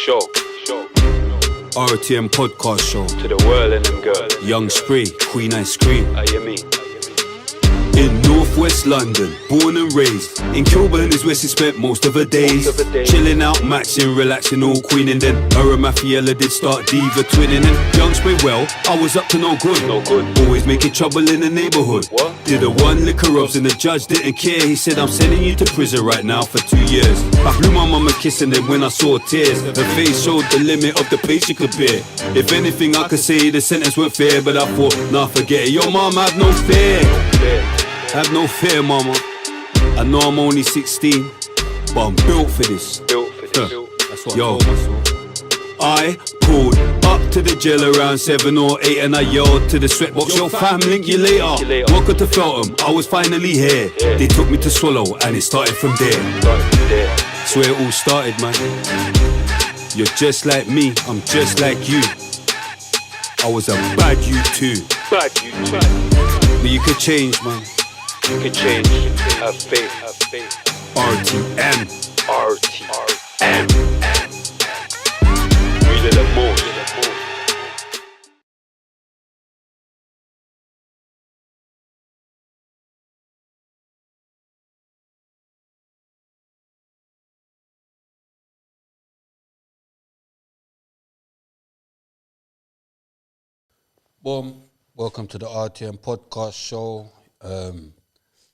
Show. RTM podcast show. To the world and them girls. Young Spray, Queen I Scream. How you mean? In Northwest London, born and raised. In Kilburn is where she spent most of her days. Chilling out, matching, relaxing, all queen. And then her and Mafiella did start diva twinning. And Young Spray, well, I was up to no good. Always making trouble in the neighbourhood. What? Did a one liquor rubs and the judge didn't care. He said, I'm sending you to prison right now for 2 years. I blew my mum a kiss and then when I saw tears, her face showed the limit of the pain she could bear. If anything I could say, the sentence weren't fair. But I thought, nah, forget it. Your mum had no fear. Have no fear, mama. I know I'm only 16, but I'm built for this. That's what yo, I pulled up to the jail around 7 or 8 and I yelled to the sweatbox, yo fam, link you later. Welcome to Feltham, I was finally here. They took me to Swallow and it started from there. That's where it all started, man. You're just like me, I'm just like you. I was a bad you too. But you could change, man. You can change. Have faith. RTM. Really the most. Boom. Welcome to the RTM podcast show.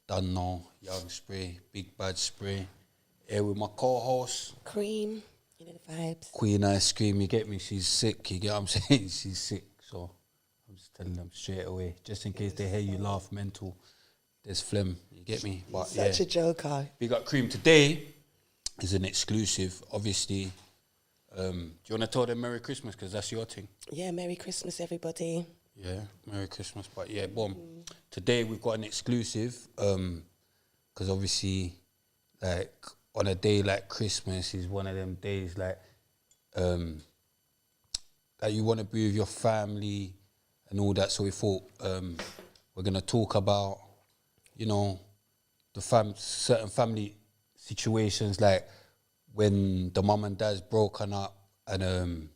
Done now, Young Spray, Big Bad Spray. Here with my co-host. Cream, you know the vibes. Queen I Scream, you get me? She's sick, you get what I'm saying? She's sick, so I'm just telling them straight away. Just in case they hear you laugh mental, there's phlegm, you get me? But Such a joker. Big up Cream. Today is an exclusive, obviously. Do you want to tell them Merry Christmas, because that's your thing? Yeah, Merry Christmas, everybody. Yeah, Merry Christmas. But yeah, boom. Today we've got an exclusive, because obviously, like, on a day like Christmas is one of them days like that you want to be with your family and all that. So we thought we're gonna talk about, you know, the certain family situations, like when the mum and dad's broken up, and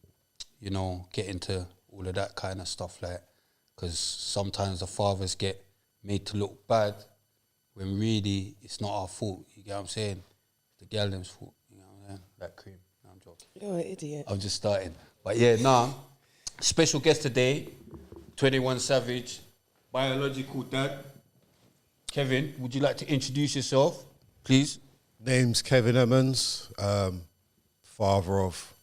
you know, get into all of that kind of stuff, like, because sometimes the fathers get made to look bad when really it's not our fault. You get what I'm saying? The girl them's fault. You know what I'm saying? Like Cream. No, I'm joking. You're an idiot. I'm just starting. But yeah, nah. Special guest today, 21 Savage, biological dad. Kevin, would you like to introduce yourself, please? Name's Kevin Emmons, father of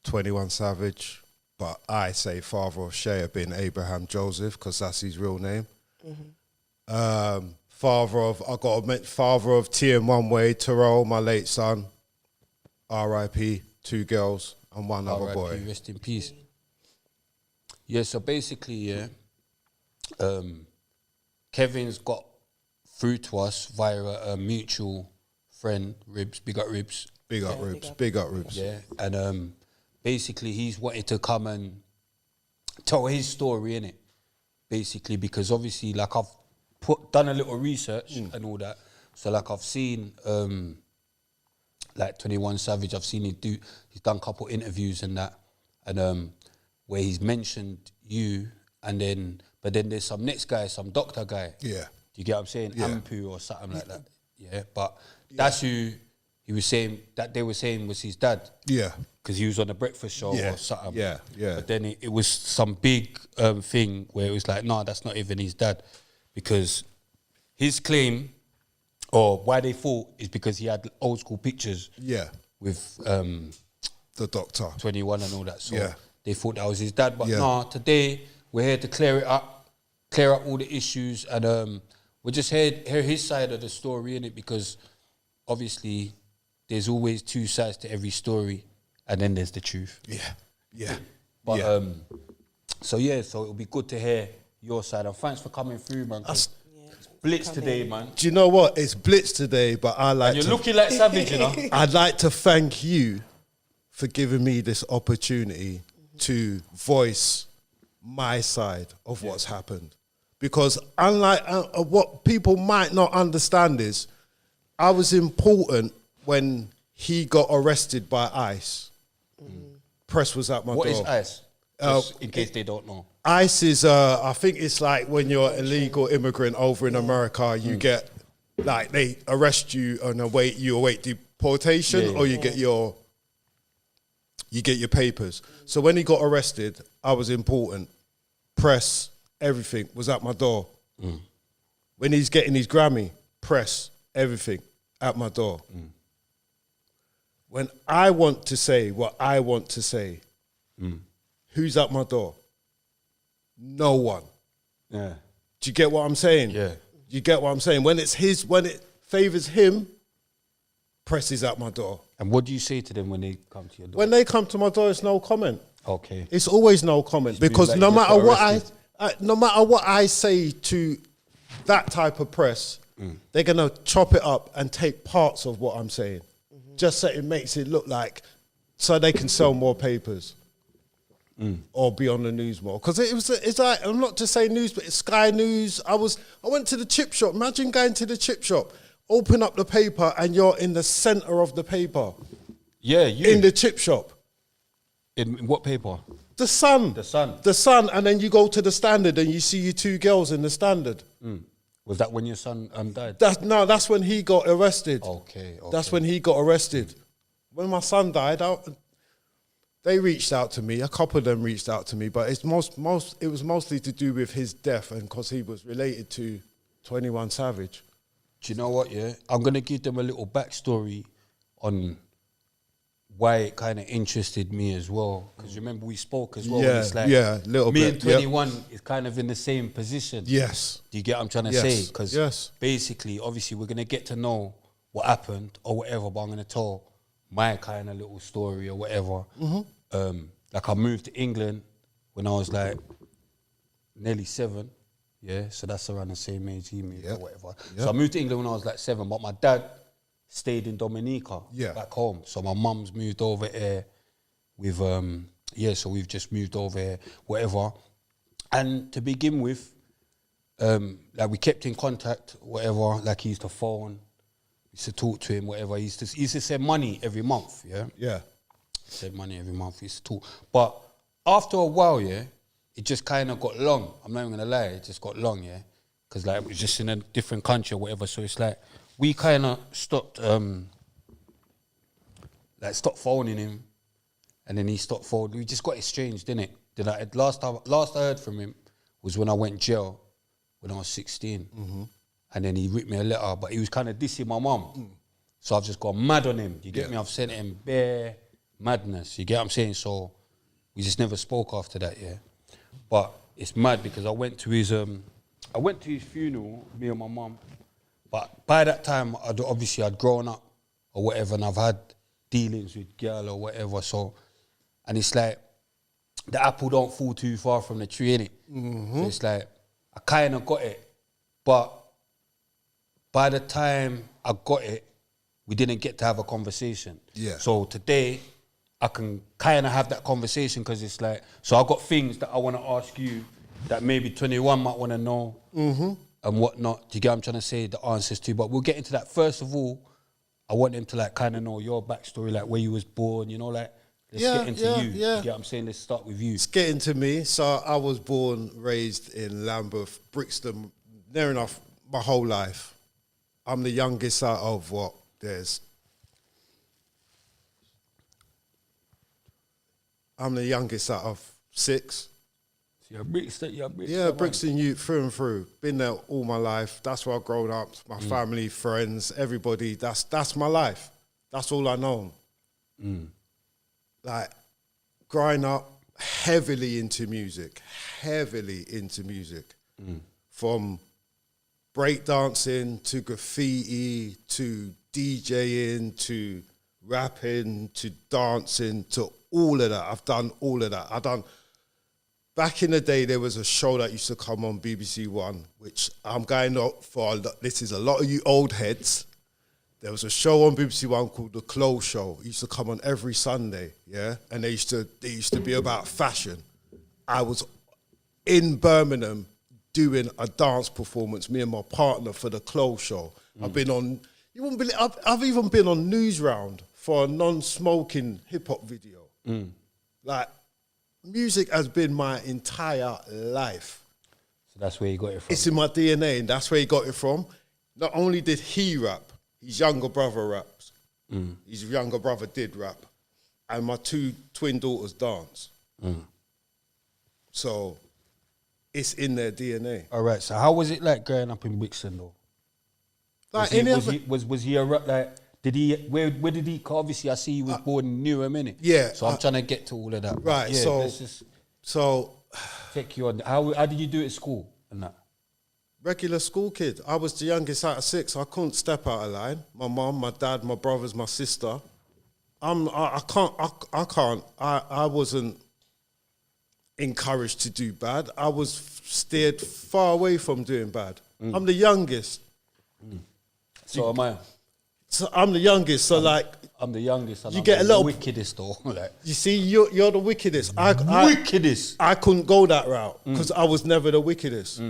21 Savage, but I say father of Shea bin Abraham Joseph because that's his real name. Father of TM One Way, Terrell, my late son, R.I.P., 2 girls and 1 other boy. R.I.P., rest in peace. Yeah, so basically, yeah, Kevin's got through to us via a mutual friend, Ribs, big up Ribs. Big up Ribs. Yeah, and basically he's wanted to come and tell his story, innit? Basically, because obviously, like, I've done a little research and all that. So, like, I've seen, like, 21 Savage, I've seen he's done a couple interviews and that, and where he's mentioned you, and but then there's some next guy, some doctor guy. Yeah. Do you get what I'm saying? Yeah. Ampu or something like that. Yeah, but that's who he was saying, that they were saying was his dad. Yeah. Because he was on the breakfast show Yeah. or something. Yeah. But then it was some big thing where it was like, nah, that's not even his dad. Because his claim, or why they thought, is because he had old school pictures with the doctor, 21 and all that. So Yeah. they thought that was his dad. But Yeah. nah, today we're here to clear up all the issues, and we'll just hear his side of the story, innit? Because obviously there's always 2 sides to every story, and then there's the truth. Yeah. But so it'll be good to hear your side, and thanks for coming through, man. It's blitz today, man. Do you know what? It's blitz today, but You're looking like Savage, you know. I'd like to thank you for giving me this opportunity to voice my side of what's happened. Because unlike what people might not understand is, I was important when he got arrested by ICE. press was at my What door. is ICE? Just in case they don't know. ICE is, I think it's like when you're an illegal immigrant over in America, you get, like, they arrest you and you await deportation, or you get your papers. So when he got arrested, I was important. Press, everything was at my door. When he's getting his Grammy, press, everything at my door. When I want to say what I want to say, who's at my door? No one. Yeah. Do you get what I'm saying? Yeah. You get what I'm saying? When it favors him, press is at my door. And what do you say to them when they come to your door? When they come to my door, it's no comment. Okay. It's always no comment, because like no you just matter got what arrested. no matter what I say to that type of press, they're gonna chop it up and take parts of what I'm saying, just so it makes it look like, so they can sell more papers or be on the news more. Because it's like, I'm not just saying news, but it's Sky News. I went to the chip shop. Imagine going to the chip shop, open up the paper, and you're in the center of the paper. Yeah, you. In the chip shop. In what paper? The Sun. The Sun. The Sun, and then you go to the Standard and you see your two girls in the Standard. Was that when your son died? That's when he got arrested. Okay. That's when he got arrested. When my son died, they reached out to me. A couple of them reached out to me, but it was mostly to do with his death, and because he was related to 21 Savage. Do you know what, yeah? I'm going to give them a little backstory on why it kind of interested me as well. Because remember, we spoke as well. Yeah, it's like little me bit. and 21 is kind of in the same position. Yes. Do you get what I'm trying to Yes. say? Because Yes. basically, obviously, we're going to get to know what happened or whatever, but I'm going to tell my kind of little story or whatever. Like, I moved to England when I was like nearly 7. Yeah, so that's around the same age he moved or whatever. So I moved to England when I was like 7, but my dad stayed in Dominica back home. So my mum's moved over here with, so we've just moved over here, whatever. And to begin with, like, we kept in contact, whatever. Like, he used to phone, used to talk to him, whatever. He used to send money every month, Yeah. Send money every month, we used to talk. But after a while, it just kind of got long. I'm not even going to lie, it just got long, because, like, it was just in a different country or whatever. So it's like, we kind of stopped phoning him, and then he stopped phoning. We just got estranged, didn't it? Last I heard from him was when I went jail when I was 16, and then he wrote me a letter, but he was kind of dissing my mum. So I've just gone mad on him. You get me? I've sent him bare madness. You get what I'm saying? So we just never spoke after that, But it's mad because I went to his funeral, me and my mum. But by that time, I'd grown up or whatever, and I've had dealings with girl or whatever. So, and it's like, the apple don't fall too far from the tree, innit? So it's like, I kind of got it. But by the time I got it, we didn't get to have a conversation. Yeah. So today, I can kind of have that conversation, because it's like, so I got things that I want to ask you that maybe 21 might want to know and whatnot. Do you get what I'm trying to say? The answers to. But we'll get into that. First of all, I want them to, like, kind of know your backstory, like where you was born, you know, like, let's get into you. You get what I'm saying? Let's start with you. Let's get into me. So I was born, raised in Lambeth, Brixton, near enough my whole life. I'm the youngest out of what? I'm the youngest out of 6. So you're Brixton. Yeah, Brixton youth through and through. Been there all my life. That's where I've grown up. My family, friends, everybody. That's my life. That's all I know. Like, growing up, heavily into music. From breakdancing to graffiti to DJing to rapping to dancing to all of that. I've done all of that. Back in the day, there was a show that used to come on BBC One, which I'm going up for. This is a lot of you old heads. There was a show on BBC One called The Clothes Show. It used to come on every Sunday, and they used to be about fashion. I was in Birmingham doing a dance performance, me and my partner, for The Clothes Show. I've been on, you wouldn't believe, I've even been on News Round for a non-smoking hip-hop video. Like, music has been my entire life. So that's where you got it from. It's in my DNA, and that's where he got it from. Not only did he rap, his younger brother raps. His younger brother did rap. And my two twin daughters dance. So it's in their DNA. All right. So how was it like growing up in Brixton though? Like Was he a rap like? Did he? Where did he? 'Cause obviously, I see he was born in Newham, innit? Yeah, So I'm trying to get to all of that. Right, Yeah, so- let's just So take you on. How did you do at school and that? regular school kid. I was the youngest out of 6. I couldn't step out of line. My mum, my dad, my brothers, my sister. I wasn't encouraged to do bad. I was steered far away from doing bad. I'm the youngest. So am I. So I'm the youngest. So like, I'm the youngest. And You I'm get a the little- wickedest though. Like, you see, you're the wickedest. wickedest. I couldn't go that route because I was never the wickedest.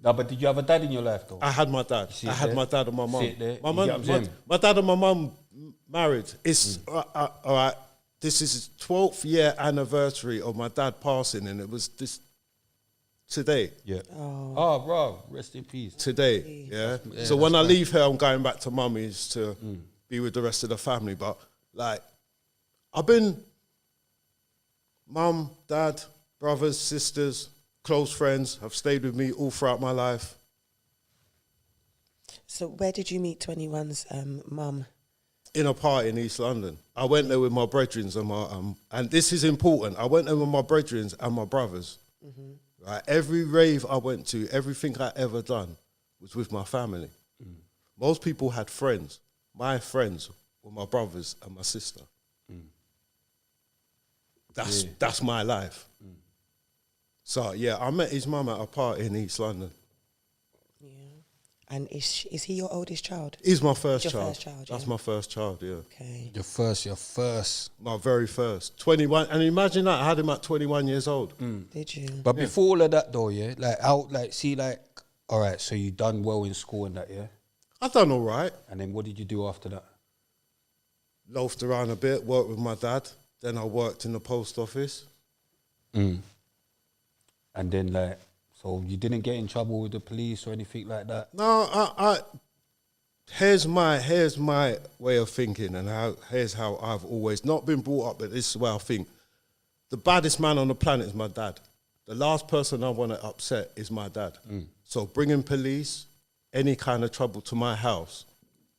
No, but did you have a dad in your life though? I had my dad. see I it had there? my dad and my See mum. it there? My You mum, get what I'm saying? my dad and my mum married. It's all right. This is his 12th year anniversary of my dad passing, and it was this today. Yeah. Oh, bro, rest in peace. Today, yeah. Yeah, So when that's I leave here, I'm going back to mummy's to be with the rest of the family. But like, I've been mum, dad, brothers, sisters, close friends have stayed with me all throughout my life. So where did you meet 21's mum? In a party in East London. I went there with my brethren and my and this is important. I went there with my brethren and my brothers. Right, every rave I went to, everything I ever done was with my family. Most people had friends. My friends were my brothers and my sister. That's my life. So yeah, I met his mum at a party in East London. Yeah. And is he your oldest child? He's my first Your child. first child, That's yeah. my first child, yeah. Okay. Your first. My very first. 21. And imagine that, I had him at 21 years old. Did you? But before all of that though, yeah, like how, like, see, like, all right, so you done well in school and that, yeah, I done all right. and then what did you do after that? Loafed around a bit, worked with my dad. Then I worked in the post office. And then like, so you didn't get in trouble with the police or anything like that? No, here's my way of thinking, and here's how I've always not been brought up, but this is the way I think. The baddest man on the planet is my dad. The last person I want to upset is my dad. So bringing police, any kind of trouble to my house,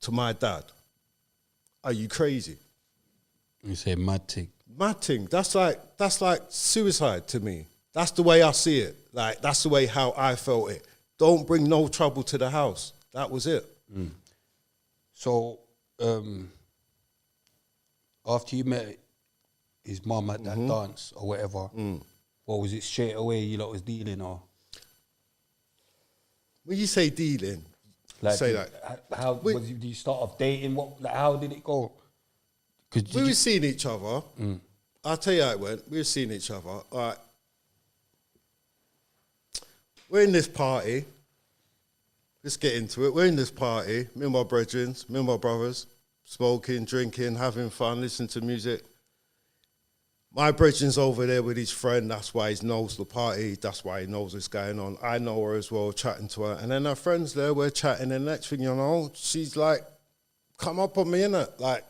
to my dad, are you crazy? You say mad thing. Mad thing. That's like suicide to me. That's the way I see it. Like, that's the way how I felt it. Don't bring no trouble to the house. That was it. So, after you met his mum at that dance or whatever, what was it straight away you lot was dealing or? When you say dealing, Like, say that. How did you start off dating? What? Like, how did it go? We were seeing each other. I'll tell you how it went. We were seeing each other. All right. We're in this party. Let's get into it. We're in this party. Me and my brethren, me and my brothers, smoking, drinking, having fun, listening to music. My brethren's over there with his friend. That's why he knows the party. That's why he knows what's going on. I know her as well, chatting to her. And then our friend's there. We're chatting. And next thing you know, she's like, come up on me, innit? Like,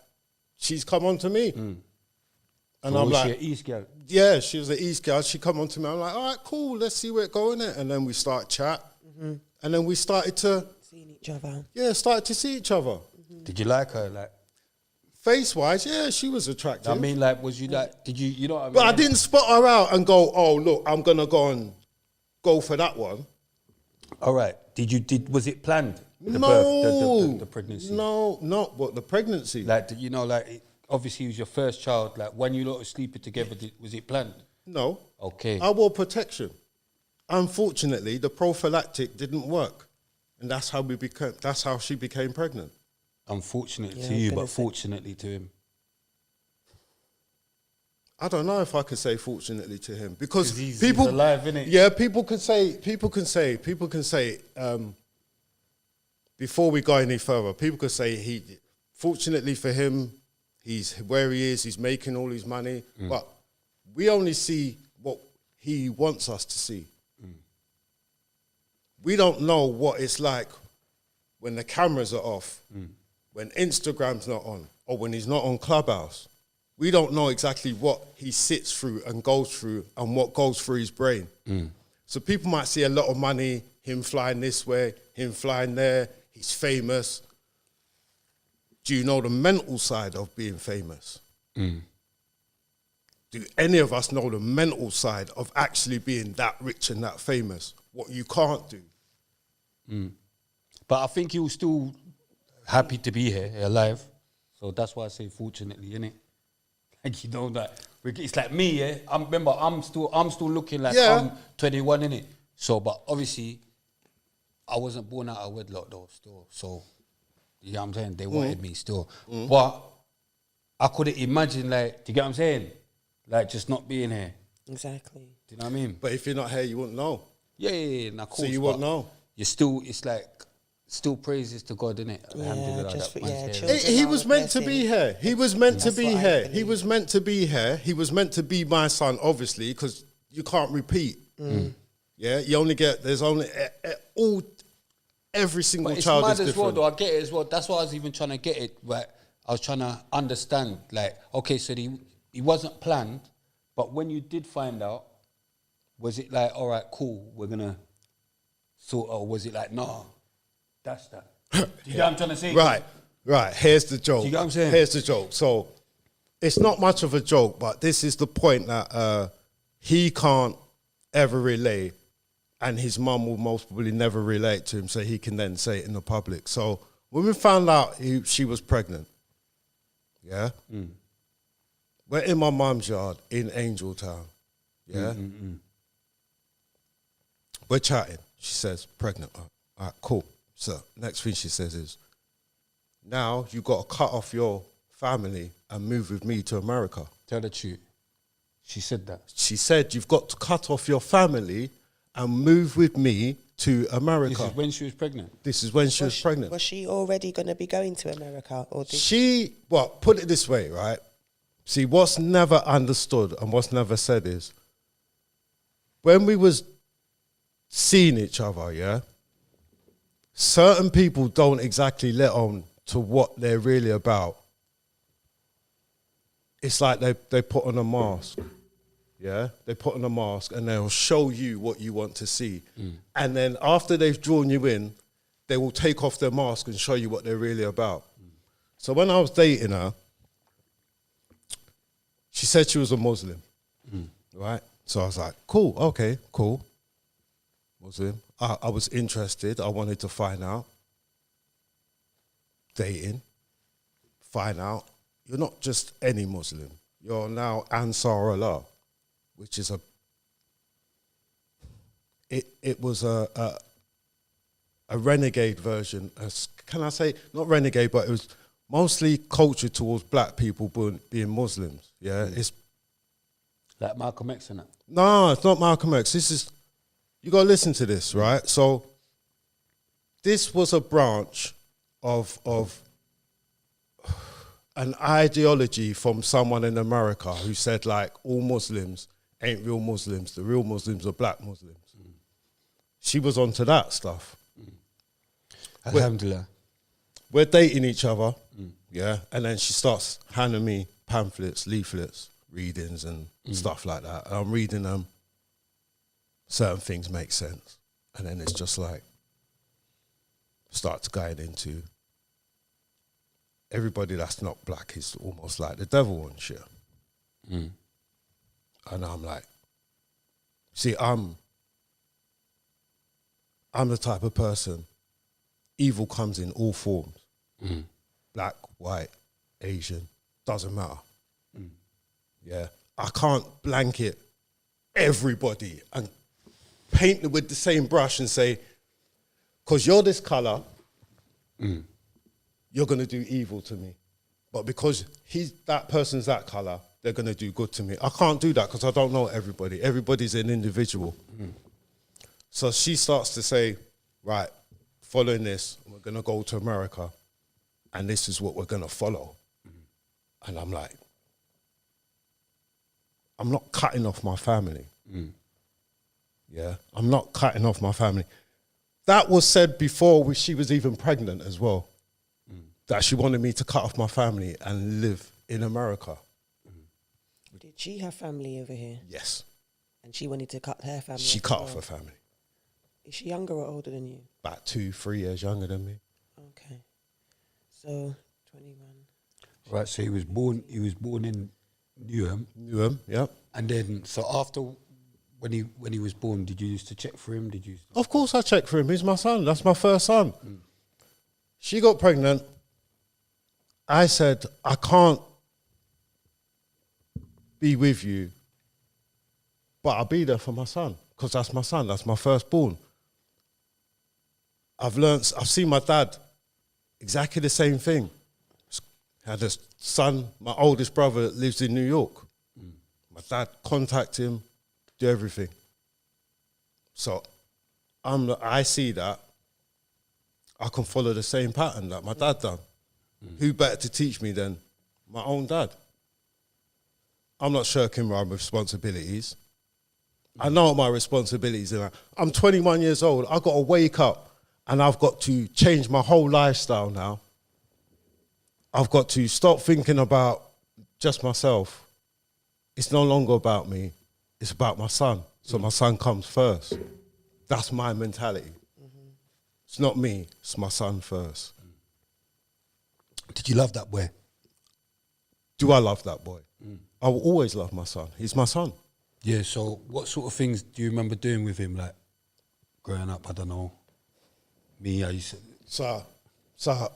she's come on to me. And So I'm was like, she an East girl? yeah, she was an East girl. She come on to me. I'm like, all right, cool. Let's see where it's going. And then we start chat. And then we started to, Seeing each other. started to see each other. Did you like her? Like, Face-wise, yeah, she was attractive. I mean, like, was you like? Did you know what I mean? but I didn't spot her out and go, oh, look, I'm going to go for that one. All right. Was it planned? The No. birth, the pregnancy. No, not what the pregnancy. Like, you know, like, obviously it was your first child. Like, when you lot were sleeping together, was it planned? No. Okay. I wore protection. Unfortunately, the prophylactic didn't work. And that's how she became pregnant. Unfortunately Yeah, to I was you, gonna but say- fortunately to him. I don't know if I can say fortunately to him because 'Cause he's people alive, innit? Yeah, people can say. Before we go any further, people could say fortunately for him, he's where he is. He's making all his money, but we only see what he wants us to see. We don't know what it's like when the cameras are off, when Instagram's not on, or when he's not on Clubhouse. We don't know exactly what he sits through and goes through and what goes through his brain. So people might see a lot of money, him flying this way, him flying there, he's famous. Do you know the mental side of being famous? Do any of us know the mental side of actually being that rich and that famous? What you can't do. But I think he was still happy to be here, alive. So that's why I say fortunately, innit? And you know that it's like me, yeah. I'm still looking like I'm 21, innit? So, but obviously, I wasn't born out of wedlock though, still. So, you know what I'm saying? They wanted me still, but I couldn't imagine, like, do you get what I'm saying? Like, just not being here. Exactly. Do you know what I mean? But if you're not here, you wouldn't know. Yeah, nah, course. So you won't know. You're still, it's like, still praises to God, innit? Alhamdulillah, just that for- man's yeah, here. children. He was meant to be here. He was meant to That's be what I here. He believe. was meant to be here. He was meant to be my son, obviously, because you can't repeat. Yeah, you only get, there's only, every single But it's child mad is as well, different. though. I get it as well. That's why I was even trying to get it. Right? I was trying to understand, like, okay, so he wasn't planned, but when you did find out, was it like, all right, cool, we're gonna sort, or was it like, nah, that's that? Do you get what I'm trying to say? Right. Here's the joke. Do you get what I'm saying? Here's the joke. So it's not much of a joke, but this is the point that he can't ever relay, and his mum will most probably never relate to him, so he can then say it in the public. So when we found out she was pregnant, yeah, we're in my mum's yard in Angel Town, yeah. We're chatting. She says, pregnant. All right, cool. So next thing she says is, now you got to cut off your family and move with me to America. Tell the truth. She said that. She said, you've got to cut off your family and move with me to America. This is when she was pregnant. This is when she was pregnant. Was she already going to be going to America? Or did Well, put it this way, right? See, what's never understood and what's never said is, when we was seeing each other, yeah, certain people don't exactly let on to what they're really about. It's like they put on a mask, yeah? They put on a mask and they'll show you what you want to see. And then after they've drawn you in, they will take off their mask and show you what they're really about. So when I was dating her, she said she was a Muslim, right? So I was like, cool, okay, cool. Muslim. I was interested. I wanted to find out. Dating. Find out. You're not just any Muslim. You're now Ansar Allah, which is it was a renegade version. Can I say, not renegade, but it was mostly cultured towards black people being Muslims. Yeah, it's Like Malcolm X and that. no, it's not Malcolm X. This is, you got to listen to this, right? So this was a branch of an ideology from someone in America who said, like, all Muslims ain't real Muslims. The real Muslims are black Muslims. She was onto that stuff. Alhamdulillah. We're dating each other, yeah, and then she starts handing me pamphlets, leaflets, readings and stuff like that. And I'm reading them. Certain things make sense. And then it's just like, start to guide into everybody that's not black is almost like the devil and shit. And I'm like, see, I'm the type of person, evil comes in all forms. Black, white, Asian, doesn't matter. Yeah. I can't blanket everybody and paint them with the same brush and say, because you're this color, you're going to do evil to me. But because that person's that color, they're going to do good to me. I can't do that because I don't know everybody. Everybody's an individual. So she starts to say, right, following this, we're going to go to America and this is what we're going to follow. And I'm like, I'm not cutting off my family. Yeah, I'm not cutting off my family. That was said before she was even pregnant as well, that she wanted me to cut off my family and live in America. Did she have family over here? Yes, And she wanted to cut her family she off cut as off well? her family. Is she younger or older than you? About 2-3 years younger than me. Okay. So, 21. Right, so he was born in Newham, Knew him, yeah. and then so after when he was born, did you used to check for him? Did you? Of course I checked for him. He's my son. That's my first son. She got pregnant. I said, I can't be with you, but I'll be there for my son because that's my son. That's my firstborn. I've seen my dad exactly the same thing. Had a son, my oldest brother lives in New York. My dad contact him, do everything. So I see that I can follow the same pattern that my dad done. Who better to teach me than my own dad? I'm not shirking my responsibilities. I know what my responsibilities are. I'm 21 years old. I've got to wake up and I've got to change my whole lifestyle now. I've got to stop thinking about just myself. It's no longer about me. It's about my son. So my son comes first. That's my mentality. It's not me. It's my son first. Did you love that boy? Do I love that boy? I will always love my son. He's my son. Yeah. So what sort of things do you remember doing with him, like growing up? I don't know. Me, I used to. So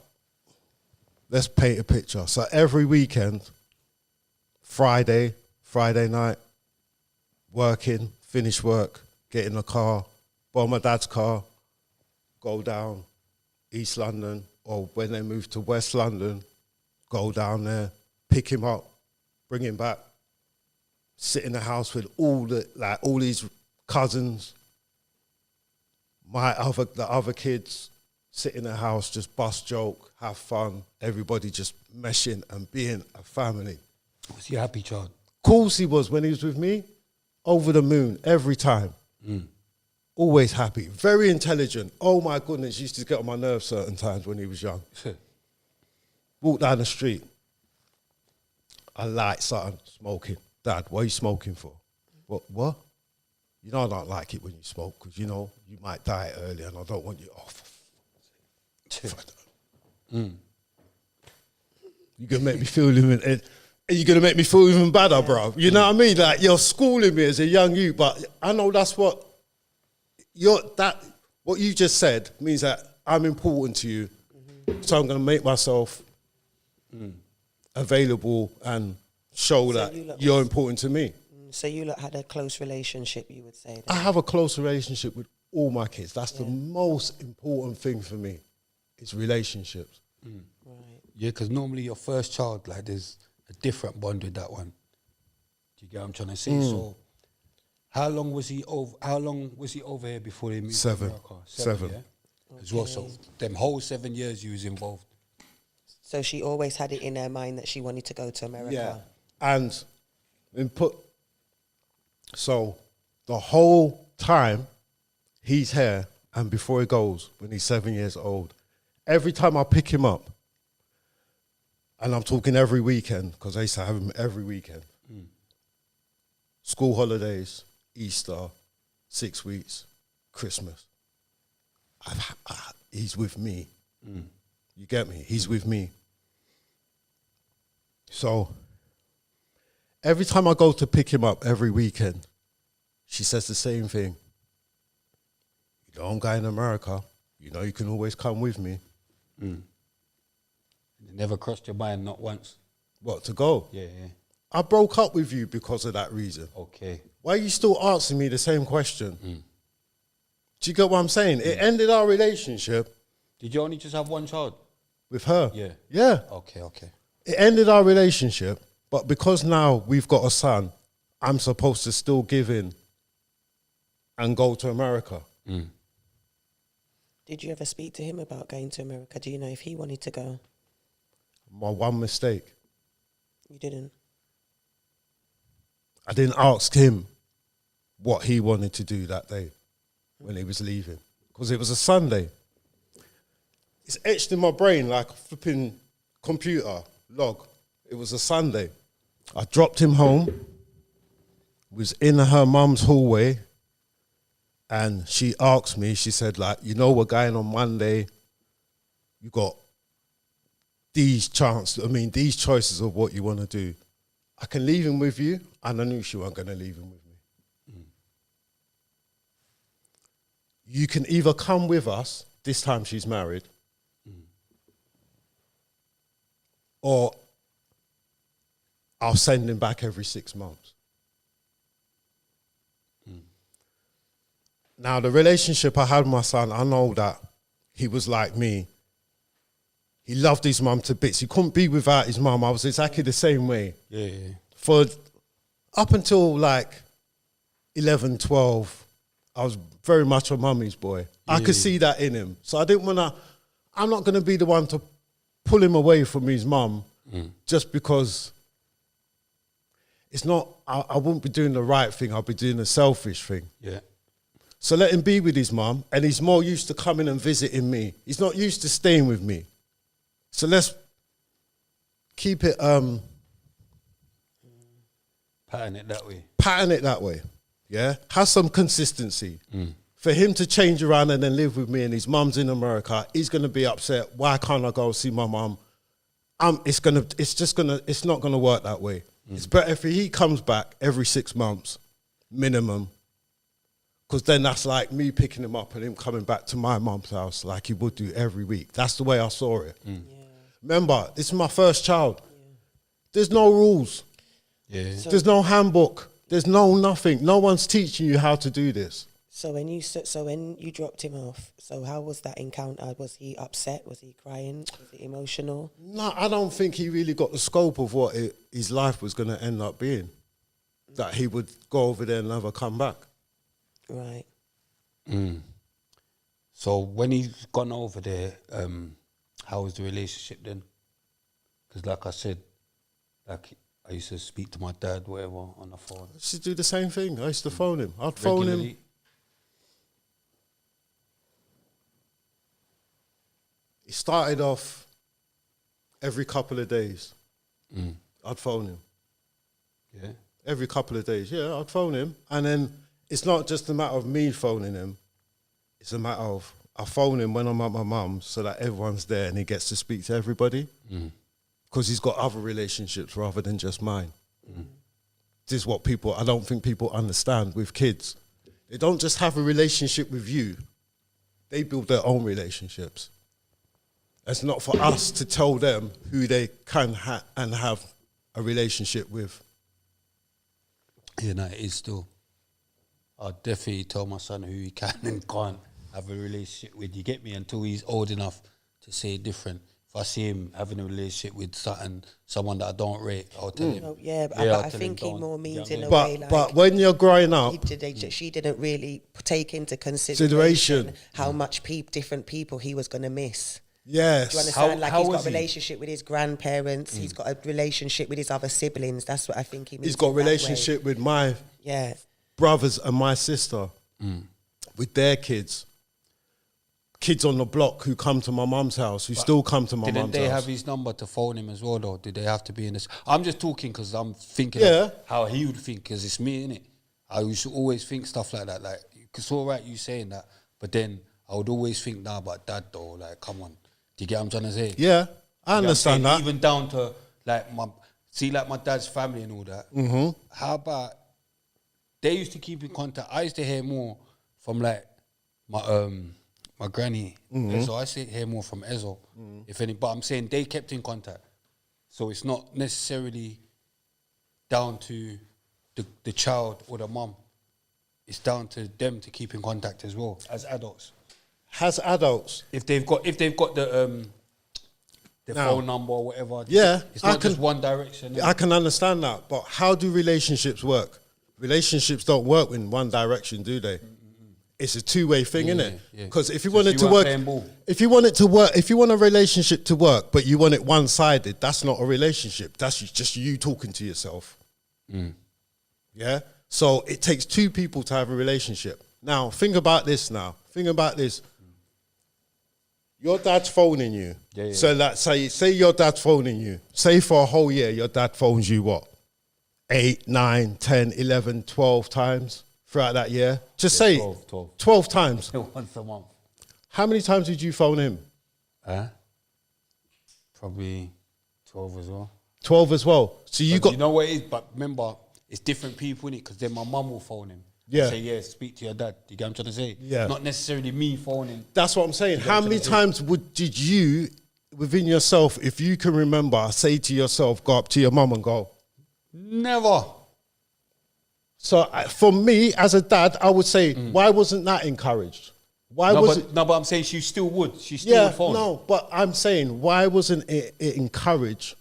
let's paint a picture. So every weekend, Friday night, working, finish work, get in the car, borrow my dad's car, go down East London, or when they move to West London, go down there, pick him up, bring him back, sit in the house with all these cousins, the other kids, sit in the house, just bust joke, have fun, everybody just meshing and being a family. Was he a happy child? Of course he was when he was with me, over the moon, every time. Always happy, very intelligent. Oh my goodness, used to get on my nerves certain times when he was young. Walk down the street, I light something, smoking. Dad, what are you smoking for? What? You know I don't like it when you smoke because, you know, you might die early and I don't want you off. You're going to make me feel even better, bro. You know what I mean? Like, you're schooling me as a young youth, but I know that's what what you just said means that I'm important to you. So I'm going to make myself available and show So that you're important to me. So you lot had a close relationship, you would say? I have a close relationship with all my kids. That's the most important thing for me, is relationships. Right. Yeah, because normally your first child, like, there's a different bond with that one. Do you get what I'm trying to say? So, how long was he over here before they moved 7. to America? 7. Yeah? As well. So, them whole 7 years you was involved. So she always had it in her mind that she wanted to go to America. Yeah. And so the whole time he's here and before he goes, when he's 7 years old, every time I pick him up, and I'm talking every weekend, because I used to have him every weekend, school holidays, Easter, 6 weeks, Christmas, he's with me. You get me? He's with me. So every time I go to pick him up every weekend, she says the same thing. You know I'm going to America. You know you can always come with me. It never crossed your mind, not once. What, to go? Yeah. I broke up with you because of that reason. Okay. Why are you still asking me the same question? Do you get what I'm saying? It ended our relationship Did you only just have one child? with her. Yeah. Yeah. Okay. It ended our relationship, but because now we've got a son, I'm supposed to still give in and go to America. Did you ever speak to him about going to America? Do you know if he wanted to go? My one mistake. You didn't? I didn't ask him what he wanted to do that day when he was leaving, because it was a Sunday. It's etched in my brain like a flipping computer log. It was a Sunday. I dropped him home, was in her mum's hallway, and she asked me, she said, like, you know, we're going on Monday. You got these choices of what you want to do. I can leave him with you, and I knew she wasn't going to leave him with me. You can either come with us, this time she's married, or I'll send him back every 6 months. Now, the relationship I had with my son, I know that he was like me. He loved his mum to bits. He couldn't be without his mum. I was exactly the same way. Yeah. For up until like 11, 12, I was very much a mummy's boy. I could see that in him. So I didn't want to, I'm not going to be the one to pull him away from his mum just because it's not, I wouldn't be doing the right thing. I'll be doing the selfish thing. Yeah. So let him be with his mum, and he's more used to coming and visiting me. He's not used to staying with me. So let's keep it, Pattern it that way. yeah? Have some consistency. For him to change around and then live with me, and his mum's in America, he's going to be upset. Why can't I go see my mum? It's not going to work that way. It's better if he comes back every 6 months, minimum, because then that's like me picking him up and him coming back to my mum's house like he would do every week. That's the way I saw it. Remember, this is my first child. There's no rules. Yeah. There's no handbook. There's no nothing. No one's teaching you how to do this. So when you dropped him off, so how was that encounter? Was he upset? Was he crying? Was he emotional? No, I don't think he really got the scope of what his life was going to end up being. That he would go over there and never come back. Right. So when he's gone over there, how was the relationship then? Because like I said, like I used to speak to my dad, whatever, on the phone. I used to do the same thing. I used to phone him. I'd phone him. Regularly? He started off every couple of days. I'd phone him. Yeah. Every couple of days, yeah, I'd phone him. And then it's not just a matter of me phoning him. It's a matter of I phone him when I'm at my mum's so that everyone's there and he gets to speak to everybody. Because he's got other relationships rather than just mine. This is what I don't think people understand with kids. They don't just have a relationship with you. They build their own relationships. It's not for us to tell them who they can have a relationship with. Yeah, no, it is still. I'll definitely tell my son who he can and can't have a relationship with. You get me? Until he's old enough to say different. If I see him having a relationship with someone that I don't rate, I'll tell him. Oh, yeah, but I'll I tell think him he don't. more means You know in what I a mean? way like... But when you're growing up... She didn't really take into consideration how much different people he was going to miss. Yes. Do you understand? How He's was got a he? relationship with his grandparents. He's got a relationship with his other siblings. That's what I think he means. He's got a in that way. relationship with my Yeah. brothers and my sister, with their kids. Kids on the block who come to my mum's house, who still come to my Didn't mum's they house. have his number to phone him as well, though? Did they have to be in this? I'm just talking because I'm thinking Yeah. of how he would think, because it's me, innit? I used to always think stuff like that. Like, it's all right you saying that, but then I would always think, nah, but dad, though, like, come on. Do you get what I'm trying to say? Yeah, I You get what I'm understand saying? that. Even down to, like, my dad's family and all that. How about, they used to keep in contact. I used to hear more from, like, my granny, so I used to hear more from Ezo, if any. But I'm saying they kept in contact. So it's not necessarily down to the child or the mum. It's down to them to keep in contact as well as adults. As adults, If they've got the Now, phone number or whatever, yeah, it's not just one direction. innit? I can understand that. But how do relationships work? Relationships don't work in one direction, do they? It's a two-way thing, isn't it? yeah. Because if you So want if it you to weren't work, playing ball. if you want it to work, if you want a relationship to work, but you want it one-sided, that's not a relationship. That's just you talking to yourself. Yeah? So it takes two people to have a relationship. Now, think about this now. Think about this. Your dad's phoning you. Yeah. So that say your dad's phoning you. Say for a whole year, your dad phones you what? 8, 9, 10, 11, 12 times throughout that year. Just say 12 times. Once a month. How many times did you phone him? Probably 12 as well. 12 as well. So you got... You know what it is? But remember, it's different people, innit? Because then my mum will phone him. Yeah. Say, yeah, speak to your dad. You get what I'm trying to say? Yeah. Not necessarily me phoning. That's what I'm saying. How many times did you, within yourself, if you can remember, say to yourself, go up to your mum and go? Never. So for me, as a dad, I would say, why wasn't that encouraged? Why was it? No, but I'm saying she still would. She still would phone. No, but I'm saying, why wasn't it encouraged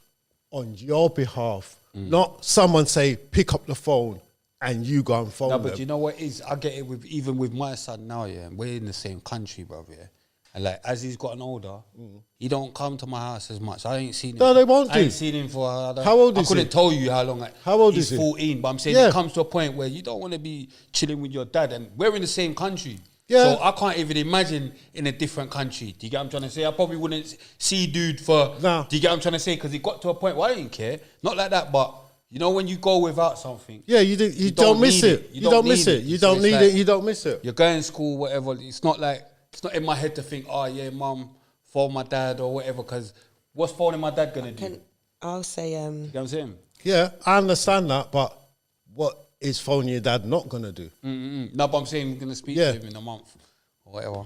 on your behalf? Not someone say, pick up the phone and you go and phone them. No, but you know what it is? I get it even with my son now, yeah. We're in the same country, brother, yeah. And like, as he's gotten older, he don't come to my house as much. I ain't seen him. No, they won't do. I ain't seen him for... How old is he? I couldn't tell you how long. How old he's is he? 14, but I'm saying Yeah. it comes to a point where you don't want to be chilling with your dad, and we're in the same country. Yeah. So I can't even imagine in a different country. Do you get what I'm trying to say? I probably wouldn't see dude for... No. Do you get what I'm trying to say? Because it got to a point where I didn't care. Not like that, but... You know when you go without something? Yeah, you don't miss need it. You don't miss it. You don't need it. You don't miss it. You're going to school, whatever. It's not in my head to think, oh yeah, mum, phone my dad or whatever. Because what's phoning my dad gonna do? I'll say You know what I'm saying? Yeah, I understand that, but what is phoning your dad not gonna do? No, but I'm saying I'm gonna speak to him in a month or whatever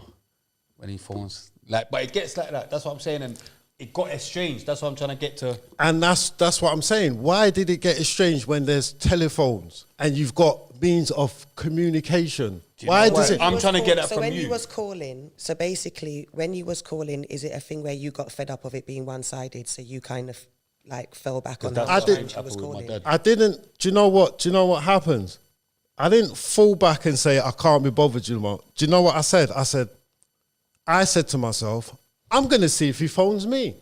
when he phones. But it gets like that. That's what I'm saying, and it got estranged. That's what I'm trying to get to. And that's what I'm saying. Why did it get estranged when there's telephones and you've got means of communication? Why does it? I'm trying to get that so from when you. you was calling, so basically when you was calling, is it a thing where you got fed up of it being one-sided, so you kind of like fell back on That's how what much happened you was with my calling? dad. I didn't. Do you know what? Do you know what happens? I didn't fall back and say I can't be bothered. Do you know what I said? I said to myself, I'm gonna see if he phones me.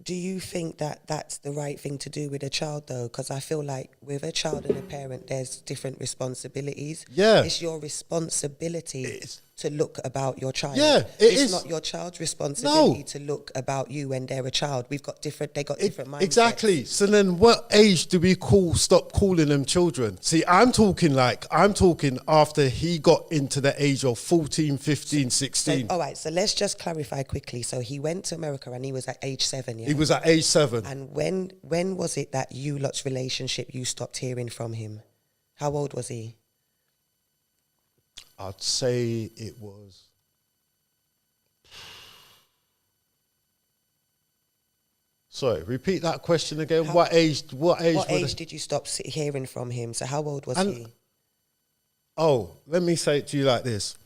Do you think that that's the right thing to do with a child, though? Because I feel like with a child and a parent, there's different responsibilities. Yeah. It's your responsibility to look about your child. Yeah, it's not your child's responsibility No. to look about you when they're a child. They got different mindsets. Exactly. So then what age do we stop calling them children? See, I'm talking after he got into the age of 14, 15, 16. All right, so let's just clarify quickly. So he went to America and he was at age 7, yeah? He was at age 7. And when was it that you lot's relationship, you stopped hearing from him? How old was he? I'd say it was... Sorry, repeat that question again. What age Did you stop hearing from him? So how old was he? Oh, let me say it to you like this.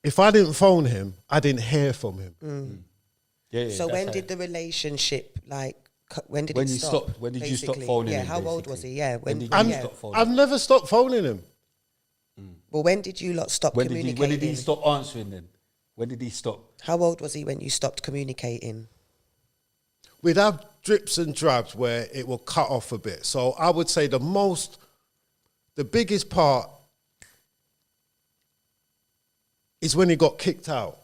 If I didn't phone him, I didn't hear from him. Yeah, so when did the relationship, when did it you stop? stopped? When did you stop basically? phoning him? Yeah, how old was he? Yeah, When did you stop phoning I've never stopped phoning him. Well, when did you lot stop communicating? When did he stop answering then? When did he stop? How old was he when you stopped communicating? We'd have drips and drabs where it will cut off a bit. So I would say the biggest part is when he got kicked out.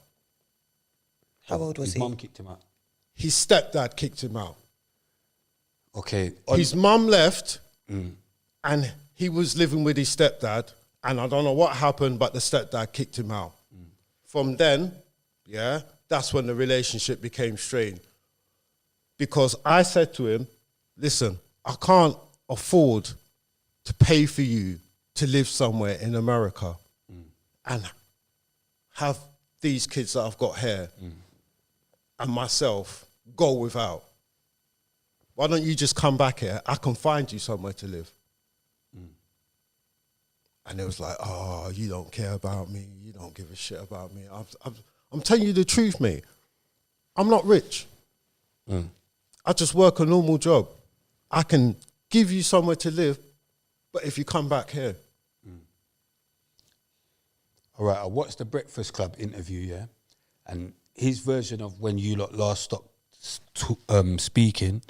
How old was His he? mum kicked him out. His stepdad kicked him out. Okay. His mum left and he was living with his stepdad, and I don't know what happened, but the stepdad kicked him out. From then, that's when the relationship became strained. Because I said to him, listen, I can't afford to pay for you to live somewhere in America and have these kids that I've got here and myself go without. Why don't you just come back here? I can find you somewhere to live. And it was like, oh, you don't care about me. You don't give a shit about me. I'm telling you the truth, mate. I'm not rich. I just work a normal job. I can give you somewhere to live, but if you come back here. All right, I watched the Breakfast Club interview, yeah? And his version of when you lot last stopped speaking,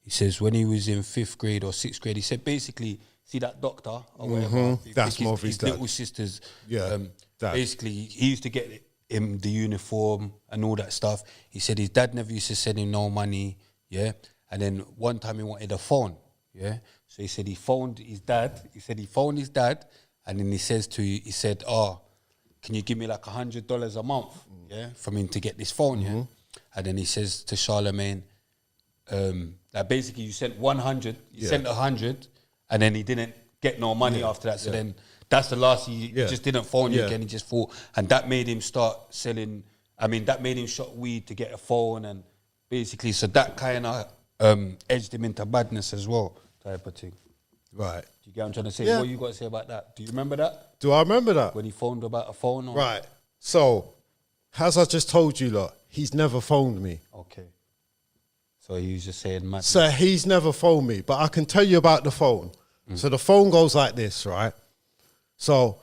He says when he was in 5th grade or 6th grade, he said basically, see that doctor or whatever. I That's think more of his dad. little sister's. Dad. Basically, he used to get him the uniform and all that stuff. He said his dad never used to send him no money. Yeah, and then one time he wanted a phone. Yeah, so he said he phoned his dad. And then he said, "Oh, can you give me like $100 a month? Yeah, for me to get this phone." Yeah, and then he says to Charlemagne, that basically you sent 100, you sent 100, and then he didn't get no money after that. So then that's the last. He just didn't phone you again. He just thought, and that made him start selling. I mean, that made him shot weed to get a phone, and basically, so that kind of edged him into badness as well, type of thing. Right. Do you get what I'm trying to say? Yeah. What you got to say about that? Do you remember that? Do I remember that? When he phoned about a phone? Or? Right. So, as I just told you, lot, he's never phoned me. Okay. So he was just saying madness. So he's never phoned me, but I can tell you about the phone. So the phone goes like this, right? So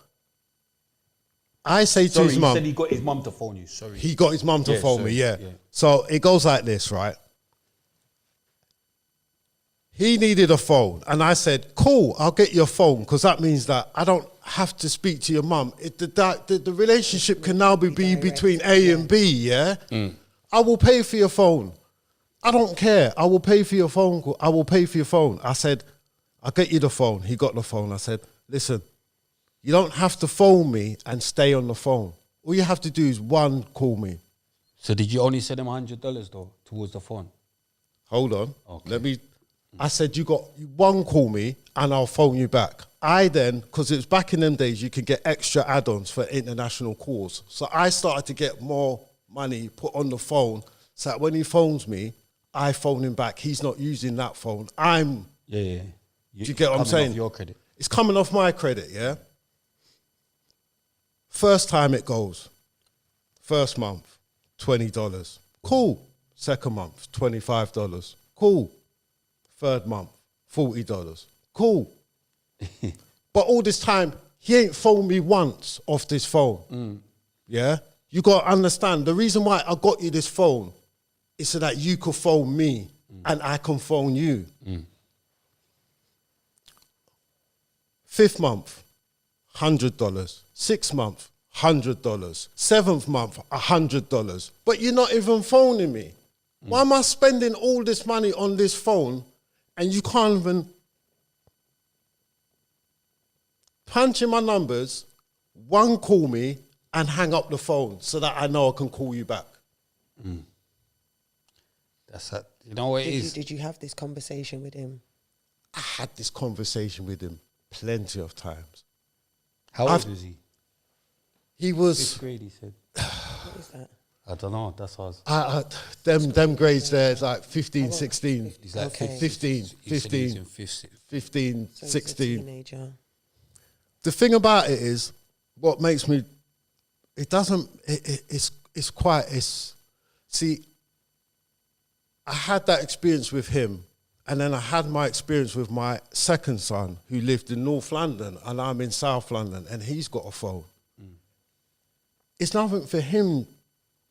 I say to his he mum. said he got his mum to phone you. Sorry. He got his mum to phone sorry, me, yeah. yeah. So it goes like this, right? He needed a phone, and I said, cool, I'll get you a phone, because that means that I don't have to speak to your mum. The relationship can now be between A and B, yeah? I will pay for your phone. I don't care. I will pay for your phone. I will pay for your phone. I said, I'll get you the phone. He got the phone. I said, listen, you don't have to phone me and stay on the phone. All you have to do is call me. So did you only send him $100 though towards the phone? Hold on. Okay. I said, you call me and I'll phone you back. I then, because it was back in them days, you could get extra add-ons for international calls. So I started to get more money put on the phone so that when he phones me, I phone him back. He's not using that phone. Yeah. Do you get what I'm saying? Off your credit. It's coming off my credit, yeah? First time it goes. First month, $20. Cool. Second month, $25. Cool. Third month, $40. Cool. But all this time, he ain't phoned me once off this phone. Yeah? You got to understand, the reason why I got you this phone is so that you could phone me and I can phone you. 5th month, $100. 6th month, $100. 7th month, $100. But you're not even phoning me. Why am I spending all this money on this phone and you can't even punch in my numbers, call me and hang up the phone so that I know I can call you back? That's that. You know what it is? Did you have this conversation with him? I had this conversation with him plenty of times. How old was he? He 5th was... grade, he said. What is that? I don't know. That's what I was... them grades there, it's like 15, 16. He's like Okay. 15, he said he was 15, in 5th. 15, So he's a 16. teenager. The thing about it is, what makes me... See, I had that experience with him, and then I had my experience with my second son, who lived in North London, and I'm in South London, and he's got a phone. It's nothing for him.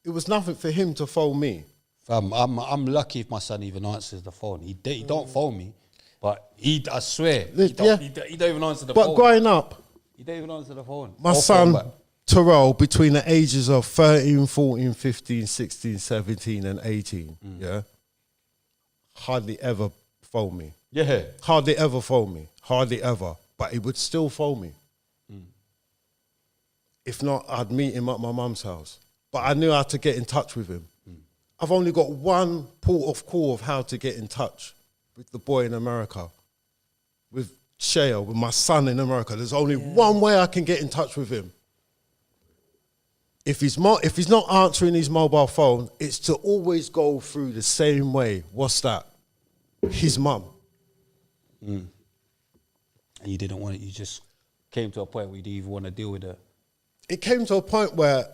It was nothing for him to phone me. I'm lucky if my son even answers the phone. He don't phone me, but I swear, he Yeah. don't even answer the But phone. growing up, He don't even answer the phone. my Or son, phone back. Terrell, between the ages of 13, 14, 15, 16, 17 and 18, yeah, hardly ever phone me. Yeah. Hardly ever phone me. Hardly ever. But he would still phone me. If not, I'd meet him at my mum's house. But I knew how to get in touch with him. I've only got one port of call of how to get in touch with the boy in America, with Shea, with my son in America. There's only one way I can get in touch with him. If he's not answering his mobile phone, it's to always go through the same way. What's that? His mum. And you didn't want it. You just came to a point where you didn't even want to deal with her. It came to a point where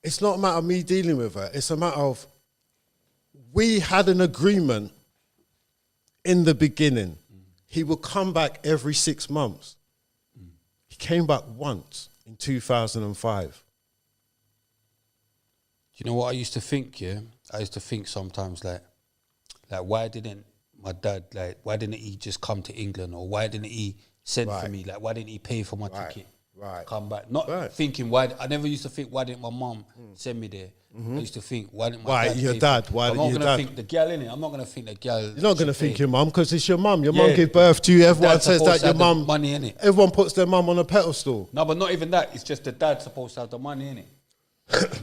it's not a matter of me dealing with her. It's a matter of, we had an agreement in the beginning. He would come back every 6 months. He came back once in 2005. You know what I used to think, yeah? I used to think sometimes like why didn't my dad, like, why didn't he just come to England, or why didn't he send for Right. me? Like, why didn't he pay for my Right. ticket? Right. Come back. Not Right. thinking why. I never used to think why didn't my mum send me there. I used to think why didn't my Why dad your pay dad? For, Why I'm didn't not your gonna dad? think the girl in it. I'm not gonna think the girl. You're not gonna should think pay. your mum because it's your mum. Your Yeah. mum gave birth to you. Everyone Dad's says supposed that to your have the mum. money in it. Everyone puts their mum on a pedestal. No, but not even that. It's just the dad's supposed to have the money in it.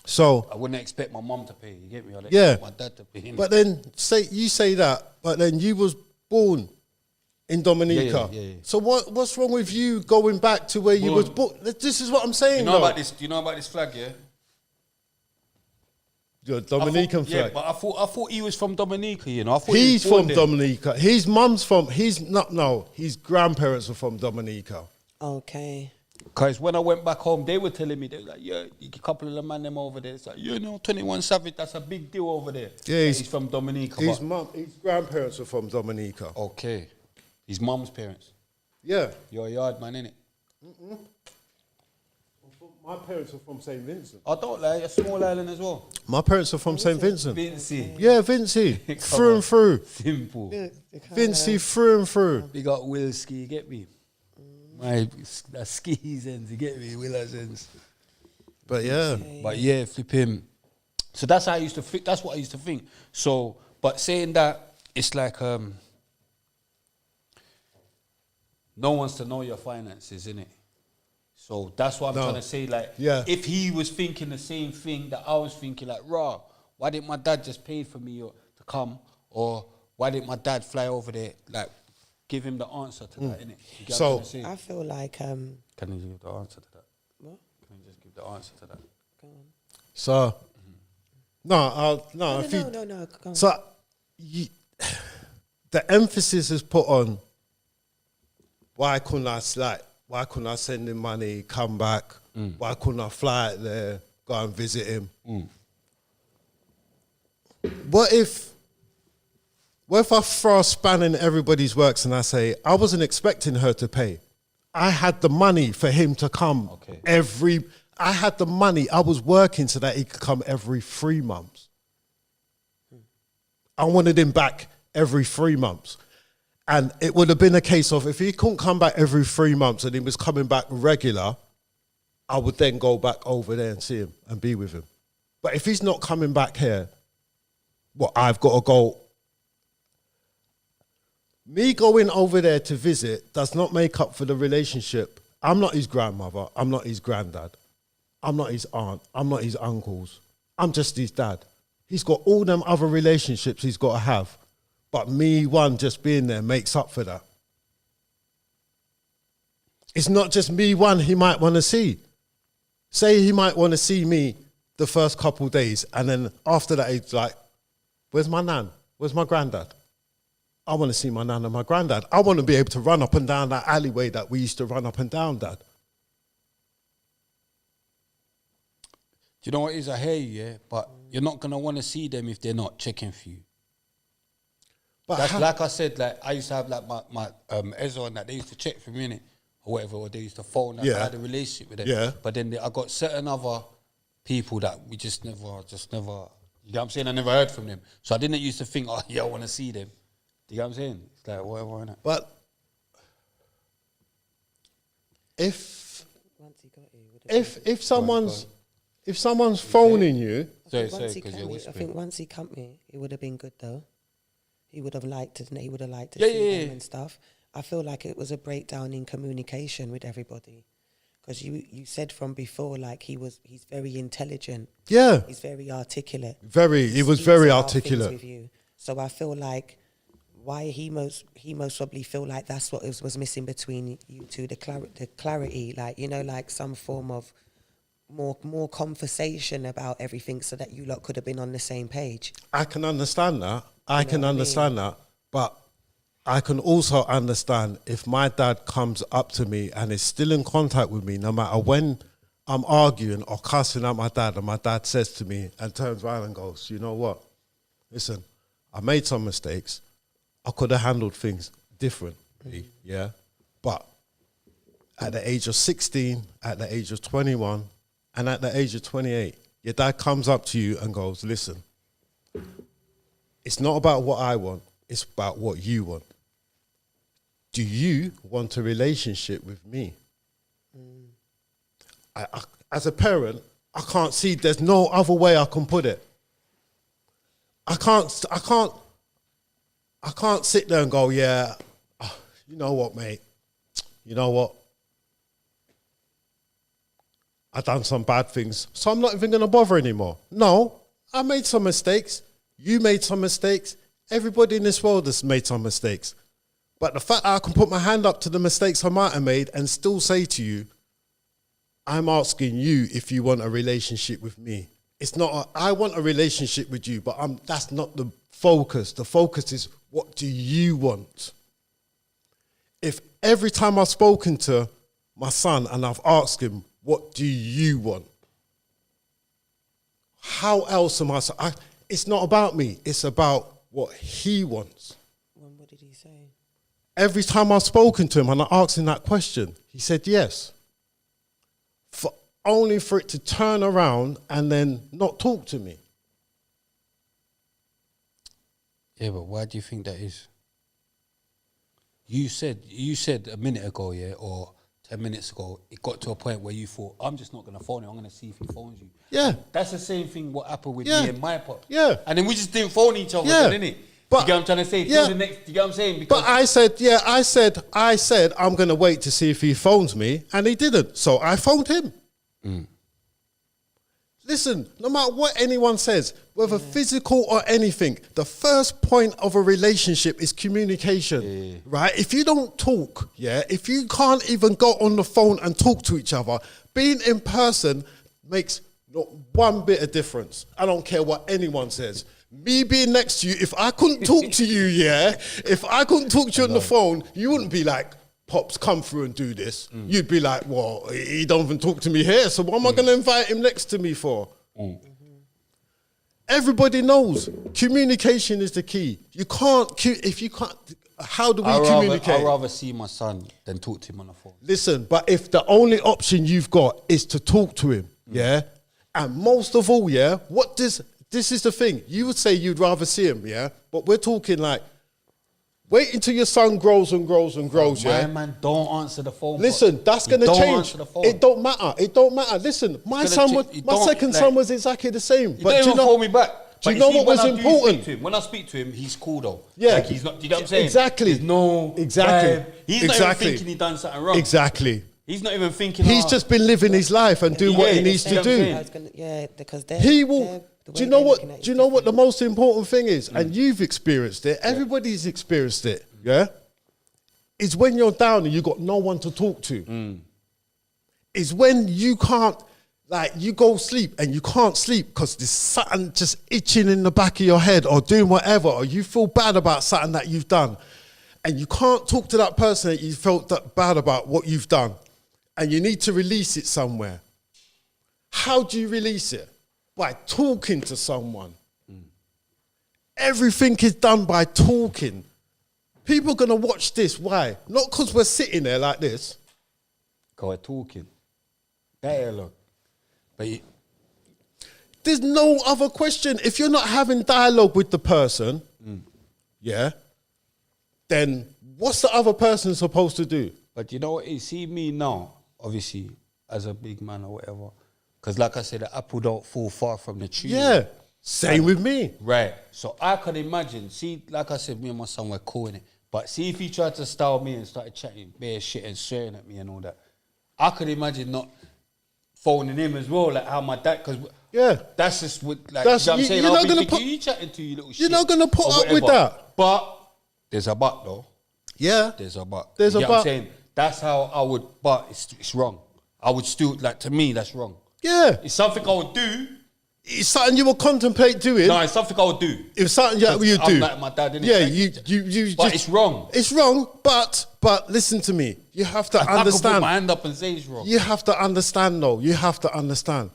So I wouldn't expect my mum to pay. You get me? I'd yeah, expect my dad to pay. innit? but then you say that, but then you was born in Dominica. Yeah. So what's wrong with you going back to where you was born? This is what I'm saying. you know though. about this? Do you know about this flag? Yeah. Your Dominican flag. Yeah, but I thought he was from Dominica. You know, I thought He's he was born from there. Dominica. His mum's from. He's not. No, his grandparents are from Dominica. Okay. Because when I went back home, they were telling me, they were like, yeah, a couple of the man them over there. It's like, you know, 21 Savage, that's a big deal over there. Yeah, he's from Dominica. His but- his grandparents are from Dominica. Okay. His mum's parents. Yeah. You're a yard man, innit? My parents are from St. Vincent. I don't like a small island as well. My parents are from St. Vincent. Vincy. Yeah, Vincey. Come Through on. and through. Simple. Vincey through and through. We got Will Ski, you get me? My skis ends, you get me? Willers ends. But yeah. But yeah, flip him. So that's how I used to think. That's what I used to think. So, but saying that, it's like no one's to know your finances, innit? So that's what I'm No. trying to say. Like, Yeah. if he was thinking the same thing that I was thinking, like, raw, why didn't my dad just pay for me to come? Or why didn't my dad fly over there? Like, give him the answer to that, innit? You get So- what I'm trying to say? I feel like Can you give the answer to that? what? Can you just give the answer to that? Go on. So, no. No, If you, no. Go on. so, the emphasis is put on why couldn't I send him money, come back? Why couldn't I fly out there, go and visit him? What if I throw a span in everybody's works and I say, I wasn't expecting her to pay. I had the money for him to come Okay. I had the money. I was working so that he could come every 3 months. I wanted him back every 3 months. And it would have been a case of if he couldn't come back every 3 months and he was coming back regular, I would then go back over there and see him and be with him. But if he's not coming back here, I've got to go. Me going over there to visit does not make up for the relationship. I'm not his grandmother. I'm not his granddad. I'm not his aunt. I'm not his uncles. I'm just his dad. He's got all them other relationships he's got to have. But me, just being there makes up for that. It's not just me, he might want to see. Say he might want to see me the first couple days, and then after that, he's like, where's my nan? Where's my granddad? I want to see my nan and my granddad. I want to be able to run up and down that alleyway that we used to run up and down, Dad. Do you know what it is? I hear you, yeah, but you're not gonna want to see them if they're not checking for you. But That's how- like I said. Like I used to have like my Ezra and that they used to check for me, innit? Or whatever, or they used to phone. Yeah. I had a relationship with them. Yeah. But then I got certain other people that we just never. You know what I'm saying? I never heard from them, so I didn't used to think, oh yeah, I want to see them. Do you know what I'm saying? It's like whatever, innit? But if Once he got here, he would have if someone's phoning you, Sorry, once he because come you're here, I whispering. think once he come here, it would have been good though. He would have liked to Yeah, see yeah, them yeah. and stuff. I feel like it was a breakdown in communication with everybody. Because you said from before, like he's very intelligent. yeah, He's very articulate. he was Speaks very about things articulate. with you. So I feel like why he most probably feel like that's what was missing between you two, the clarity, like, you know, like some form of more conversation about everything so that you lot could have been on the same page. I can understand that. I can what I understand that. But I can also understand if my dad comes up to me and is still in contact with me, no matter when I'm arguing or cussing at my dad, and my dad says to me and turns around and goes, you know what? Listen, I made some mistakes. I could have handled things differently, yeah? But at the age of 16, at the age of 21, and at the age of 28, your dad comes up to you and goes, listen, it's not about what I want, it's about what you want. Do you want a relationship with me? I, as a parent, I can't see, there's no other way I can put it. I can't sit there and go, yeah, you know what, mate? You know what? I done some bad things, so I'm not even going to bother anymore. No, I made some mistakes. You made some mistakes. Everybody in this world has made some mistakes. But the fact that I can put my hand up to the mistakes I might have made and still say to you, I'm asking you if you want a relationship with me. It's not, I want a relationship with you, but that's not the focus. The focus is, what do you want? If every time I've spoken to my son and I've asked him, what do you want? How else am I? It's not about me. It's about what he wants. What did he say? Every time I've spoken to him and I asked him that question, he said yes. Only for it to turn around and then not talk to me. Yeah, but why do you think that is? You said a minute ago, yeah, or 10 minutes ago, it got to a point where you thought, I'm just not going to phone him, I'm going to see if he phones you. Yeah. That's the same thing what happened with Yeah. me and my pop. Yeah. And then we just didn't phone each other, Yeah. didn't it? But- you get what I'm trying to say? Yeah. Till the next, you get what I'm saying? Because But I said, I'm going to wait to see if he phones me, and he didn't. So I phoned him. Listen, no matter what anyone says, whether physical or anything, the first point of a relationship is communication, right? If you don't talk, if you can't even go on the phone and talk to each other, being in person makes not one bit of difference. I don't care what anyone says. Me being next to you, if I couldn't talk to you, if I couldn't talk to you on the phone, you wouldn't be like, Pops, come through and do this. You'd be like, well, he don't even talk to me here, so what am I going to invite him next to me for? Everybody knows communication is the key. You can't, if you can't, how do we communicate? I'd rather see my son than talk to him on the phone. Listen, but if the only option you've got is to talk to him, and most of all, this is the thing. You would say you'd rather see him, but we're talking like, wait until your son grows and grows and grows, My man, don't answer the phone. Listen, that's going to Don't change. answer the phone. It don't matter. It don't matter. Listen, my second son was exactly the same. He But don't do you even know, phone me back. do you But know see, what when was I do important? speak to him, when I speak to him, he's cool though. Yeah. Like he's not, do you get what I'm saying? Exactly. There's no Exactly. vibe. He's not even thinking he done something wrong. Exactly. He's not even thinking. He's just been living his life and doing what he needs to do. Because He will. Do you know what? Do you know what the most important thing is? And you've experienced it. Everybody's experienced it. Yeah. Is when you're down and you got no one to talk to. Is when you can't, like, you go sleep and you can't sleep because there's something just itching in the back of your head or doing whatever, or you feel bad about something that you've done, and you can't talk to that person that you felt that bad about what you've done, and you need to release it somewhere. How do you release it? By talking to someone. Everything is done by talking. People are going to watch this. Why? Not because we're sitting there like this. Go talking. Better look. But There's no other question. If you're not having dialogue with the person, then what's the other person supposed to do? But you know what? You see me now, obviously, as a big man or whatever. Because like I said, the apple don't fall far from the tree. Yeah. Same with me. Right. So I can imagine, see, like I said, me and my son were cool in it. But see if he tried to style me and started chatting bare shit and swearing at me and all that, I could imagine not phoning him as well, like how my dad, because that's just what, like, That's- you know what I'm you- saying? you're I'll not be gonna thinking, put- you chatting to you little shit. You're not gonna put or up with whatever. that. But there's a but though. Yeah. There's a but. There's you a get what I'm but. saying? That's how I would, but it's wrong. I would still, like, to me, that's wrong. Yeah. It's something I would do. It's something you will contemplate doing. No, it's something I would do. It's something you do. I'm like my dad, innit? Yeah, Like, you but just, it's wrong. It's wrong, but listen to me. You have to I can put understand. my hand up and say it's wrong. You have to understand, though. You have to understand.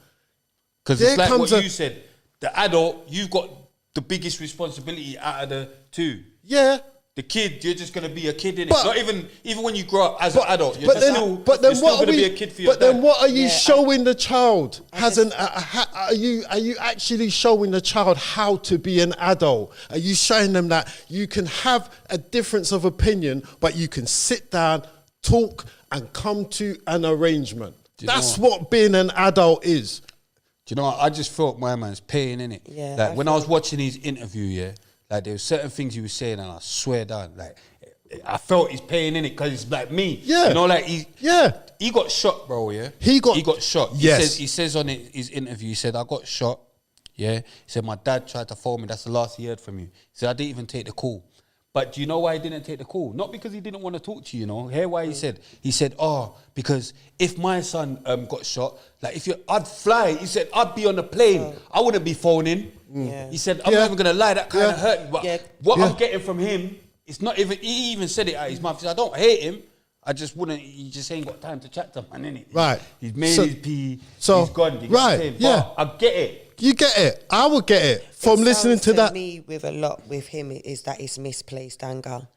Because There it's like comes what a- you said. The adult, you've got the biggest responsibility out of the two. Yeah, the kid, you're just gonna be a kid in it. But- Not even when you grow up as an adult, you're But just then, still, but then you're what still are gonna we? be a kid for your But then dad. what are you Yeah, showing the child? just- Are you actually showing the child how to be an adult? Are you showing them that you can have a difference of opinion, but you can sit down, talk, and come to an arrangement? Do you know That's what being an adult is. Do you know what? I just felt my man's paying in it. Yeah, Like I when I was felt- watching his interview, yeah, like there were certain things he was saying, and I swear down, like I felt he's paying in it because it's like me. Yeah. You know, like Yeah. he got shot, bro. Yeah, He got shot. Yes. He says on his interview, he said, "I got shot." Yeah, he said my dad tried to phone me. That's the last he heard from you. He said I didn't even take the call. But do you know why he didn't take the call? Not because he didn't want to talk to you, you know. Hear why he said? He said, "Oh, because if my son got shot, like I'd fly." He said, "I'd be on the plane. I wouldn't be phoning." Yeah. He said, "I'm Yeah. not even gonna lie. That kind of Yeah. hurt me." But Yeah. what Yeah. I'm getting from him, it's not even. He even said it out his mouth. He said, "I don't hate him. I just wouldn't. He just ain't got time to chat to man, innit? Right. He's made So- his pee. so- He's gone. You get what right, I'm saying? yeah. But I get it. You get it. I would get it from It listening sounds to that. me with a lot with him is that it's misplaced anger,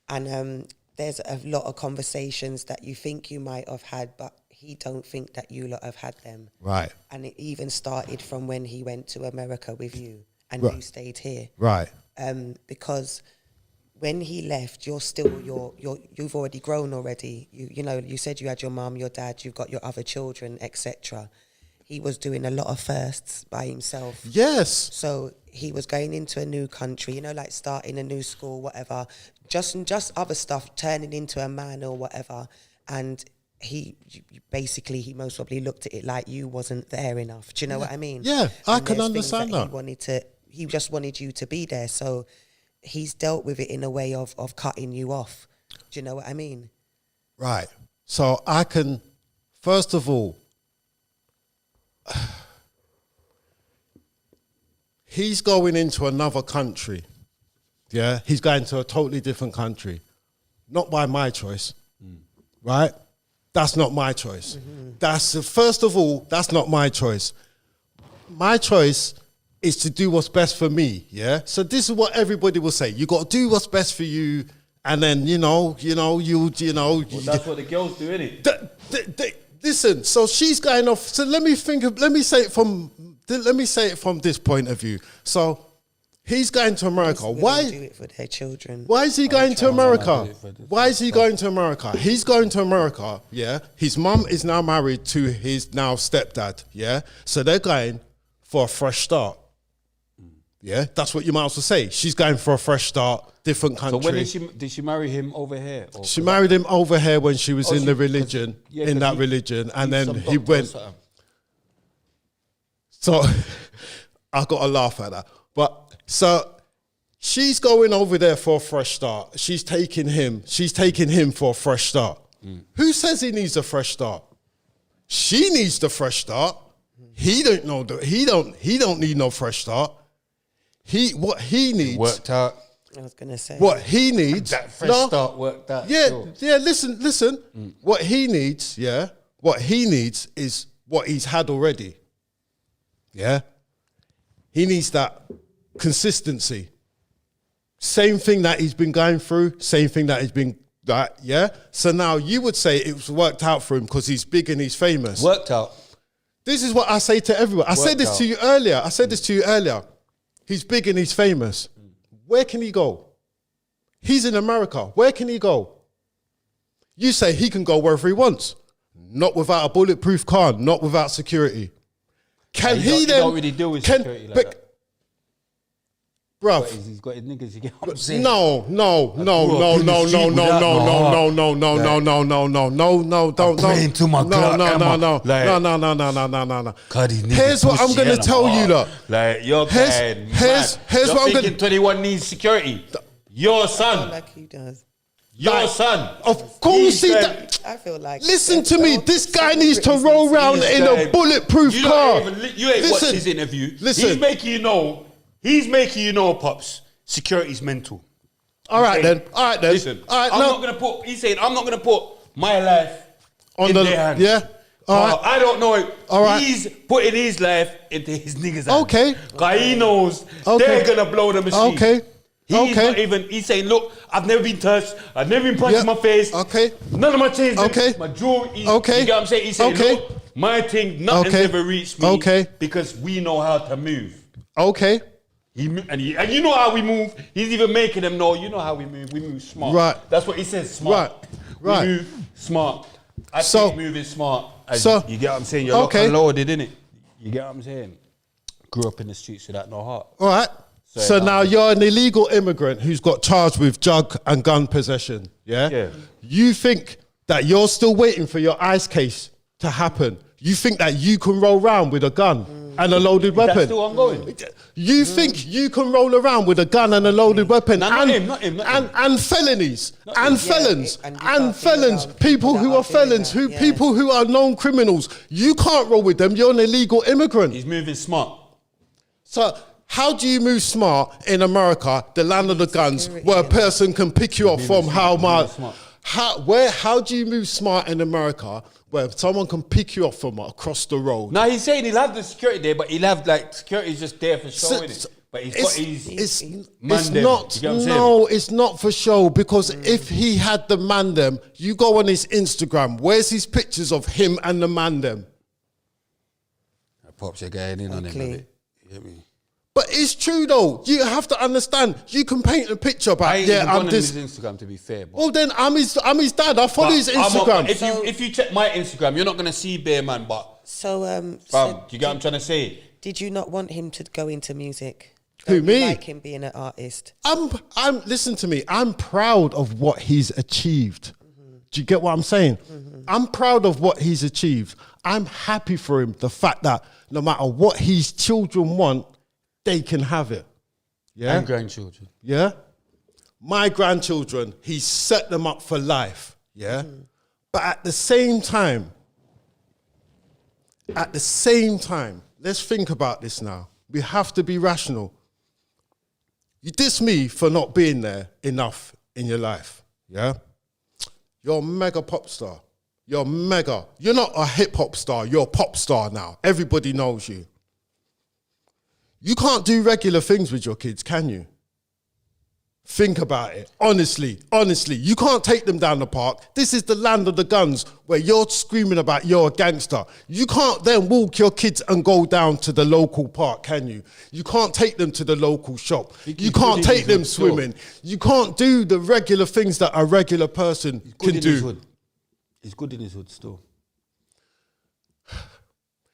and there's a lot of conversations that you think you might have had, but he don't think that you lot have had them. Right. And it even started from when he went to America with you and Right. you stayed here. Right. Because when he left, you've already grown already. You know, you said you had your mum, your dad, you've got your other children, etc. He was doing a lot of firsts by himself. Yes. So he was going into a new country, you know, like starting a new school, whatever, just other stuff, turning into a man or whatever. And he most probably looked at it like you wasn't there enough. Do you know what I mean? Yeah, I And can there's things understand he just wanted you to be there. So he's dealt with it in a way of cutting you off. Do you know what I mean? Right. So I can, first of all, he's going into another country. Yeah, he's going to a totally different country. Not by my choice. Right? That's not my choice. First of all, that's not my choice. My choice is to do what's best for me. Yeah. So this is what everybody will say. You got to do what's best for you, and then Well, that's what the girls do, innit? Listen, so she's going off. So let me say it from this point of view. So he's going to America. Women Why? do it for their children? Why is he going to America? do it for this. Why is he going to America? He's going to America, yeah. His mum is now married to his now stepdad, yeah. So they're going for a fresh start. Yeah, that's what you might also say. She's going for a fresh start, different country. So when did she marry him over here? Or She married him over here when she was Oh, in she- the 'cause- religion, yeah, in 'cause that he- religion, and he's then some he doctor or went. something. So I got to laugh at that. But so she's going over there for a fresh start. She's taking him for a fresh start. Who says he needs a fresh start? She needs the fresh start. He don't need no fresh start. What he needs. Worked out. I was gonna say. What he needs. That fresh start worked out. Yeah, sure. yeah, listen. What he needs is what he's had already. Yeah? He needs that consistency. Same thing that he's been going through, same thing that he's been, yeah? So now you would say it was worked out for him because he's big and he's famous. Worked out. This is what I say to everyone. I said this out. to you earlier. He's big and he's famous. Where can he go? He's in America. Where can he go? You say he can go wherever he wants. Not without a bulletproof car, not without security. Can He don't really deal with security like that. Bruv. He's got his niggas, you get what I'm saying? No, grew up in the street with that, don't. praying to my God, Emma. No. God, these niggas Here's what I'm pussy, gonna and tell you, look. Like, you're Here's here's what I'm thinking gonna. 21 needs security. Your I feel son. like he does. Your son. Of course He's he going- does. I feel like. Listen to me. This guy needs to roll around He's in a going- bulletproof You car. you ain't watched his interview. Listen. He's making you know, Pops, security's mental. All right then. Listen, All right. I'm No. not gonna put. He's saying I'm not gonna put my life On in the their hands. yeah. All right. I don't know it. All right. He's putting his life into his niggas' hands. Okay. 'Cause he knows Okay. they're gonna blow the machine. Okay. He's saying, look, I've never been touched. I've never been punched in my face. Okay. None of my chains. Okay. My jaw. Okay. You get what I'm saying? He's saying, Okay. look, my thing, nothing's ever reached me. Okay. Because we know how to move. Okay. And you know how we move. He's even making them know, you know how we move. We move smart. Right. That's what he says, smart. Right. We move smart. I So- think moving smart. so- You get what I'm saying? You're Okay. loaded, innit? You get what I'm saying? Grew up in the streets without no heart. All right. So now you're an illegal immigrant who's got charged with drug and gun possession. Yeah? Yeah. You think that you're still waiting for your ICE case to happen. You think that you can roll around with a gun and a loaded weapon. That's still ongoing. You think you can roll around with a gun and a loaded weapon No, not him. and felonies and felons and you and can't feel felons, around people people who that are are doing felons, that, who yeah. people who are known criminals. You can't roll with them. You're an illegal immigrant. He's moving smart. So how do you move smart in America, the land of the guns, Security, where a yeah. person can pick you up from how much? smart. How do you move smart in America where someone can pick you up from across the road? Now he's saying he'll have the security there, but he'll have like security's just there for show, innit? But he's got his it's man them. not You get what I'm saying? no, it's not for show because if he had the man them, you go on his Instagram. Where's his pictures of him and the man them? Pops, you're getting in on him. Clean. a bit. You get me? But it's true though. You have to understand. You can paint a picture about I ain't even I'm gone on this. his Instagram to be fair. But Well then I'm his dad. I follow his I'm on- Instagram. if you check my Instagram, you're not gonna see Bear Man. But So, fam, you get what I'm trying to say? did you not want him to go into music? Who, Don't you me? like him being an artist? I'm listen to me. I'm proud of what he's achieved. Do you get what I'm saying? I'm proud of what he's achieved. I'm happy for him. The fact that no matter what his children want, they can have it. Yeah. And grandchildren. Yeah. My grandchildren, he's set them up for life. Yeah. But at the same time, let's think about this now. We have to be rational. You diss me for not being there enough in your life. Yeah. You're a mega pop star. You're mega. You're not a hip hop star. You're a pop star now. Everybody knows you. You can't do regular things with your kids, can you? Think about it. Honestly, you can't take them down the park. This is the land of the guns where you're screaming about you're a gangster. You can't then walk your kids and go down to the local park, can you? You can't take them to the local shop. You can't take them swimming. You can't do the regular things that a regular person can do. He's good in his hood still.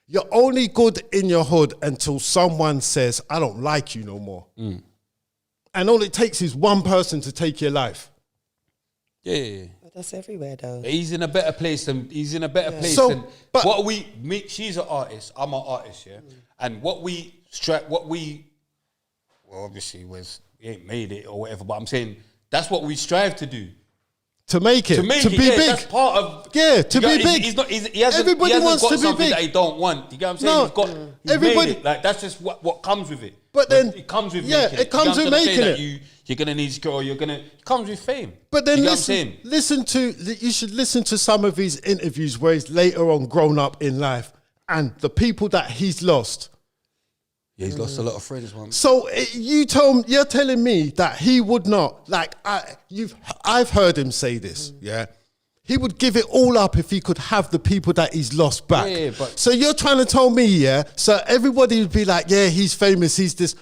You're only good in your hood until someone says, I don't like you no more. And all it takes is one person to take your life. Yeah. But that's everywhere though. He's in a better place than So, than but- what me. She's an artist. I'm an artist. Yeah. And well, obviously we ain't made it or whatever. But I'm saying that's what we strive to do. To make it, to be yeah, big. That's part of. Yeah, to You be got- big. He's not. He hasn't. Everybody he hasn't wants got to be something big. that he don't want. You get what I'm saying? No, He's got. He's everybody- made it. Like that's just what comes with it. But then- it comes with yeah, making it comes You with know what I'm making saying? it. That you're gonna need skill. Or it comes with fame. But then you know what I'm saying? you should listen to some of his interviews where he's later on grown up in life and the people that he's lost. Yeah, he's lost a lot of friends, man. So you're telling me that he would not, like, I've heard him say this, yeah? He would give it all up if he could have the people that he's lost back. Yeah, but- So you're trying to tell me, yeah? So everybody would be like, yeah, he's famous, he's this.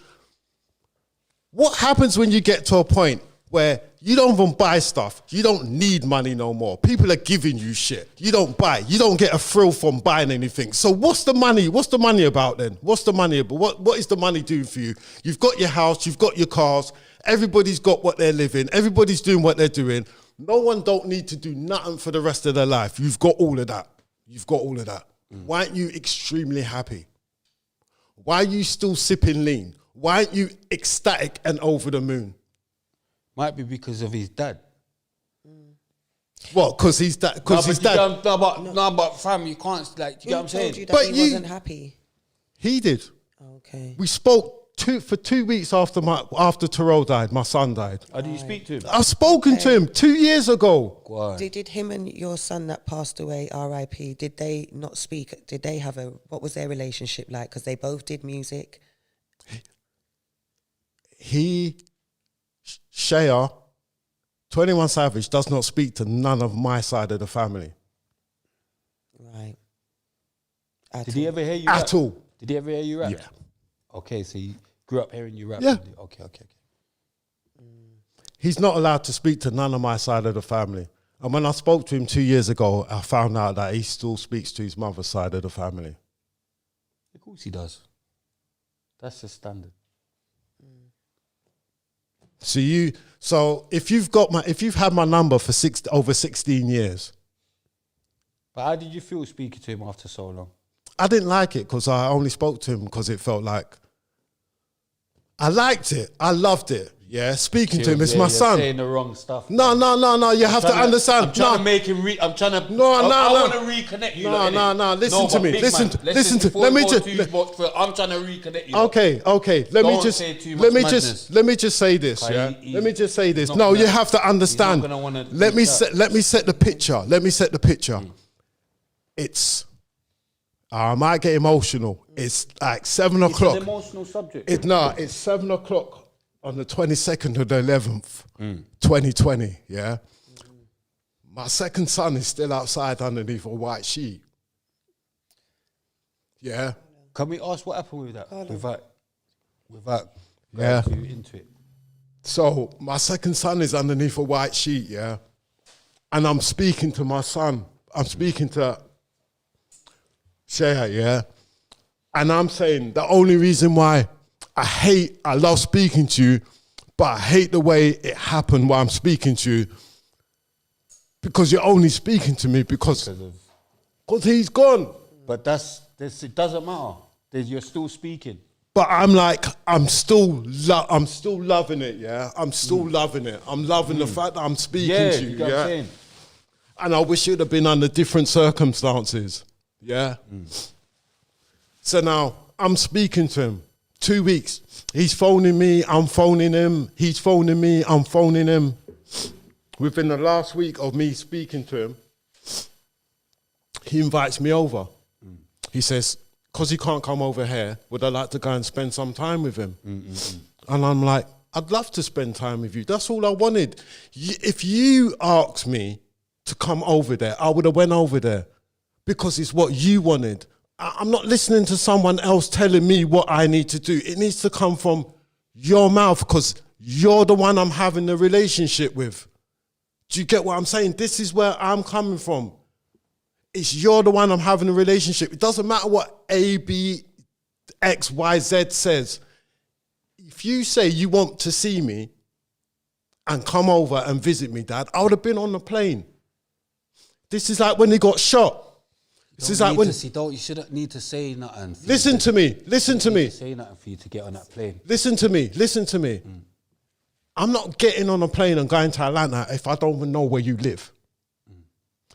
What happens when you get to a point where you don't even buy stuff? You don't need money no more. People are giving you shit. You don't buy. You don't get a thrill from buying anything. So what's the money? What's the money about then? What's the money about? What is the money doing for you? You've got your house. You've got your cars. Everybody's got what they're living. Everybody's doing what they're doing. No one don't need to do nothing for the rest of their life. You've got all of that. You've got all of that. Why aren't you extremely happy? Why are you still sipping lean? Why aren't you ecstatic and over the moon? Might be because of his dad. What? Because he's that? Because his dad. But fam, you can't like. You get what I'm Who told saying? you that But he you- wasn't happy? He did. Okay. We spoke for 2 weeks after Terrell died. My son died. How do you speak to him? I've spoken to him 2 years ago. Why? Did him and your son that passed away, R.I.P., did they not speak? Did they have what was their relationship like? Because they both did music. He Shea, 21 Savage does not speak to none of my side of the family. Right. Did he ever hear you rap? At all. Did he ever hear you rap? Yeah. Okay, so you grew up hearing you rap. Yeah. Okay. He's not allowed to speak to none of my side of the family. And when I spoke to him 2 years ago, I found out that he still speaks to his mother's side of the family. Of course he does. That's the standard. So if you've had my number for over 16 years, But how did you feel speaking to him after so long? I didn't like it because I only spoke to him because it felt like I liked it. I loved it. Yeah, speaking to him, it's my son. Saying the wrong stuff. No. You have to understand. I'm trying to make him. I'm trying to. No. I want to reconnect you. No. Listen to me. Listen to. Let me just. I'm trying to reconnect you. Okay. Let me just. Let me just say this. Yeah. Let me just say this. No, you have to understand. Let me set the picture. It's. I might get emotional. It's like 7 o'clock. It's an emotional subject. It's 7 o'clock on the 22nd of the 11th, 2020, yeah? My second son is still outside underneath a white sheet. Yeah? Can we ask what happened with that? Without Yeah. going too into it. So my second son is underneath a white sheet, yeah? And I'm speaking to my son. I'm speaking to Shea, yeah? And I'm saying the only reason why I love speaking to you, but I hate the way it happened while I'm speaking to you, because you're only speaking to me because he's gone. But it doesn't matter. You're still speaking. But I'm like, I'm still loving it, yeah? I'm still loving it. I'm loving the fact that I'm speaking to you, know what I'm saying? And I wish it would have been under different circumstances, yeah? So now, I'm speaking to him. 2 weeks. He's phoning me, I'm phoning him. He's phoning me, I'm phoning him. Within the last week of me speaking to him, he invites me over. He says, because he can't come over here, would I like to go and spend some time with him? And I'm like, I'd love to spend time with you. That's all I wanted. If you asked me to come over there, I would have went over there because it's what you wanted. I'm not listening to someone else telling me what I need to do. It needs to come from your mouth because you're the one I'm having the relationship with. Do you get what I'm saying? This is where I'm coming from. You're the one I'm having a relationship. It doesn't matter what A, B, X, Y, Z says. If you say you want to see me and come over and visit me, Dad, I would have been on the plane. This is like when he got shot. You shouldn't need to say nothing. Listen to me. Say nothing for you to get on that plane. Listen to me. I'm not getting on a plane and going to Atlanta if I don't even know where you live.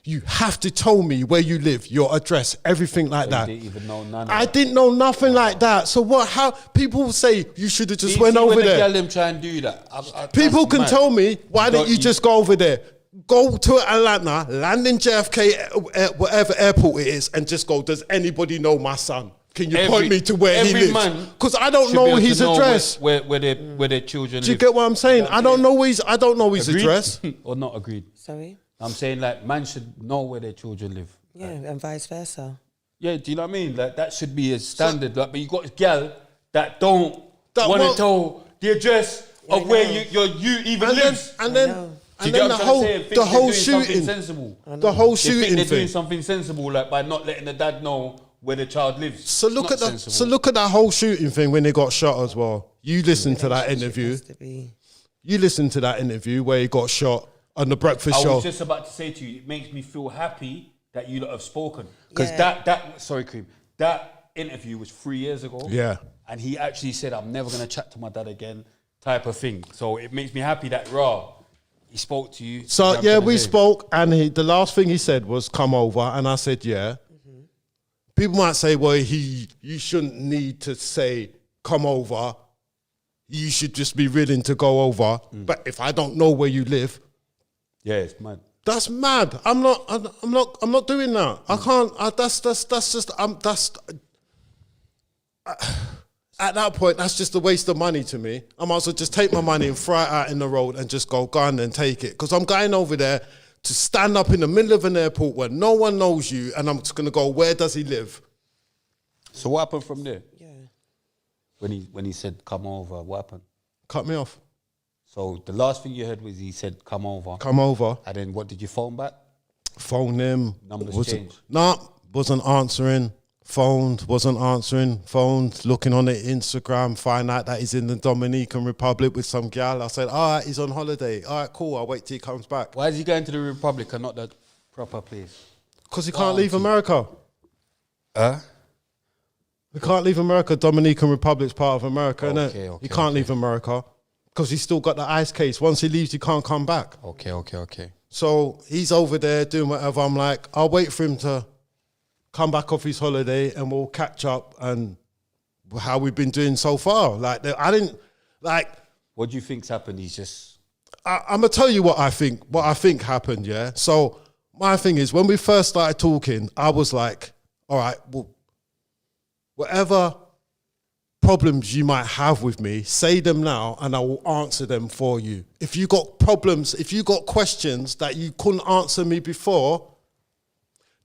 You have to tell me where you live, your address, everything like that. You didn't even know none of I that. didn't know nothing like that. So what? How people say you should have just went over when there. The girl try and do that. People can tell me, why didn't you just go over there? Go to Atlanta, land in JFK, whatever airport it is, and just go, does anybody know my son? Can you point me to where he lives? Because I don't know his address. Where their children live. Do you get what I'm saying? I don't know his address. Or not agreed? Sorry? I'm saying like man should know where their children live. Yeah, and vice versa. Yeah, do you know what I mean? Like that should be a standard. Like, but you got a gal that don't want to tell the address of where you even lives. And then the whole shooting thing. They're doing something sensible, like by not letting the dad know where the child lives. So look at that whole shooting thing when they got shot as well. You listened to that interview. You listened to that interview where he got shot on the breakfast show. I was just about to say to you, it makes me feel happy that you lot have spoken. Because that interview was 3 years ago. Yeah. And he actually said, I'm never going to chat to my dad again, type of thing. So it makes me happy that he spoke to you. So yeah, we spoke, and the last thing he said was come over, and I said yeah. People might say, well, you shouldn't need to say come over. You should just be willing to go over. But if I don't know where you live, yeah, it's mad. That's mad. I'm not doing that. I can't. at that point, that's just a waste of money to me. I might as well just take my money and throw it out in the road and just go on and take it. Because I'm going over there to stand up in the middle of an airport where no one knows you, and I'm just going to go, where does he live? So what happened from there? Yeah. When he said, come over, what happened? Cut me off. So the last thing you heard was he said, come over. Come over. And then what did you phone back? Phone him. Numbers changed. Nah, wasn't answering. Phoned, wasn't answering. Phoned, looking on the Instagram, find out that he's in the Dominican Republic with some gal. I said, all right, he's on holiday. All right, cool, I'll wait till he comes back. Why is he going to the Republic and not the proper place? Because he can't leave America. Huh? He can't leave America. Dominican Republic's part of America, innit? Okay, He can't leave America because he's still got the ice case. Once he leaves, he can't come back. Okay. So he's over there doing whatever. I'm like, I'll wait for him to come back off his holiday and we'll catch up and how we've been doing so far. Like, I didn't, like... What do you think's happened? He's just... I'm going to tell you what I think happened, yeah? So my thing is, when we first started talking, I was like, all right, well, whatever problems you might have with me, say them now and I will answer them for you. If you got problems, if you got questions that you couldn't answer me before,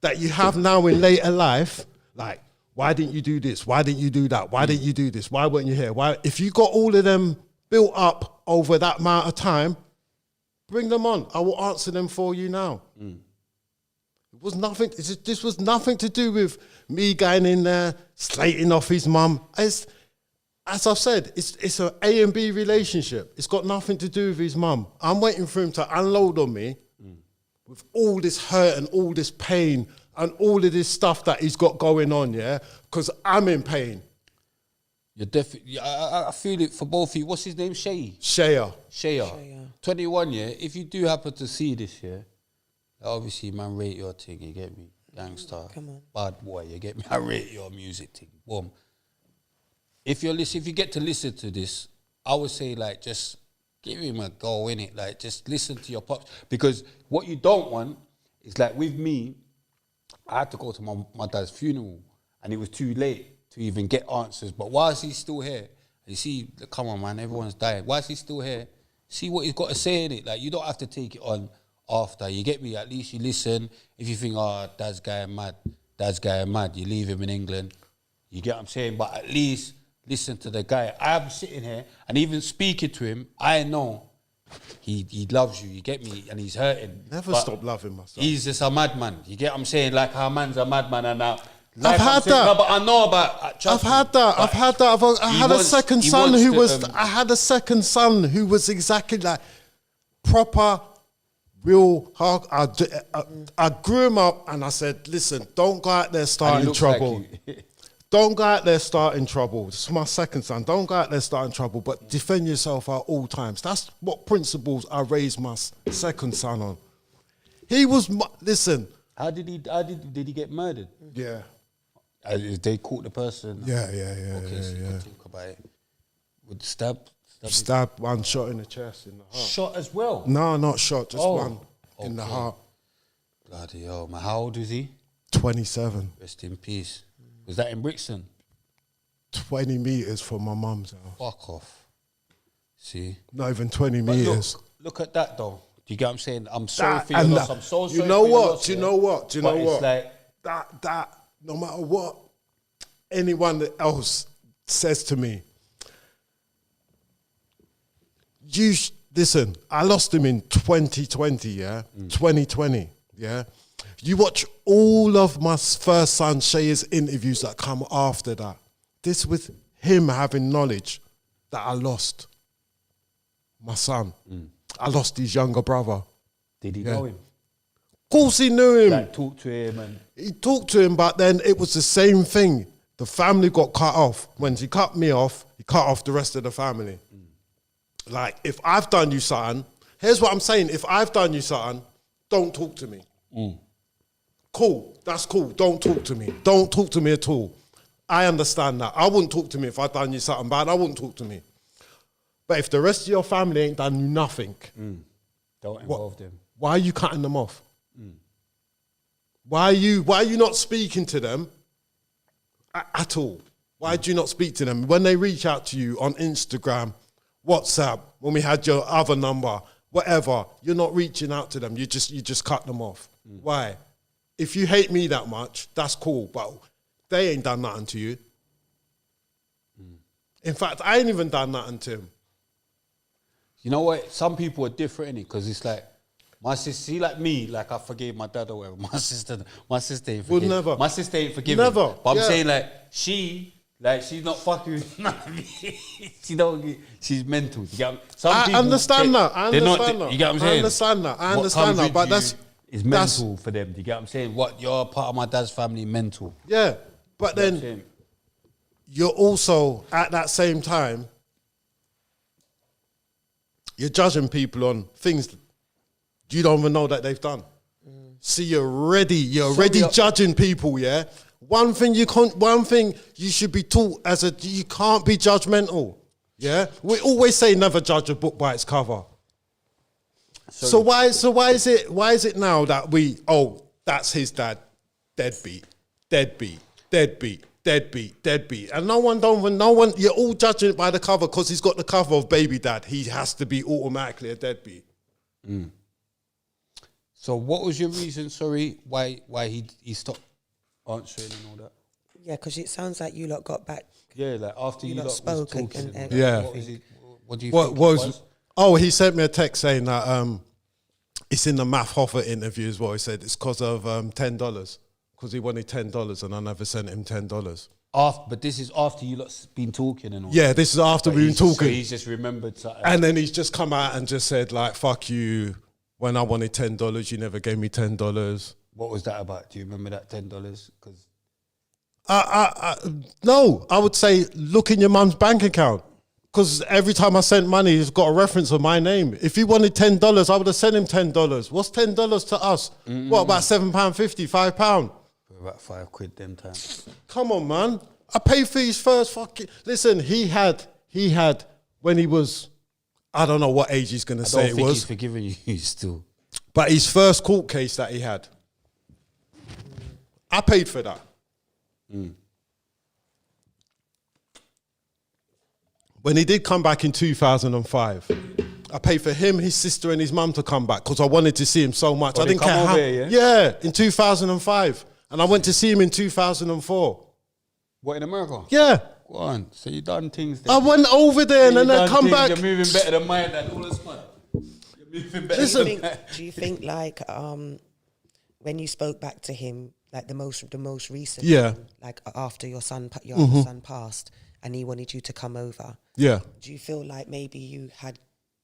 that you have now in later life, like, why didn't you do this? Why didn't you do that? Why didn't you do this? Why weren't you here? Why? If you got all of them built up over that amount of time, bring them on. I will answer them for you now. It was nothing. This was nothing to do with me going in there, slating off his mum. As I've said, it's an A and B relationship. It's got nothing to do with his mum. I'm waiting for him to unload on me with all this hurt and all this pain and all of this stuff that he's got going on, yeah? Because I'm in pain. You're definitely... I feel it for both of you. What's his name? Shaya. 21, yeah? If you do happen to see this, yeah? Obviously, man, rate your thing, you get me? Gangster. Come on. Bad boy, you get me? I rate your music thing. Boom. If you get to listen to this, I would say, like, just give him a go, innit? Like, just listen to your pops. Because what you don't want is, like, with me, I had to go to my dad's funeral and it was too late to even get answers. But whilst he's still here, you see, come on, man, everyone's dying. Whilst he's still here, see what he's got to say in it. Like, you don't have to take it on after. You get me? At least you listen. If you think, oh, dad's going mad, you leave him in England. You get what I'm saying? But at least listen to the guy. I'm sitting here and even speaking to him, I know he loves you, you get me? And he's hurting. Never stop loving myself. He's just a madman. You get what I'm saying? Like, our man's a madman and now... I've had that. No, but I know about... I've had that. I had a second son who was... I had a second son who was exactly like proper, real hard. I grew him up and I said, listen, don't go out there starting trouble. Like Don't go out there starting trouble. This is my second son. Don't go out there starting trouble, but defend yourself at all times. That's what principles I raised my second son on. He was... Listen... Did he get murdered? Yeah. They caught the person? Yeah. Okay, so you can talk about it. With stab, one shot in the chest, in the heart. Shot as well? No, not shot, just one in the heart. Bloody hell, man. How old is he? 27. Rest in peace. Was that in Brixton? 20 metres from my mum's house. Fuck off. See? Not even 20 metres. Look at that though. Do you get what I'm saying? I'm sorry for your loss. I'm so sorry. You know what? Do you know what? It's like that no matter what anyone else says to me, listen, I lost him in 2020, yeah? 2020, yeah? You watch all of my first son Shaya's interviews that come after that. This with him having knowledge that I lost my son. I lost his younger brother. Did he know him? Of course he knew him. Like, talk to him and... He talked to him, but then it was the same thing. The family got cut off. When he cut me off, he cut off the rest of the family. Like, if I've done you something, here's what I'm saying. If I've done you something, don't talk to me. Cool, that's cool. Don't talk to me. Don't talk to me at all. I understand that. I wouldn't talk to me if I'd done you something bad. I wouldn't talk to me. But if the rest of your family ain't done you nothing, don't involve them. Why are you cutting them off? Why are you not speaking to them at all? Why do you not speak to them? When they reach out to you on Instagram, WhatsApp, when we had your other number, whatever, you're not reaching out to them. You just cut them off. Why? If you hate me that much, that's cool, but they ain't done nothing to you. In fact, I ain't even done nothing to him. You know what? Some people are different, innit? Because it's like, my sister, see, like me, like I forgave my dad or whatever. My sister ain't forgive. Would never. My sister ain't forgiving. Never. But I'm Yeah. saying, like, she's not fucking with me. She's mental. You get what some I people understand that. I they're not- understand that. You get what I'm saying? I understand that. I What understand comes that. with But you that's is mental for them. Do you get what I'm saying? What you're part of my dad's family, mental. Yeah. But You know what I'm then saying? you're also at that same time, you're judging people on things you don't even know that they've done. See, you're already judging people, yeah? One thing you should be taught you can't be judgmental, yeah? We always say never judge a book by its cover. So why is it now that that's his dad, deadbeat, and no one, you're all judging it by the cover because he's got the cover of baby dad. He has to be automatically a deadbeat. So what was your reason, sorry, why he stopped answering and all that? Yeah, because it sounds like you lot got back. Yeah, like after you lot lot spoke was talking. and Yeah. What do you What think was? it was? Oh, he sent me a text saying that it's in the Math Hoffa interview as well. He said it's because of $10 because he wanted $10 and I never sent him $10. But this is after you lot's been talking and all. Yeah, this is after But we've been So talking, he's just remembered something. and then he's just come out and just said like, "Fuck you." When I wanted $10, you never gave me $10. What was that about? Do you remember that $10? Because No, I would say look in your mum's bank account. Because every time I sent money, it's got a reference of my name. If he wanted $10, I would have sent him $10. What's $10 to us? What, about £7.50, £5? about £5 them times. Come on, man. I paid for his first fucking... Listen, he had, when he was... I don't know what age he's going to I say don't it think was. he's forgiving you still. But his first court case that he had, I paid for that. When he did come back in 2005, I paid for him, his sister, and his mum to come back because I wanted to see him so much. Oh, I they didn't come care over how. here, Yeah, in 2005, and I went to see him in 2004. What, in America? Yeah, Go on. So you done things there. I went over there and You then I done come things, back. You're moving better than mine and all this, man. You're moving better Listen. than mine. Do you think like when you spoke back to him, like the most recent, Yeah. one, like after your son passed, and he wanted you to come over? Yeah. Do you feel like maybe you had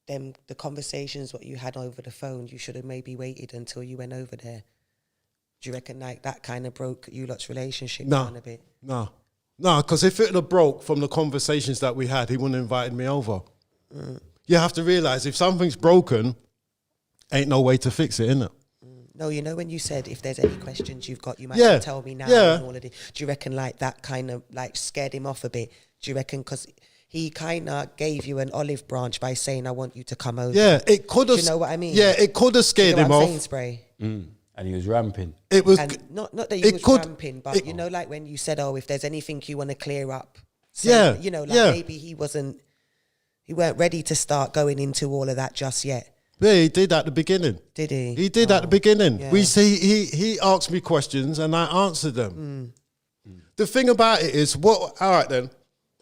the conversations what you had over the phone? You should have maybe waited until you went over there. Do you reckon like that kind of broke you lot's relationship down a bit? No, because if it had broke from the conversations that we had, he wouldn't have invited me over. You have to realise if something's broken, ain't no way to fix it, innit? No, you know when you said if there's any questions you've got, you might Yeah. tell me now. Yeah. And all of this. Do you reckon like that kind of like scared him off a bit? Do you reckon because he kind of gave you an olive branch by saying, "I want you to come over"? Yeah, it could have. Do you know what I mean? Yeah, it could have Do you scared know him what I'm off. saying, Spray? And he was ramping. It was. And not that it you was could- ramping, but it- you know, like when you said, "Oh, if there's anything you want to clear up," Yeah, you know, like yeah. maybe he weren't ready to start going into all of that just yet, Yeah, he did at the beginning. did he? He did at the beginning. yeah. We see he asked me questions and I answered them. The thing about it is, all right then,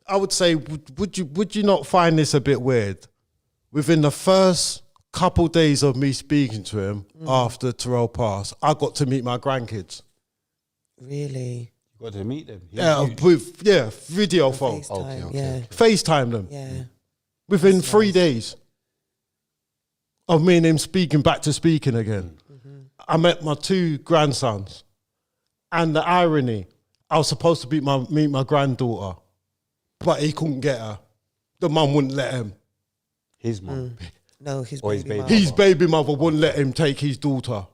I would say, would you not find this a bit weird? Within the first couple days of me speaking to him after Terrell passed, I got to meet my grandkids. Really? You got to meet them. He Yeah, was huge. with video phone. FaceTime, okay. yeah, FaceTime them. yeah. Within 3 days of me and him speaking back to speaking again. I met my 2 grandsons. And the irony, I was supposed to meet my granddaughter, but he couldn't get her. The mum wouldn't let him. His mum. No, his Or his baby. baby. mum. His baby mother wouldn't let him take his daughter.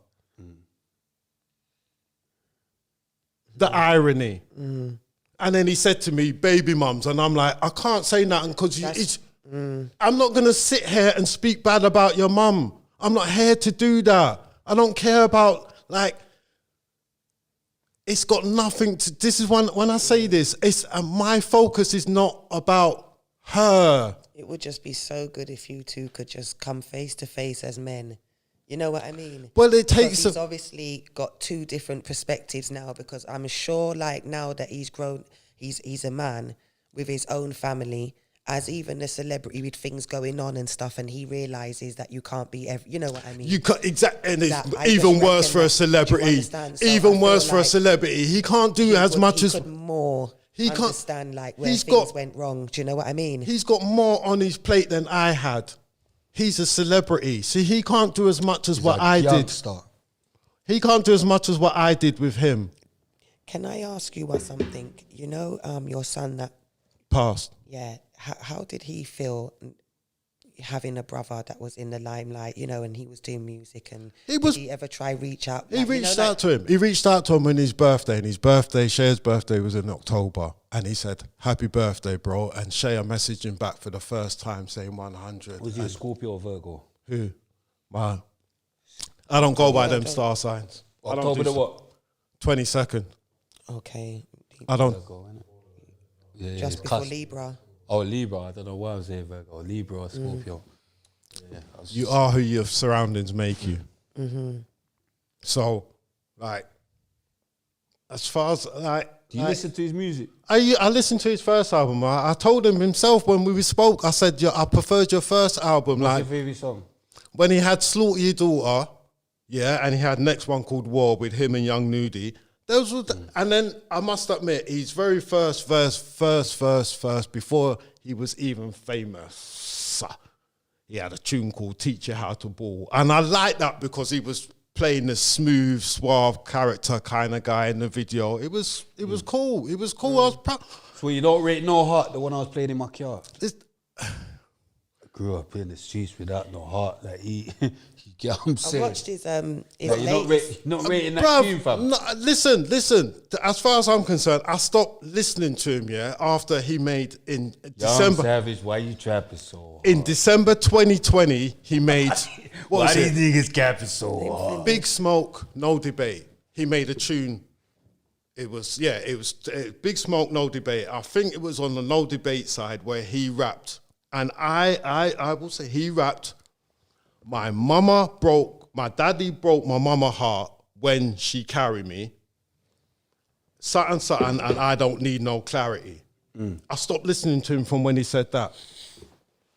The irony. And then he said to me, baby mums. And I'm like, I can't say nothing because I'm not going to sit here and speak bad about your mum. I'm not here to do that. I don't care about, like, it's got nothing to. This is when I say this, it's my focus is not about her. It would just be so good if you two could just come face to face as men. You know what I mean? Well, it Because takes. he's obviously got two different perspectives now, because I'm sure, like, now that he's grown, he's a man with his own family, as even a celebrity with things going on and stuff, and he realizes that you can't be you know what I mean? You can't exactly, and it's I even just worse reckon for a that- do you celebrity. understand? So I Even feel worse for a like celebrity. He can't do as much he as could more he can't understand, like, where he's things got- went wrong. Do you know what I mean? he's got more on his plate than I had. He's a celebrity. See, he can't do as much as He's what a I did. youngster. He can't do as much as what I did with him. Can I ask you something? You know, your son that, Past. yeah, how did he feel having a brother that was in the limelight, you know, and he was doing music, and did he ever try reach out? He like, reached you know, out to him. He reached out to him on his birthday, and his birthday, Shay's birthday, was in October. And he said, "Happy birthday, bro." And Shay messaged him back for the first time, saying 100. Was he a Scorpio or Virgo? Who? Man, I don't go by them star signs. I don't October do the what? 22nd. Okay. I don't. Virgo, innit? Yeah, Just it's before cusp. Libra. Oh, Libra. I don't know why I was saying Virgo. Libra or Scorpio. Yeah, I was You are who your surroundings make you. So, like, as far as like, Do you listen to his music? I listened to his first album. I told him himself when we spoke. I said, I preferred your first album. What's Like your favourite song? when he had Slaughter Your Daughter, yeah, and he had next one called War with him and Young Nudie. Those were and then I must admit, his very first verse, before he was even famous, he had a tune called Teach You How to Ball. And I like that because he was playing the smooth, suave character kind of guy in the video. It was cool. It was cool. I was proud. So you don't rate No Heart, the one I was playing in my car? It's- I grew up in the streets without no heart. Like he, you get what I'm I saying? watched his Like, you're latest. not rating that Bruv, tune, fam. no, listen. As far as I'm concerned, I stopped listening to him, yeah, after he made in Young December. Savage, why you trapping so hard? In December 2020, he made, what Why was do you it? niggas capping so hard? Big Smoke, No Debate. He made a tune. It was Big Smoke, No Debate. I think it was on the No Debate side where he rapped. And I will say he rapped, my daddy broke my mama heart when she carried me. Something, and I don't need no clarity. I stopped listening to him from when he said that.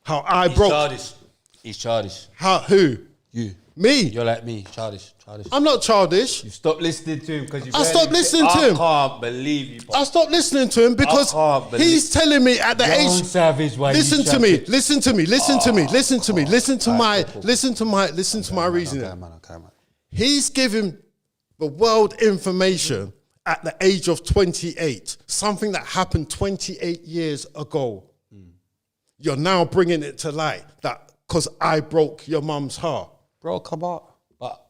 How I He's broke. childish. He's childish. Who? You. Me? You're like me, childish. I'm not childish. You stopped listening to him because you. I stopped listening to him. I can't believe you. I stopped listening to him because I can't believe- he's telling me at the Young age. Savage, why Listen you to me. trapping? Listen to me. Listen to me. Listen to me. Listen to my. Alright, cool. Listen to my reasoning. Okay, man. He's giving the world information at the age of 28, something that happened 28 years ago. You're now bringing it to light that because I broke your mum's heart. Bro, come on. But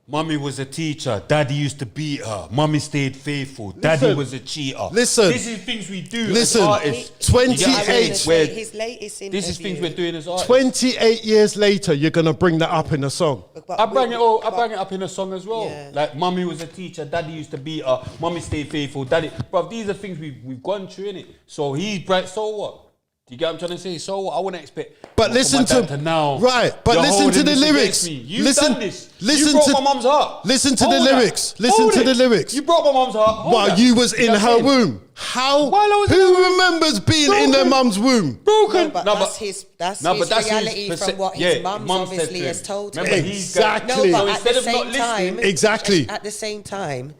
Mummy was a teacher. Daddy used to beat her. Mummy stayed faithful. Daddy Listen. was a cheater. Listen. This is things we do Listen. as artists. 28. You get what I'm saying? Where His latest interview. this is things we're doing as artists. 28 years later, you're going to bring that up in a song. I bring it up in a song as well. Yeah. Like Mummy was a teacher, Daddy used to beat her, Mummy stayed faithful, Daddy. Bro, these are things we've gone through, innit? So he's bright. So what? Do you get what I'm trying to say? So what? I wouldn't expect. But for listen my to, dad now. right. But you're listen to holding the this lyrics. against me. You listen, done this. listen you broke to my mum's heart. Listen to Hold the that. lyrics. Listen Hold to it. the lyrics. You broke my mum's heart. Hold While that. you was in know what her I'm saying? womb. How? While I was in Who her womb. remembers being in their mum's womb? Broken. No, but that's his reality from what his mum obviously said to has him. told him. Remember, Exactly. No, So but instead at of the not same listening, time, Exactly. At the same time,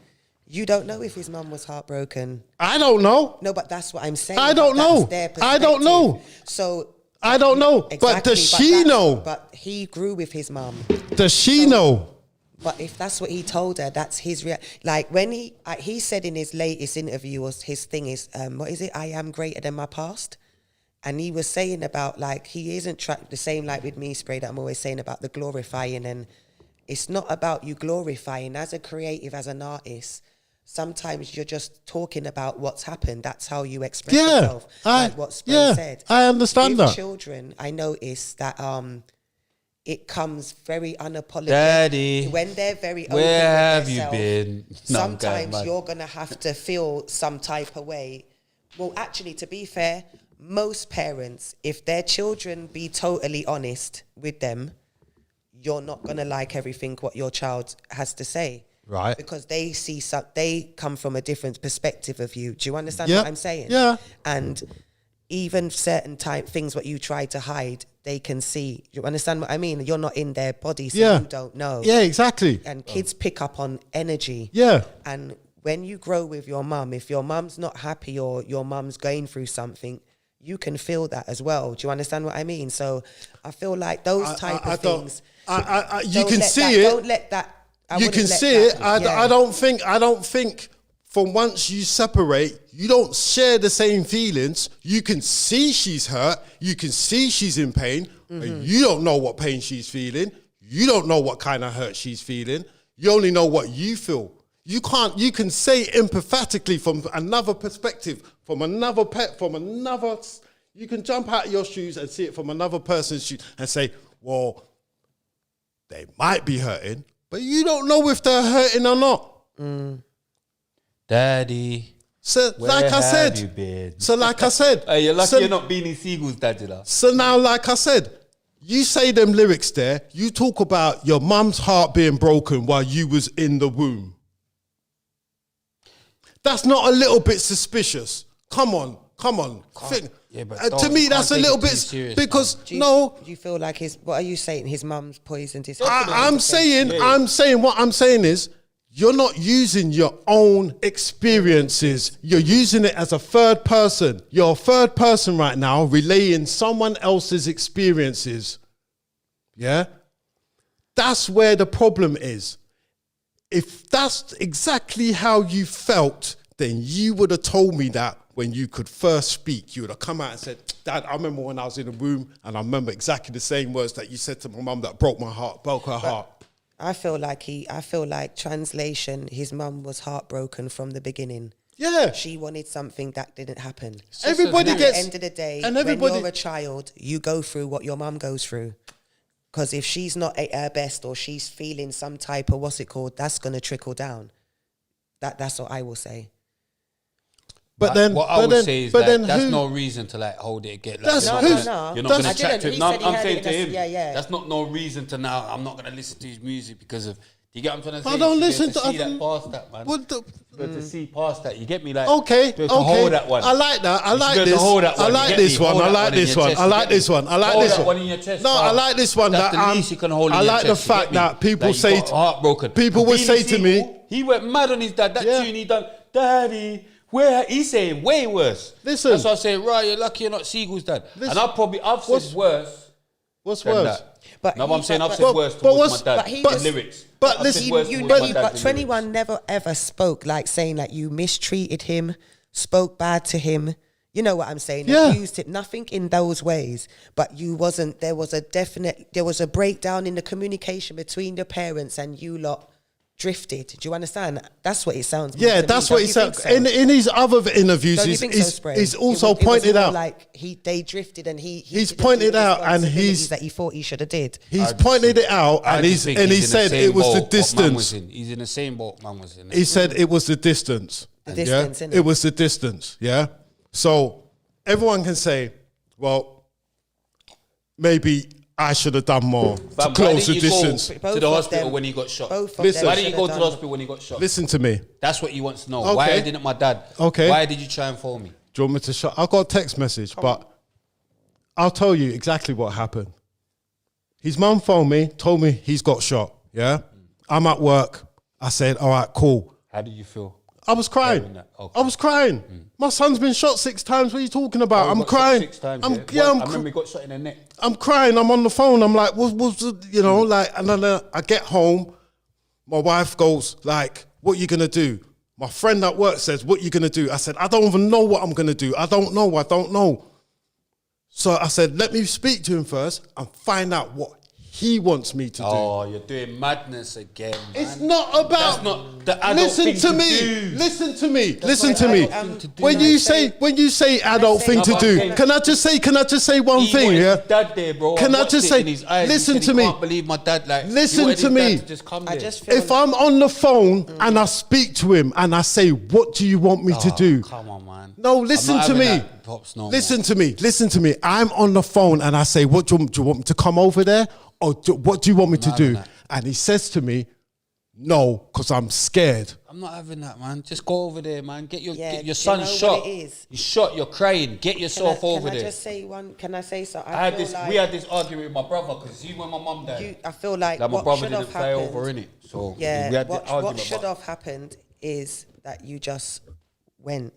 you don't know if his mum was heartbroken. I don't know. No, but that's what I'm saying. I don't That's know. their I don't know. perspective. So I don't know. But exactly, does she that's- know? But he grew with his mum. Does she know? But if that's what he told her, that's his like when he said in his latest interview, was his thing is what is it? I am greater than my past, and he was saying about like he isn't the same like with me, Spray, that I'm always saying about the glorifying, and it's not about you glorifying as a creative, as an artist. Sometimes you're just talking about what's happened. That's how you express yourself. Like what Spray said. I understand With that. children, I noticed that it comes very unapologetic. Daddy, when they're very open where have with you themselves, been? No, I'm going sometimes mad. you're gonna have to feel some type of way. Well, actually, to be fair, most parents, if their children be totally honest with them, you're not gonna like everything what your child has to say. Right. Because they see they come from a different perspective of you. Do you understand Yep. what I'm saying? Yeah. And even certain things what you try to hide, they can see. You understand what I mean? You're not in their body, so Yeah. you don't know. Yeah, exactly. And kids pick up on energy. Yeah. And when you grow with your mum, if your mum's not happy or your mum's going through something, you can feel that as well. Do you understand what I mean? So I feel like those type of things. You can see it. Don't let that. You can see it. I don't think from once you separate, you don't share the same feelings. You can see she's hurt. You can see she's in pain. And you don't know what pain she's feeling. You don't know what kind of hurt she's feeling. You only know what you feel. You can say empathetically from another perspective, from another you can jump out of your shoes and see it from another person's shoes and say, well, they might be hurting, but you don't know if they're hurting or not. Daddy, So where like I have said, you been? hey, You're lucky you're not Beanie Siegel's dad, you know. So now, like I said, you say them lyrics there. You talk about your mum's heart being broken while you was in the womb. That's not a little bit suspicious. Come on. Yeah, but To me, that's a can't little take it bit too serious, because Do you, no. Do you feel like what are you saying? His mum's poisoned his. I'm saying what I'm saying is you're not using your own experiences. You're using it as a third person. You're a third person right now, relaying someone else's experiences. Yeah? That's where the problem is. If that's exactly how you felt, then you would have told me that when you could first speak. You would have come out and said, Dad, I remember when I was in the room and I remember exactly the same words that you said to my mum that broke her heart. I feel like translation, his mum was heartbroken from the beginning. Yeah. She wanted something that didn't happen. Everybody And gets... at the end of the day, and when everybody- you're a child, you go through what your mum goes through. Because if she's not at her best or she's feeling some type of, that's going to trickle down. That's what I will say. But then... what I would say is that that's no reason to like hold it again. Like, That's you're not who's- gonna- You're no. not going I to chat didn't. to him. He No, said he I'm had saying it to in him, a- yeah. that's not no reason to now. I'm not going to listen to his music because of... You get what I'm trying to say? I don't You listen have to to... see that past that, man. What the... To see past that, you get me? Like Okay. to hold that one. I like that. I You like should be able this. to hold that I one, like you get this me? one. Hold I that like one in this your one. chest, I you like get me? this one. I like Hold this that one. one in your chest, No, I pal. like this one. That's That the least you can hold in I your like the chest, you fact get me? that people Like, you say got heartbroken. people would Beanie say to me, Siegel, he went mad on his dad. That Yeah. tune he done, Daddy. Where he's saying way worse. Listen. That's why I say, right, you're lucky you're not Siegel's dad. Listen. And I've said worse. What's than worse? that. But No, but I'm saying I've said but- worse but towards what's- my dad. but he The just- lyrics. but I've listen, said worse You, towards my but dad than 21 lyrics. never ever spoke like saying like you mistreated him, spoke bad to him. You know what I'm saying? Yeah. Abused him. Nothing in those ways. But you wasn't. There was a breakdown in the communication between the parents and you lot drifted. Do you understand? That's what it sounds. Yeah, to that's me. what Don't he you said. think so? In his other interviews, Don't you think so, Spray? he's also It was pointed more out. like they drifted and he He's didn't do pointed the out and responsibilities he's- that he thought he should have did. He's pointed it out, I and just think he in the said same it was the boat what man was distance. in. He's in the same boat man was in. He said it was the distance. The distance, yeah? innit? It was the distance. Yeah. So everyone can say, well, maybe I should have done more to Why close the didn't you go distance. to Both the of hospital them- when he got shot? both of Listen. them Why didn't you go should to have the done- hospital when he got shot? Listen to me. That's what he wants to know. Okay. Why didn't my dad? Okay. Why did you try and phone me? Do you want me to shut? I got a text message, but I'll tell you exactly what happened. His mum phoned me, told me he's got shot. Yeah. I'm at work. I said, all right, cool. How did you feel? I was crying. Hearing that, okay. I was crying. My son's been shot 6 times. What are you talking about? Oh, he I'm got shot crying. 6 times, I'm, yeah? yeah, Well, I'm I cr- remember he got shot in the neck. I'm crying. I'm on the phone. I'm like, you know, like, and then I get home. My wife goes, like, what you gonna do? My friend at work says, what you gonna do? I said, I don't even know what I'm gonna do. I don't know. So I said, let me speak to him first and find out what he wants me to do. Oh, you're doing madness again, man. It's not about. the adult Listen thing to me. do. Listen to me. That's Listen what to the me. adult thing to do. When Can I you say- say adult say thing to one do, thing? can I just say one He thing? wanted Yeah. his dad there, bro. Can I watched just it say- in his eyes. He listen said to he me. Can't believe my dad. Like, Listen he wanted to his me. dad to just come I there. just feel If I'm on the phone and I speak to him and I say, "What do you want me to do?" Come on, man. No, I'm listen not to having me. that, Pops, no Listen more. to me. Listen to me. I'm on the phone and I say, "What do you want me to come over there, or what do you want me to not do?" having that. And he says to me, "No, because I'm scared." I'm not having that, man. Just go over there, man. Get your Yeah, son do you know shot. what it is? You shot. You're crying. Get yourself over Can I there. just say one? Can I say something? I had feel this. like We had this argument with my brother because when my mum died, I feel like my what brother should didn't have fly happened. over in it. So Yeah, we had the what argument. should but have happened is that you just went,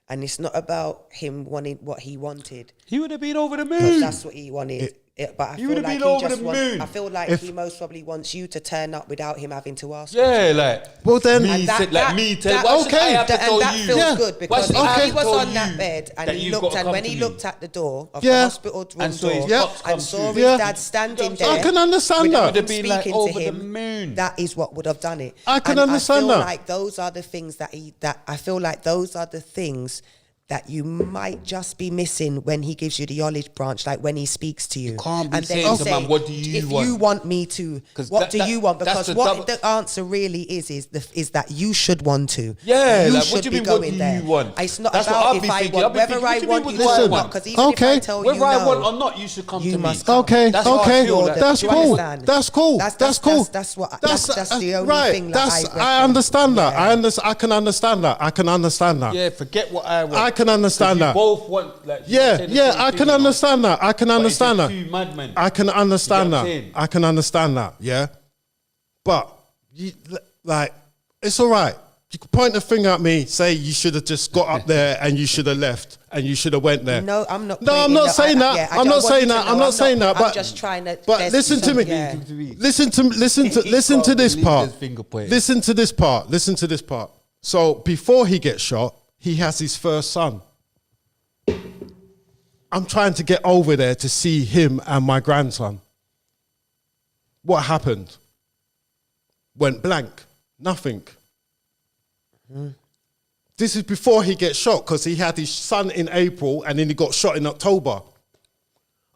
and it's not about him wanting what he wanted, he would have been over the because moon. that's what he wanted. But I He feel would've like been he over just the wants. moon. I feel like If- he most probably wants you to turn up without him having to ask. you Yeah, to. like. Well, then- me And that- said, like that- me tell. that- Why should I okay, have to and tell that you? feels Yeah. good, Why because should if I have he to was tell on that you bed and that he you've looked, gotta and come when to he me? looked at the door of Yeah. the hospital room And saw his door pops come and saw through. his Yeah. dad standing I there, can understand without that. him Would have been like speaking to over the him, moon. that is what would have done it. I can And understand I feel that. like those are the things that I feel like those are the things that you might just be missing when he gives you the olive branch, like when he speaks to you. can't be and then saying you to say, man, what do you if want? you want me to, 'Cause what do that- you want? that's Because the what double- the answer really is that you should want to. Yeah, you like, should what do you be mean, what going do there. you want? It's not That's what about I'll if be I thinking. want, I'll be whether thinking, I what do you want mean, you what do or I not. want? Because even if Okay. I tell Whether you I no, want or not, you should come you to me. must come. Okay, That's how I okay, feel, like, that's do you cool. understand? That's cool. That's cool. That's the only right. thing that I I reckon. understand that. Yeah. I can understand that. I can understand that. Yeah, forget what I want. I can understand 'Cause you that. both want, like, you Yeah, say the yeah, same I thing, can you know. understand that. I can But it's understand just that. two madmen. I can understand You get what that. I'm saying? I can understand that. Yeah, but like, it's all right. You can point the finger at me, say you should have just got up there and you should have left and you should have went there. No, I'm not. No, I'm pointing not the- saying that. yeah, I I'm don't not want saying you to that. know. I'm not saying that. I'm But just trying to. But there's listen to some- me. yeah. Listen to this Believe part. there's finger pointing. Listen to this part. Listen to this part. So before he gets shot, he has his first son. I'm trying to get over there to see him and my grandson. What happened? Went blank. Nothing. This is before he gets shot, because he had his son in April and then he got shot in October.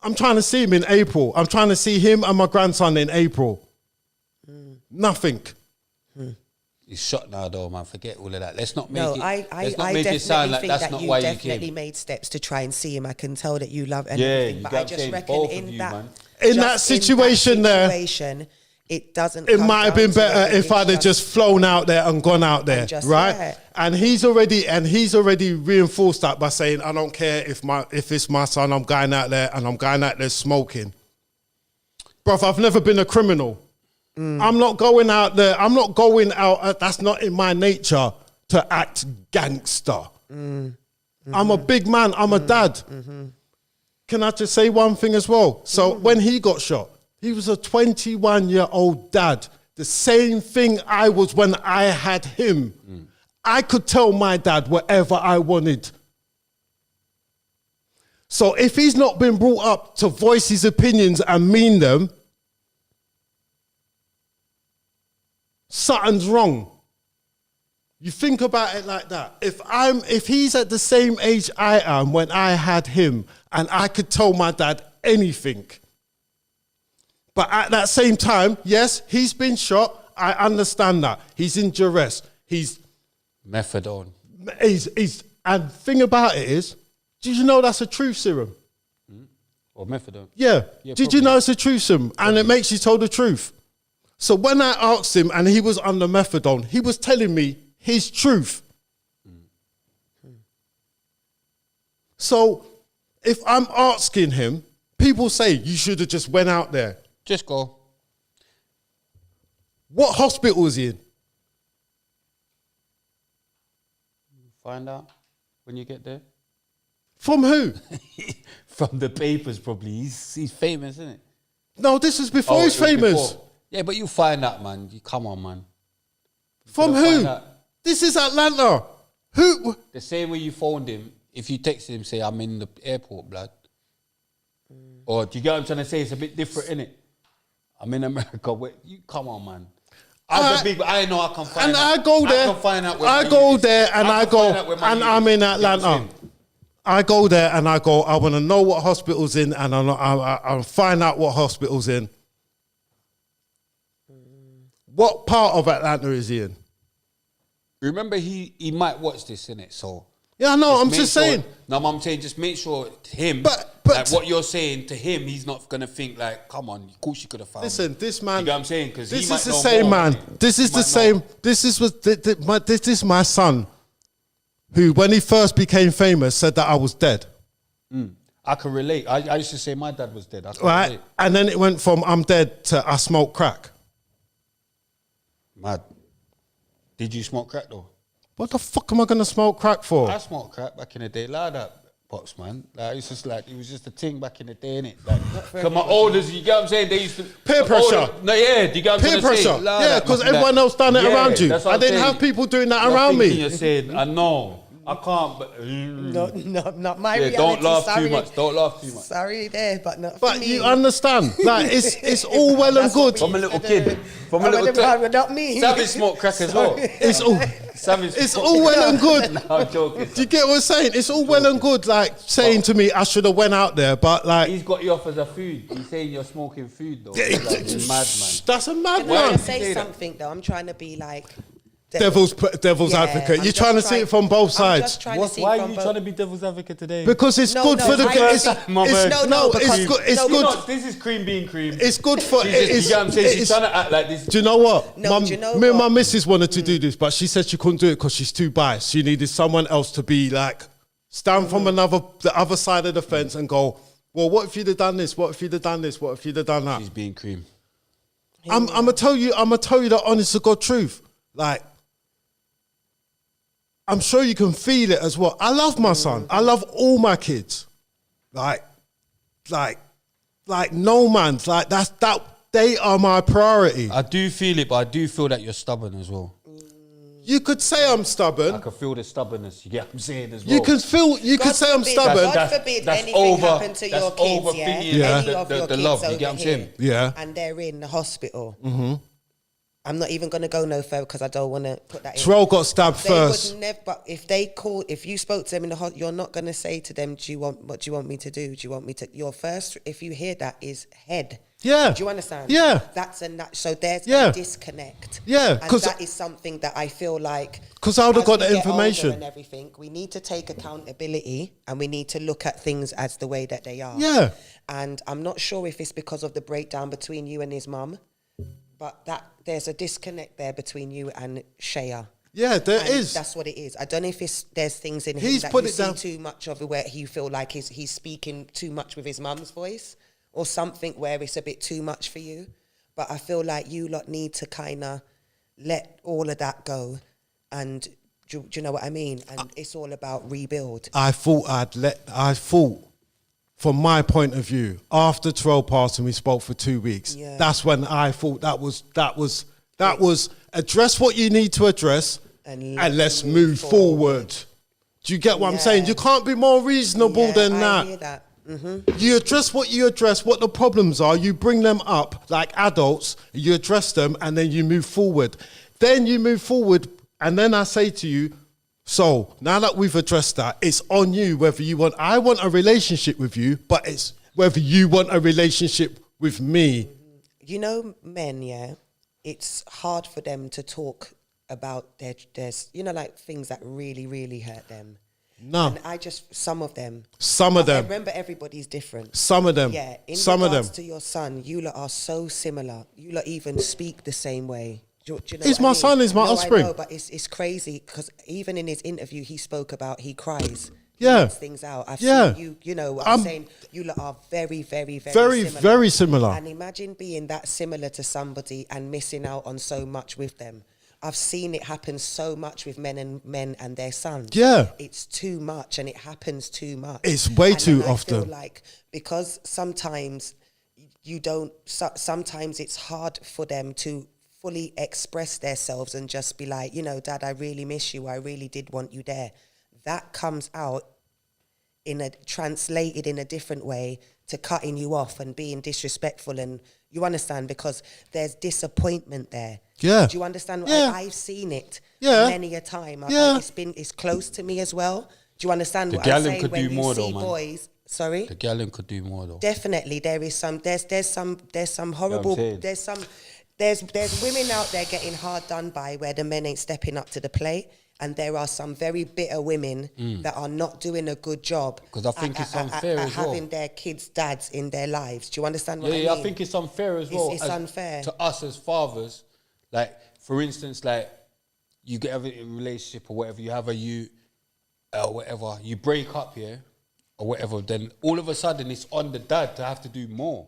I'm trying to see him in April. I'm trying to see him and my grandson in April. Nothing. He's shot now, though, man. Forget all of that. Let's not make No, it. I let's not definitely make it sound like think that's that not you why you definitely came. made steps to try and see him. I can tell that you love and Yeah, everything, you but got I to just change, reckon both of in you, that man. In that situation there, situation, it doesn't. it come might have down been to better whether if it's I'd have just flown out there and gone out there, just- right? yeah. And he's already reinforced that by saying, I don't care if it's my son, I'm going out there and I'm going out there smoking. Bruv, I've never been a criminal. I'm not going out there. I'm not going out. That's not in my nature to act gangster. I'm a big man. I'm a dad. Can I just say one thing as well? So when he got shot, he was a 21-year-old dad. The same thing I was when I had him. I could tell my dad whatever I wanted. So if he's not been brought up to voice his opinions and mean them, something's wrong. You think about it like that. If he's at the same age I am when I had him and I could tell my dad anything, but at that same time, yes, he's been shot. I understand that. He's in duress. He's Methadone. and thing about it is, did you know that's a truth serum? Or methadone. Yeah. Yeah, Did you probably. know it's a truth serum? And it makes you tell the truth. So when I asked him and he was under methadone, he was telling me his truth. So if I'm asking him, people say you should have just went out there. Just go. What hospital is he in? Find out when you get there. From who? From the papers, probably. He's famous, isn't it? No, this is before Oh, he's it was famous. before. Yeah, but you find out, man. Come on, man. From gotta who? find out. This is Atlanta. Who? The same way you phoned him, if you texted him, say, I'm in the airport, blood. Or do you get what I'm trying to say? It's a bit different, innit? I'm in America. You come on, man. As a big, I know I can find And out. I go there. I can find out where I my go unit is. there and I can go, find out where my and unit I'm is. in You know what I'm Atlanta. saying? I go there and I go, I want to know what hospital's in, and I'll find out what hospital's in. What part of Atlanta is he in? Remember, he might watch this, innit? So Yeah, no, I'm make just sure- saying. No, I'm saying just make sure him. But- like what you're saying to him, he's not gonna think like, come on, of course you could have found. Listen, me. this man. You know what I'm saying? Because this might is the know same more, man. innit? This is He the might same. know. This is my son, who, when he first became famous, said that I was dead. I can relate. I used to say my dad was dead. I can Right, relate. and then it went from I'm dead to I smoke crack. Mad. Did you smoke crack though? What the fuck am I gonna smoke crack for? I smoked crack back in the day. Like that, pops, man. Like it's just like it was just a thing back in the day, innit? Like, cause my olders, you get what I'm saying? They used to Peer the pressure. older- no, yeah, do you get what I'm Peer trying to say? pressure. Like Yeah, that, because man. everyone else done it Yeah, around you. that's what I I'm didn't saying. have people doing that You're around thinking me. You're saying, I know, I can't, but Not my yeah, reality. don't laugh sorry. too much. Don't laugh too much. Sorry there, but not for But me. you understand, like it's all well and That's what good. From a little kid, from a little But not me. Savage smoked crack as well. It's all Savage. it's smoked- all well and good. No, I'm joking. Do you get what I'm saying? It's all well and good, like saying to me I should have went out there, but like He's got you off as a food. He's saying you're smoking food though. Like, you're mad, man. that's a mad Can Why I did one. you say say that? something though? I'm trying to be like Devil's Yeah, advocate. I'm You're just trying to see it from both I'm sides. just trying to see Why it are from you both. trying to be devil's advocate today? Because it's No, good no, for the. I It's, think- My word. No, it's because- good. It's no, good. Not, this is cream being cream. It's good for. She's just, you It's, get what I'm saying? She's it's, trying to act like this. do you know what? No, do you know me and my what? missus wanted to do this, but she said she couldn't do it because she's too biased. She needed someone else to be like, stand from the other side of the fence and go, well, what if you'd have done this? What if you'd have done this? What if you'd have done that? She's being cream. I'm gonna tell you the honest to God truth. Like, I'm sure you can feel it as well. I love my son. I love all my kids. Like no man's like that. They are my priority. I do feel it, but I do feel that you're stubborn as well. You could say I'm I stubborn. can feel the stubbornness. You get what I'm saying as well. You can feel. You could God say I'm forbid- stubborn. God forbid that's anything over- happen to that's your kids, over yeah? thinking Yeah. Any the- of the- your the kids love, you over get what I'm here, saying? Yeah. and they're in the hospital. I'm not even going to go no further because I don't want to put that in. Terrell got stabbed They first. would never. But if you spoke to them in the hospital, you're not going to say to them, what do you want me to do? Do you want me to? Your first, if you hear that, is head. Yeah. Do you understand? Yeah. That's so there's Yeah. a disconnect. Yeah, and 'cause- that is something that I feel like 'Cause I would've as got we the get older information. and everything. We need to take accountability and we need to look at things as the way that they are. Yeah. And I'm not sure if it's because of the breakdown between you and his mum, but that there's a disconnect there between you and Shea. Yeah, there And is. That's what it is. I don't know if there's things in him He's that put you it see down. too much of, where you feel like he's speaking too much with his mum's voice, or something where it's a bit too much for you. But I feel like you lot need to kind of let all of that go, and do you know what I mean? And it's all about rebuild. I thought, from my point of view, after Terrell passed and we spoke for 2 weeks, Yeah. that's when I thought that was address what you need to address and let's move forward. Do you get what I'm saying? Yeah. You can't be more reasonable Yeah, than I that. hear that. You address what the problems are, you bring them up like adults, you address them, and then you move forward. Then you move forward, and then I say to you, so now that we've addressed that, it's on you whether I want a relationship with you, but it's whether you want a relationship with me. You know, men, yeah, it's hard for them to talk about their like things that really, really hurt them. No. And some of them. Some of them. Remember, everybody's different. Some of them. Yeah. In Some of them. regards to your son, you lot are so similar. You lot even speak the same way. Do you know He's what I my mean? son, he's my No, offspring. I know, but it's crazy because even in his interview, he spoke about he cries. He Yeah. lets things out. I've Yeah. seen you know what I'm I'm saying? You lot are very, very, very, Very, similar. very similar. And imagine being that similar to somebody and missing out on so much with them. I've seen it happen so much with men and their sons. Yeah. It's too much and it happens too much. It's way And too then I often. feel like because sometimes sometimes it's hard for them to fully express themselves and just be like, Dad, I really miss you. I really did want you there. That comes out translated in a different way to cutting you off and being disrespectful, and you understand, because there's disappointment there. Yeah. Do you understand? Yeah. I've seen it Yeah. many a time. Yeah. It's close to me as well. Do you understand The what I'm gallon saying? could When do you more see though, man. boys, sorry. The gallon could do more though. Definitely, there's some horrible, saying? there's women out there getting hard done by where the men ain't stepping up to the plate, and there are some very bitter women that are not doing a good job. 'Cause I think it's unfair at as well. having their kids' dads in their lives. Do you understand what I mean? Yeah, I think it's unfair as well. It's as- unfair. to us as fathers. Like, for instance, like you get a relationship or whatever, you have whatever, you break up, yeah, or whatever. Then all of a sudden, it's on the dad to have to do more.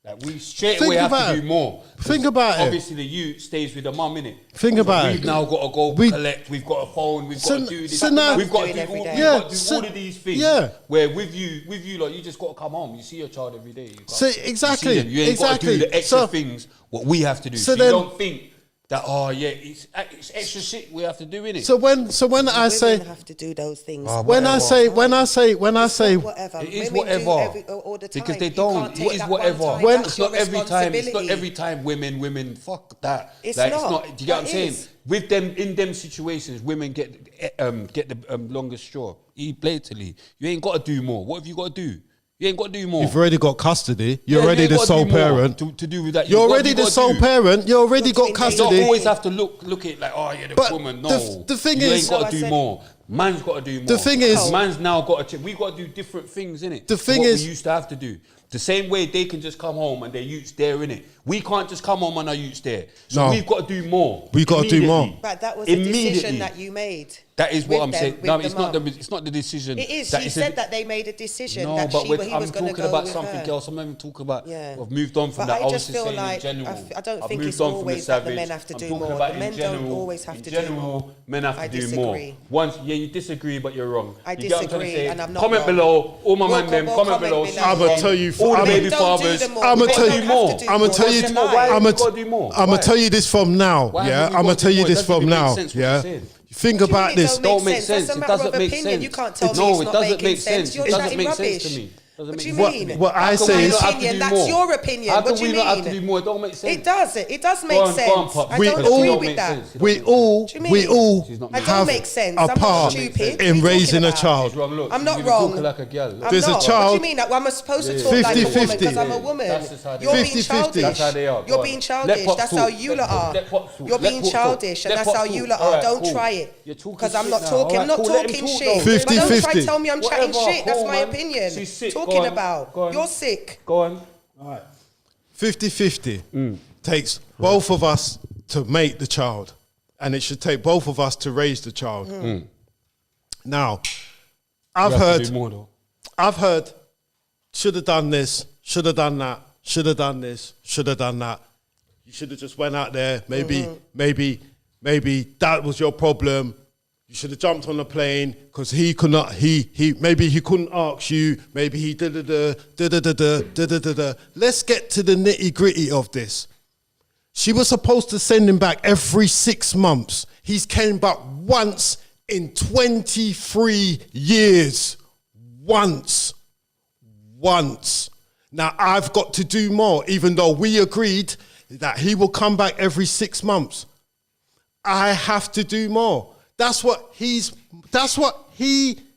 Like, we straight Think away have about to it. do more. Think about it. Obviously, the youth stays with the mum, innit? Think about We've it. now got to go We- collect. We've got a phone. We've So- got to do this. so now- we've got to Doing do every all, day. we've Yeah, got to do so- all of these things. yeah. Where with you, like, you just got to come home. You see your child every day. You can't- So, you see exactly, them. You ain't got to exactly. do the extra So- things what we have to do. so So you then- don't think that, oh yeah, it's extra shit we have to do, innit? So when I say Women have to do those things. when I say Whatever. It is Women do whatever. all the time. Because they You don't. can't take It is that whatever. one time. When- That's It's your not every time. It's not responsibility. every time. Women. Fuck that. It's like, not. Do you get what I'm That saying? is. With them in them situations, women get the longest straw. Blatantly, you ain't got to do more. What have you got to do? You ain't got to do more. you've already got custody, you're Yeah, you already ain't the gotta sole do more parent. to do with that. You're What already you the gotta sole do? parent. You already got Not doing You custody. don't always have to look at it like, oh yeah, the But woman. the- No, the thing you is- ain't got No, I to do said- more. Man's got to do more. The thing is- man's now got to. We got to do different things, innit? The thing what is- we used to have to do. The same way they can just come home and their youth's there, innit? We can't just come home and our youth's there. So No. we've got to do more. We gotta do more. Immediately. But that was a decision Immediately. that you made. That is what with I'm them, saying. with No, the it's not mum. it's not the decision. It is. That She is said that they made a decision No, that but he I'm was going talking to go about with something her. else. I'm not even talking about. Yeah. I've moved on from But that. I was just feel saying like in general. I don't I've think moved it's on from the always that the savage. men have to I'm do talking more. about The men in don't general, always have in to do general, more. men have to I do disagree. more. Once, yeah, you disagree, but you're wrong. I You get what I'm trying to disagree, say? and I'm not Comment wrong. below, all my Well, man them. well, Comment comment below. below. she's I'ma wrong. tell you- all the I'ma- baby Men don't do fathers. the more. I'ma Men tell don't you have more. to do I'ma more. tell you- That's a Why lie. have I'ma you got to do more? I'm Why? gonna tell you this from now. Why Yeah, haven't you I'm gonna got tell to you do this more? It from doesn't even now. make sense what Yeah, you're saying. think What do you about mean this. it Don't make sense. That's a It matter doesn't of make opinion. sense. You can't tell me No, it's it not doesn't making make sense. You're It doesn't chatting make sense rubbish. to me. Doesn't What make do you sense. mean? What I That's say my is- Have to opinion. do That's more. your opinion. How What can do we you not have to mean? do more? It don't make sense. It does. It does make Go on, sense. go on, Pops. I We don't Because all- agree don't with make that. sense. It don't We make sense. all, What do you we mean? all She's not I making don't have make sense. a I'm not part stupid. in What are you raising talking a about? child. She's wrong. Look, I'm she's not even wrong. talking like a girl. I'm There's a not. What child- do you mean? I'm supposed to Yeah, talk like a 50-50. woman because I'm a Yeah, woman. that's just how they You're are. being 50-50. childish. That's how they are. Go You're on. being Let childish. Pops That's talk. how you lot are. Let Pops talk. You're Let being Pops talk. childish, and Let that's Pops how talk. you lot Alright, are. Don't cool. try it. You're talking Because I'm shit not now. talking. I'm Alright, not cool. Let him talking talk shit. though. But don't try 50-50. to tell me I'm chatting Whatever, shit. That's cool, my man. opinion. She's sick. Go Talking on. about. Go on. You're sick. Go on. 50-50 takes both of us to make the child, and it should take both of us to raise the child. Now, I've You have to heard, do more, though. should have done this, should have done that, should have done this, should have done that. You should have just went out there. Maybe that was your problem. You should have jumped on the plane because he could not. Maybe he couldn't ask you. Maybe he da da da da da da da da da da. Let's get to the nitty gritty of this. She was supposed to send him back every 6 months. He's came back once in 23 years. Once. Now I've got to do more, even though we agreed that he will come back every 6 months. I have to do more. That's what he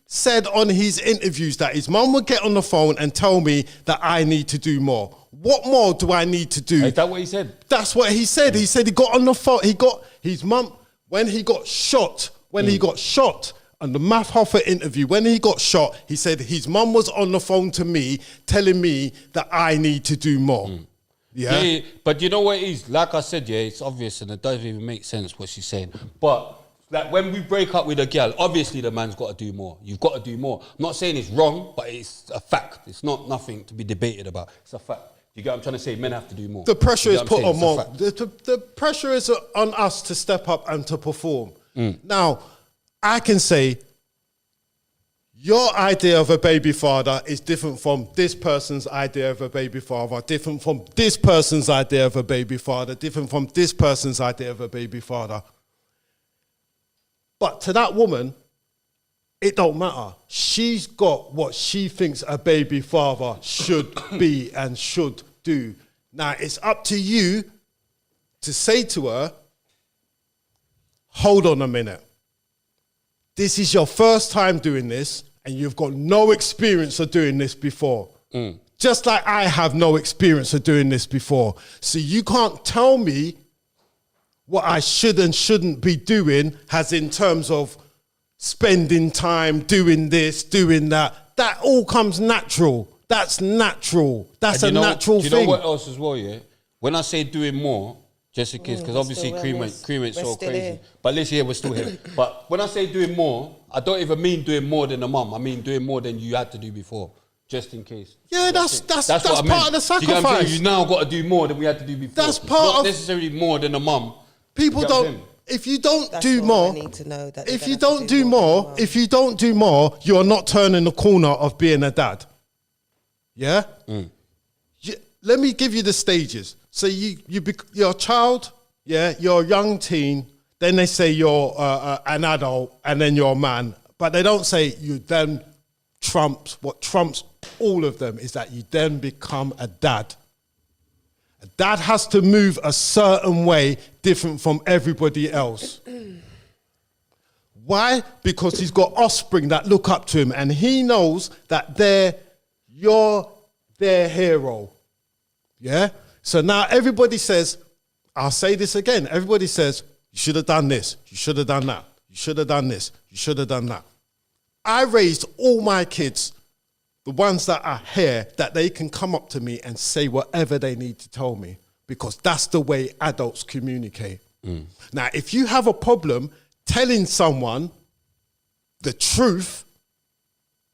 said on his interviews, that his mum would get on the phone and tell me that I need to do more. What more do I need to do? Is that what he said? That's what he said. He said he got on the phone. He got his mum when he got shot. He got shot on the Math Hoffer interview. When he got shot, he said his mum was on the phone to me, telling me that I need to do more. Yeah. But you know what it is? Like I said, yeah, it's obvious and it doesn't even make sense what she's saying. But like when we break up with a girl, obviously the man's got to do more. You've got to do more. I'm not saying it's wrong, but it's a fact. It's not nothing to be debated about. It's a fact. You get what I'm trying to say? Men have to do more. The pressure You is get what put I'm on saying? more. It's a fact. The pressure is on us to step up and to perform. Now, I can say your idea of a baby father is different from this person's idea of a baby father, different from this person's idea of a baby father, different from this person's idea of a baby father. But to that woman, it don't matter. She's got what she thinks a baby father should be and should do. Now, it's up to you to say to her, hold on a minute. This is your first time doing this, and you've got no experience of doing this before. Just like I have no experience of doing this before. So you can't tell me what I should and shouldn't be doing, as in terms of spending time doing this, doing that. That all comes natural. That's natural. That's a natural thing. Do you know what else as well, yeah? When I say doing more, just in case, because obviously Cream went so crazy. Here. But listen, yeah, we're still here. But when I say doing more, I don't even mean doing more than a mum. I mean doing more than you had to do before, just in case. Yeah, that's what I part meant. of the Do you get what I'm saying? sacrifice. You now got to do more than we had to do before. That's It's part not of- necessarily more than a mum. People You get what I'm don't. saying? If you don't That's do all more, I need to know, that if they're you gonna have don't to do more, than if you don't do more, you're not turning the corner of being a dad. Yeah. Let me give you the stages. So you're a child, yeah. You're a young teen. Then they say you're an adult, and then you're a man. But they don't say you then trumps. What trumps all of them is that you then become a dad. A dad has to move a certain way, different from everybody else. Why? Because he's got offspring that look up to him, and he knows that you're their hero. Yeah? So now everybody says, I'll say this again, everybody says, you should have done this, you should have done that, you should have done this, you should have done that. I raised all my kids, the ones that are here, that they can come up to me and say whatever they need to tell me, because that's the way adults communicate. Now, if you have a problem telling someone the truth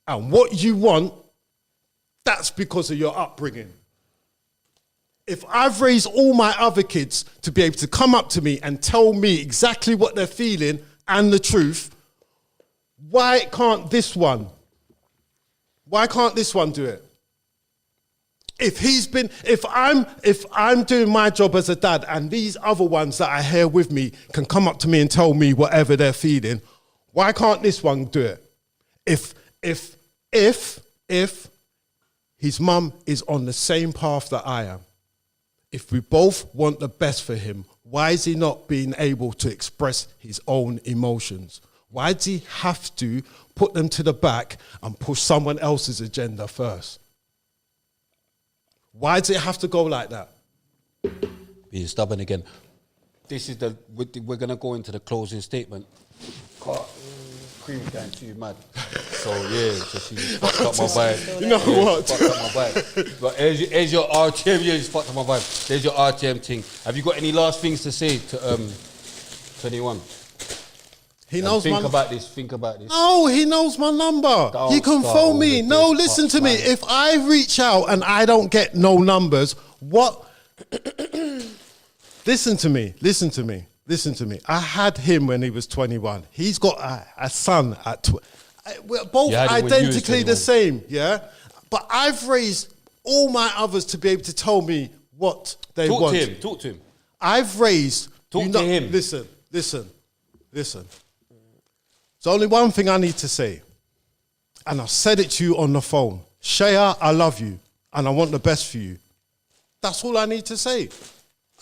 and what you want, that's because of your upbringing. If I've raised all my other kids to be able to come up to me and tell me exactly what they're feeling and the truth, why can't this one? Why can't this one do it? If I'm doing my job as a dad, and these other ones that are here with me can come up to me and tell me whatever they're feeling, why can't this one do it? If his mum is on the same path that I am, if we both want the best for him, why is he not being able to express his own emotions? Why does he have to put them to the back and push someone else's agenda first? Why does it have to go like that? Being stubborn again. This is we're going to go into the closing statement. Cream going too mad. So yeah, so she fucked up my vibe. You know what? Fucked up my vibe. But here's your RTM. Yeah, just fucked up my vibe. There's your RTM thing. Have you got any last things to say to 21? He knows think about this. No, he knows my number. Don't He can start phone me. with No, this listen to fuck, me. man. If I reach out and I don't get no numbers, what? Listen to me. I had him when he was 21. He's got a son at we're both You had him when you was identically 21. the same, yeah? But I've raised all my others to be able to tell me what they want. Talk to him. I've raised... Talk to him. Listen. There's only one thing I need to say. And I said it to you on the phone. Shaya, I love you. And I want the best for you. That's all I need to say.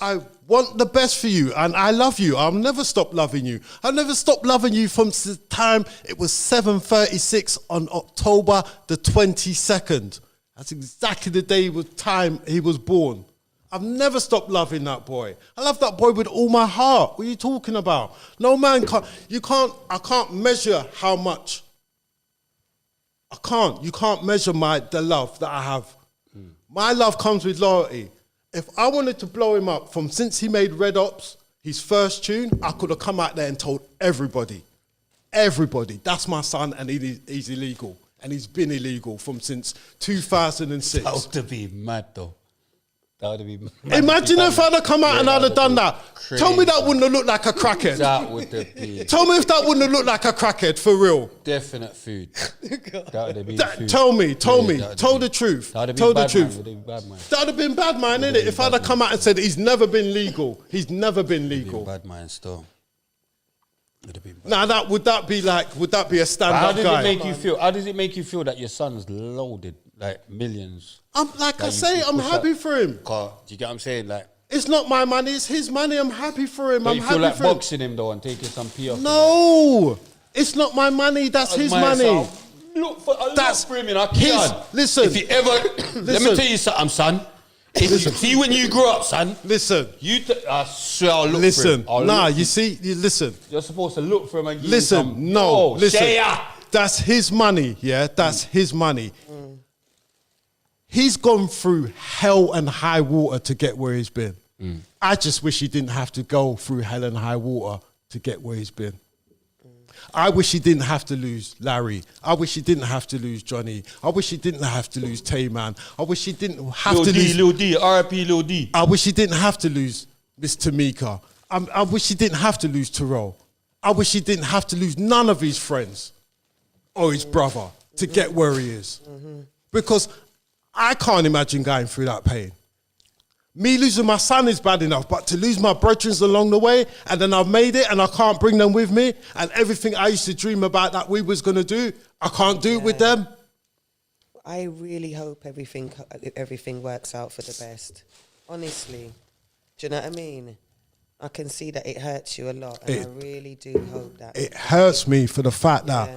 I want the best for you. And I love you. I'll never stop loving you. I'll never stop loving you from the time it was 7:36 on October the 22nd. That's exactly the day with time he was born. I've never stopped loving that boy. I love that boy with all my heart. What are you talking about? No man can't, I can't measure how much. You can't measure the love that I have. My love comes with loyalty. If I wanted to blow him up from since he made Red Ops, his first tune, I could have come out there and told everybody, that's my son and he's illegal. And he's been illegal since 2006. That would have been mad though. That would have been mad. Imagine if I'd have come out and I'd have done that. crazy. Tell me that wouldn't have looked like a crackhead. That would have been Tell me if that wouldn't have looked like a crackhead, for real. definite food. That would have been food. Tell me. that would have Tell been- the truth. That would have Tell been the bad, man. truth. Would have been bad, man. That would have been bad, man, Would've innit? been If I'd bad, have come out and said he's never been legal. He's never been Been legal. bad, man. Still. Now would that be a stand-up How does guy? it make you feel? How does it make you feel that your son's loaded, like millions? I'm happy for him. Do you get what I'm saying? Like, It's not my money, it's his money. I'm happy for him. don't I'm you happy feel like for him. boxing him though and taking some pee off? No, it's not my money. That's his money. Look for him in our his. kid. Listen, If you ever, let me tell you something, son. If you see when you grow up, son. listen. I swear I'll look for Listen, him. I'll nah, look you see, listen, You're supposed to look for him and give him listen, some. no, Oh, listen. Shaya. That's his money, yeah? That's his money. He's gone through hell and high water to get where he's been. I just wish he didn't have to go through hell and high water to get where he's been. I wish he didn't have to lose Larry. I wish he didn't have to lose Johnny. I wish he didn't have to lose Tay-Man. I wish he didn't have to lose... Lil D, R.I.P. Lil D. I wish he didn't have to lose Miss Tamika. I wish he didn't have to lose Terrell. I wish he didn't have to lose none of his friends or his brother to get where he is. Because I can't imagine going through that pain. Me losing my son is bad enough, but to lose my brethren along the way, and then I've made it and I can't bring them with me, and everything I used to dream about that we was going to do, I can't do it with them. I really hope everything works out for the best. Honestly. Do you know what I mean? I can see that it hurts you a lot, and I really do hope that. It hurts me for the fact that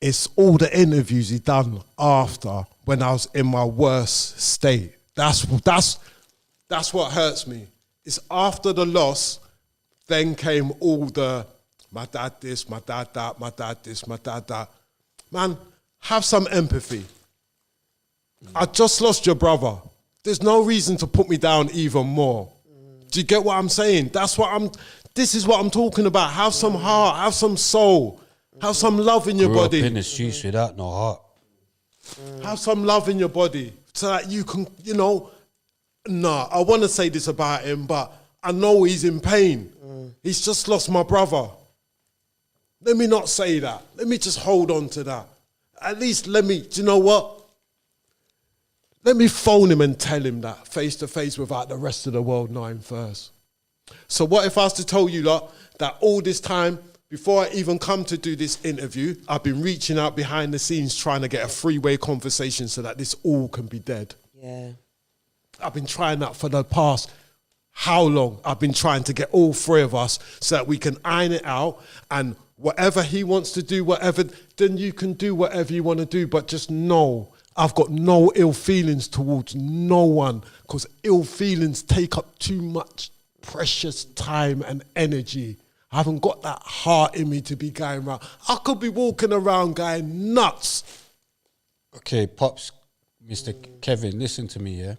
it's all the interviews he done after when I was in my worst state. That's what hurts me. It's after the loss, then came all the, my dad this, my dad that, my dad this, my dad that. Man, have some empathy. I just lost your brother. There's no reason to put me down even more. Do you get what I'm saying? This is what I'm talking about. Have some heart, have some soul, have some love in your Grew body. up in the streets without no heart. Have some love in your body so that you can, I want to say this about him, but I know he's in pain. He's just lost my brother. Let me not say that. Let me just hold on to that. At least do you know what? Let me phone him and tell him that face to face without the rest of the world knowing first. So what if I was to tell you lot that all this time, before I even come to do this interview, I've been reaching out behind the scenes trying to get a three-way conversation so that this all can be dead. Yeah. I've been trying that for the past how long? I've been trying to get all three of us so that we can iron it out, and whatever he wants to do, then you can do whatever you want to do, but just know I've got no ill feelings towards no one, because ill feelings take up too much precious time and energy. I haven't got that heart in me to be going around. I could be walking around going nuts. Okay, Pops, Mr. Kevin, listen to me, yeah?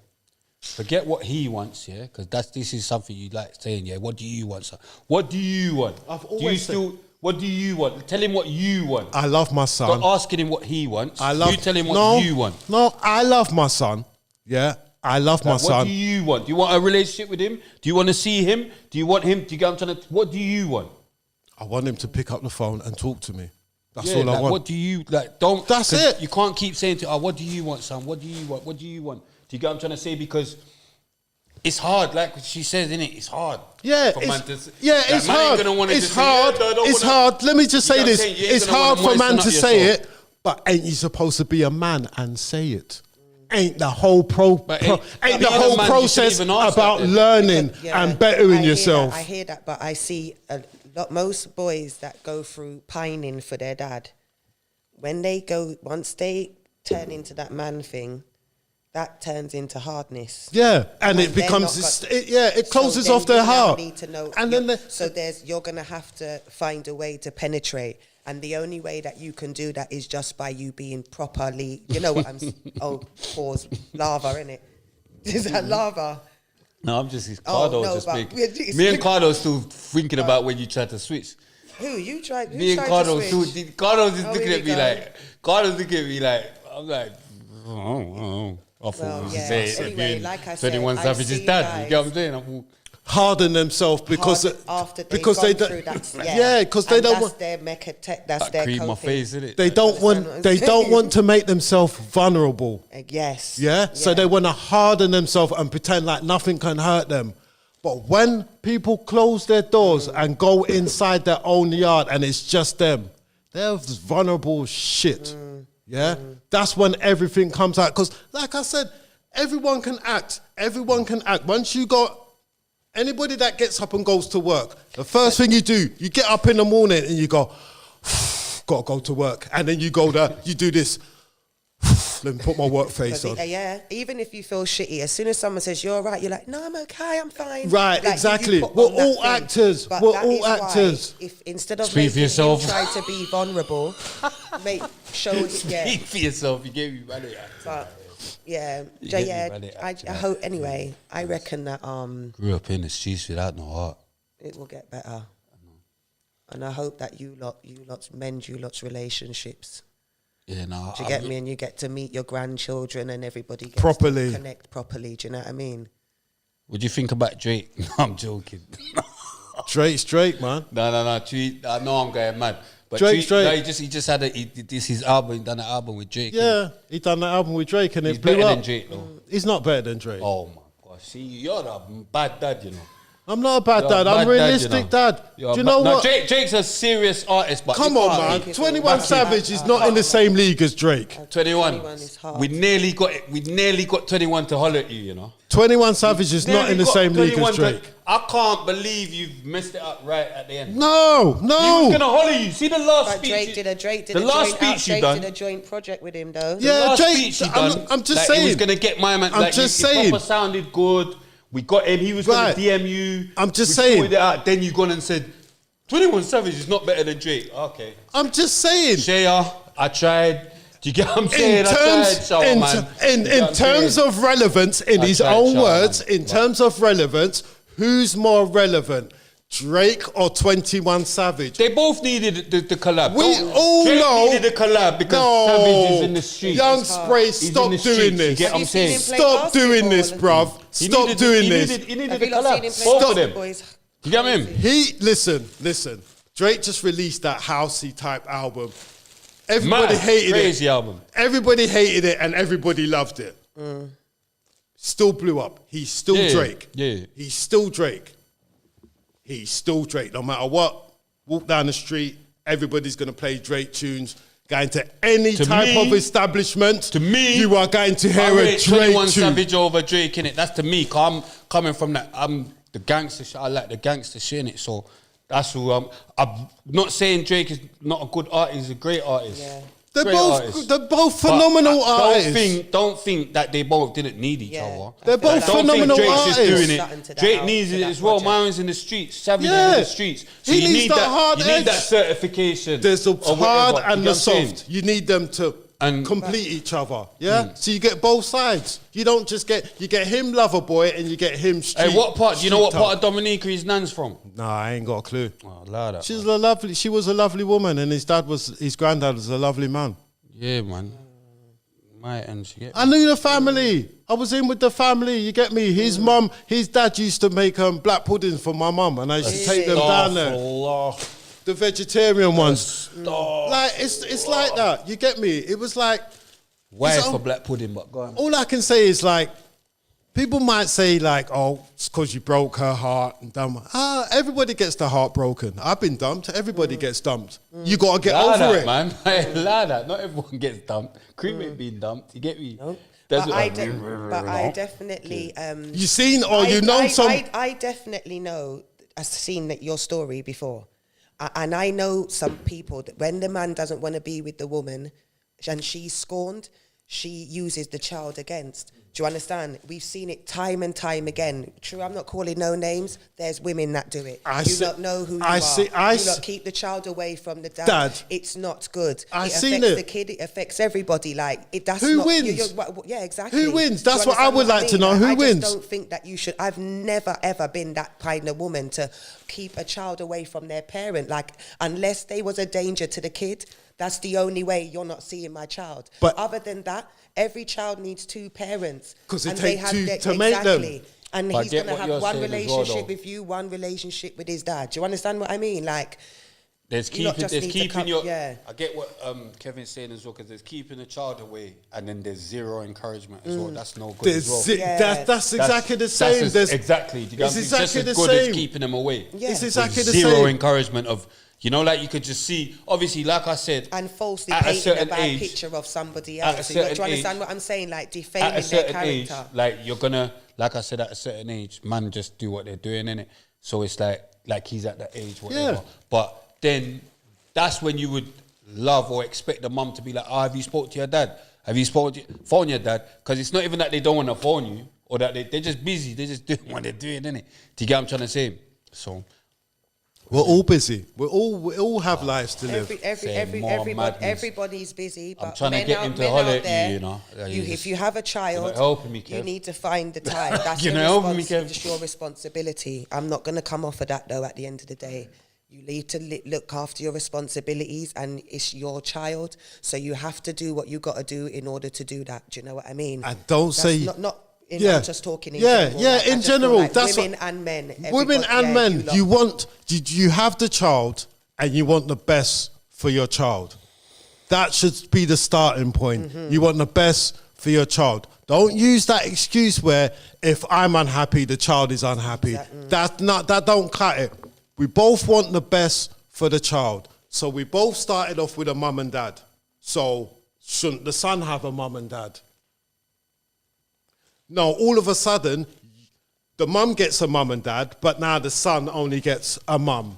Forget what he wants, yeah? Because this is something you like saying, yeah? What do you want, son? What do you want? What do you want? Tell him what you want. I love my son. Stop asking him what he wants. You tell him what you want. No, I love my son. Yeah, I love my son. What do you want? Do you want a relationship with him? Do you want to see him? Do you want him? Do you get what I'm trying to? What do you want? I want him to pick up the phone and talk to me. That's all I want. What do you like? Don't. That's it. You can't keep saying to, what do you want, son? What do you want? What do you want? Do you get what I'm trying to say? Because it's hard, like she says, innit? It's hard. Yeah, it's hard. It's hard. It's hard. Let me just say this. It's hard for man to say it, but ain't you supposed to be a man and say it? Ain't the whole process about learning and bettering yourself? I hear that, but I see most boys that go through pining for their dad, once they turn into that man thing, that turns into hardness. Yeah, and it becomes, it closes off their heart. Need to know, and then you're going to have to find a way to penetrate. And the only way that you can do that is just by you being properly, you know what I'm, lava, innit? Is that lava? No, I'm just, Cardo just big. Me Me and Cardo still thinking about when you tried to switch. Who, you tried? Me and Cardo still, Cardo's just looking at me like, I'm like, I thought we should say it. Anyway, like I said, 21 Savage's dad. You get what I'm saying? Harden themselves because after they because don't want their that's their cream coping. my face, isn't it? They don't want to make themselves vulnerable. Yes. Yeah? So they want to harden themselves and pretend like nothing can hurt them. But when people close their doors and go inside their own yard and it's just them, they're vulnerable shit. Yeah? That's when everything comes out. Because, like I said, everyone can act. Everyone can act. Once you got anybody that gets up and goes to work, the first thing you do, you get up in the morning and you go, gotta go to work. And then you go there, you do this. Let me put my work face on. Yeah, even if you feel shitty, as soon as someone says you're all right, you're like, no, I'm okay, I'm fine. Right, like, exactly. put We're on that all thing. actors. But We're that all is why actors. If instead of Speak for making yourself. him try to be vulnerable, show Speak for yourself. You gave me money. But yeah, You Jay, get me, I hope anyway. I reckon that Grew up in the streets without no heart. it will get better, and I hope that you lots mend you lot's relationships. Yeah, no. Do you get me? And you get to meet your grandchildren and everybody gets Properly. to connect properly. Do you know what I mean? What do you think about Drake? No, I'm joking. Drake's Drake, man. No. I know I'm going mad. But Drake's Drake. No, he just had his album. He done an album with Drake. Yeah, he done that album with Drake and He's it blew better up. than Drake, though. He's not better than Drake. Oh my gosh. See, you're a bad dad, you know. I'm not a bad You're dad. a I'm bad realistic dad. You're Do you a know no, what? Drake's a serious artist, but Come you on, can't- man. 21 Savage is not in the same league as Drake. 21. 21 is hard. We nearly got 21 to holler at you, you know. 21 Savage is not Nearly in the got same league 21 as Drake. I can't believe you've messed it up right at the end. No. He was gonna holler you. See the last But speech. Drake did a the last speech you Drake done. did a joint project with him though. Yeah, The last Drake, speech he I'm- done, I'm just like, he was saying. gonna get my man. I'm like, just it saying. proper sounded good. We got him. He was Right. gonna DM you. I'm just we saying. sorted it out. Then you gone and said, 21 Savage is not better than Drake. Okay. I'm just saying. Shaya, I tried. Do you get what I'm saying? In I tried, terms, Shower, in, man. in, Do you in get what I'm terms saying? of relevance, in I his tried, own Shower, words, man. in terms of relevance, who's more relevant, Drake or 21 Savage? They both needed the collab. We Don't- all Drake know- needed a collab because Savage is in the streets. Young Spray, He's in stop the doing streets, this. You get what I'm Have you seen saying? him play Stop doing this, basketball? bruv. Stop doing this. He needed Have a you not seen collab. him play Both of them. boys? You get what I mean? Listen. Drake just released that housey type album. Everybody Mad, hated crazy it. album. Everybody hated it and everybody loved it. Still blew up. He's still Yeah, Drake. yeah. He's still Drake. He's still Drake. No matter what, walk down the street, everybody's going to play Drake tunes. Going to any To type me- of establishment, to me, you are going to I hear a rate Drake 21 tune. Savage over Drake, innit? That's to me, 'cause I'm coming from that. I'm the gangster shit. I like the gangster shit, innit? So that's who I'm not saying Drake is not a good artist, he's a great artist. Yeah. They're Great both artist. they're both But phenomenal don't artists. Don't think that they both didn't need each Yeah. other. They're both Don't phenomenal think Drake's just artists. doing Something it. to that Drake out- needs to it that as well. project. Mine's in the streets. Savage is Yeah. in the streets. So He you needs need that hard You need that edge. certification. There's the or hard whatever. and You the get what I'm saying? soft. You need them to And- complete each other. Yeah? So you get both sides. You don't just you get him lover boy and you get him street. Hey, what part? Do you know what street part tough. of Dominica his nan's from? Nah, I ain't got a clue. Oh, allow that. She was a lovely woman and his granddad was a lovely man. Yeah, man. My ends. You get I knew the family. I was in with the family. You get me? His mum, his dad used to make black puddings for my mum, and I used to take them down there. The vegetarian ones. Like it's like that. You get me? It was like Why So- for black pudding? But go on. all I can say is like people might say like, oh, it's because you broke her heart and done. Everybody gets their heart broken. I've been dumped. Everybody gets dumped. You gotta get Lie over that, it. man. Lie that. Not everyone gets dumped. Cream ain't being dumped. You get me? That's But what I definitely. You seen or you know some. I definitely know. I've seen your story before, and I know some people that when the man doesn't want to be with the woman, and she's scorned, she uses the child against. Do you understand? We've seen it time and time again. True, I'm not calling no names. There's women that do it. I You see- not know who you I are. see- You not keep the child away from the dad. Dad. It's not good. I it seen affects it. the kid. It affects everybody. Like it. That's Who not, wins? yeah, exactly. Who wins? Do you That's what I understand would like to know. Like, Who I wins? just don't think that you should. I've never ever been that kind of woman to keep a child away from their parent. Like unless they was a danger to the kid, that's the only way you're not seeing my child. But- other than that, every child needs two parents 'Cause it and take they have two their- to make them. exactly. And But I he's get gonna what have you're one saying as well, relationship though. with you, one relationship with his dad. Do you understand what I mean? Like. There's You lot keeping, just there's need to keeping come- your. yeah. I get what Kevin's saying as well, because there's keeping the child away, and then there's zero encouragement as well. That's no good as well. Yeah. That's exactly the same. Exactly. Do you get It's what I mean? exactly just the as good same. as keeping them away. Yeah. It's With exactly the Zero same. encouragement of, you know, like you could just see. Obviously, like I said, and falsely at a painting a certain bad age, picture of somebody at a else. So you certain understand age- what I'm saying? Like at defaming a their certain age, character. like you're gonna, like I said, at a certain age, man, just do what they're doing, innit? So it's like he's at that age, whatever. Yeah. But then that's when you would love or expect the mum to be like, "Oh, have you spoke to your dad? Have you phone your dad?" Because it's not even that they don't want to phone you or that they're just busy. They're just doing what they're doing, innit? Do you get what I'm trying to say? So We're all busy. We all have lives to live. Everybody's busy. But trying to men get out- into men holiday, out there, you know. if you have a child, You're not helping me, you Kev. need to find the time. That's You're your not helping me, Kev. It's your responsibility. I'm not going to come off of that though. At the end of the day, you need to look after your responsibilities, and it's your child. So you have to do what you got to do in order to do that. Do you know what I mean? And don't That's say- not. Yeah. I'm just talking in Yeah, general. yeah, Like, I in just feel general, like that's women what- and men. Women everybody- and yeah, men, lot. you have the child and you want the best for your child. That should be the starting point. Mm-hmm. You want the best for your child. Don't use that excuse where if I'm unhappy, the child is unhappy. That don't cut it. We both want the best for the child. So we both started off with a mum and dad. So shouldn't the son have a mum and dad? No, all of a sudden, the mum gets a mum and dad, but now the son only gets a mum.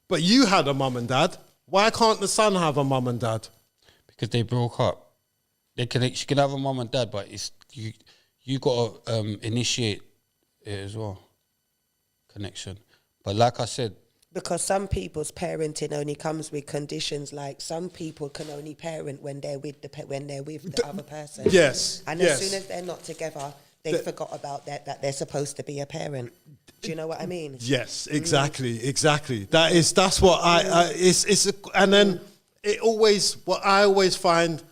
But you had a mum and dad. Why can't the son have a mum and dad? because they broke up. She can have a mum and dad, but it's you got to initiate it as well. Connection, but like I said, Because some people's parenting only comes with conditions. Like some people can only parent when they're with the other person. Yes, And yes. as soon as they're not together, they forgot about that they're supposed to be a parent. Do you know what I mean? Yes, exactly. That's what and then it always, what I always find,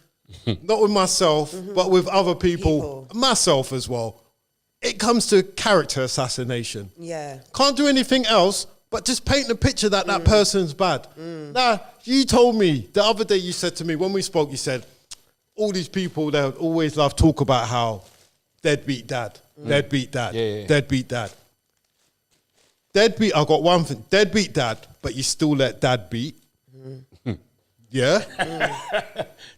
not with myself, but with other people, myself as well, it comes to character assassination. Yeah. Can't do anything else, but just paint the picture that that person's bad. Now, you told me, the other day you said to me, when we spoke, you said, all these people, they always love talk about how deadbeat dad, deadbeat dad, Yeah. deadbeat dad. Deadbeat, I got one thing, deadbeat dad, but you still let dad beat. Yeah?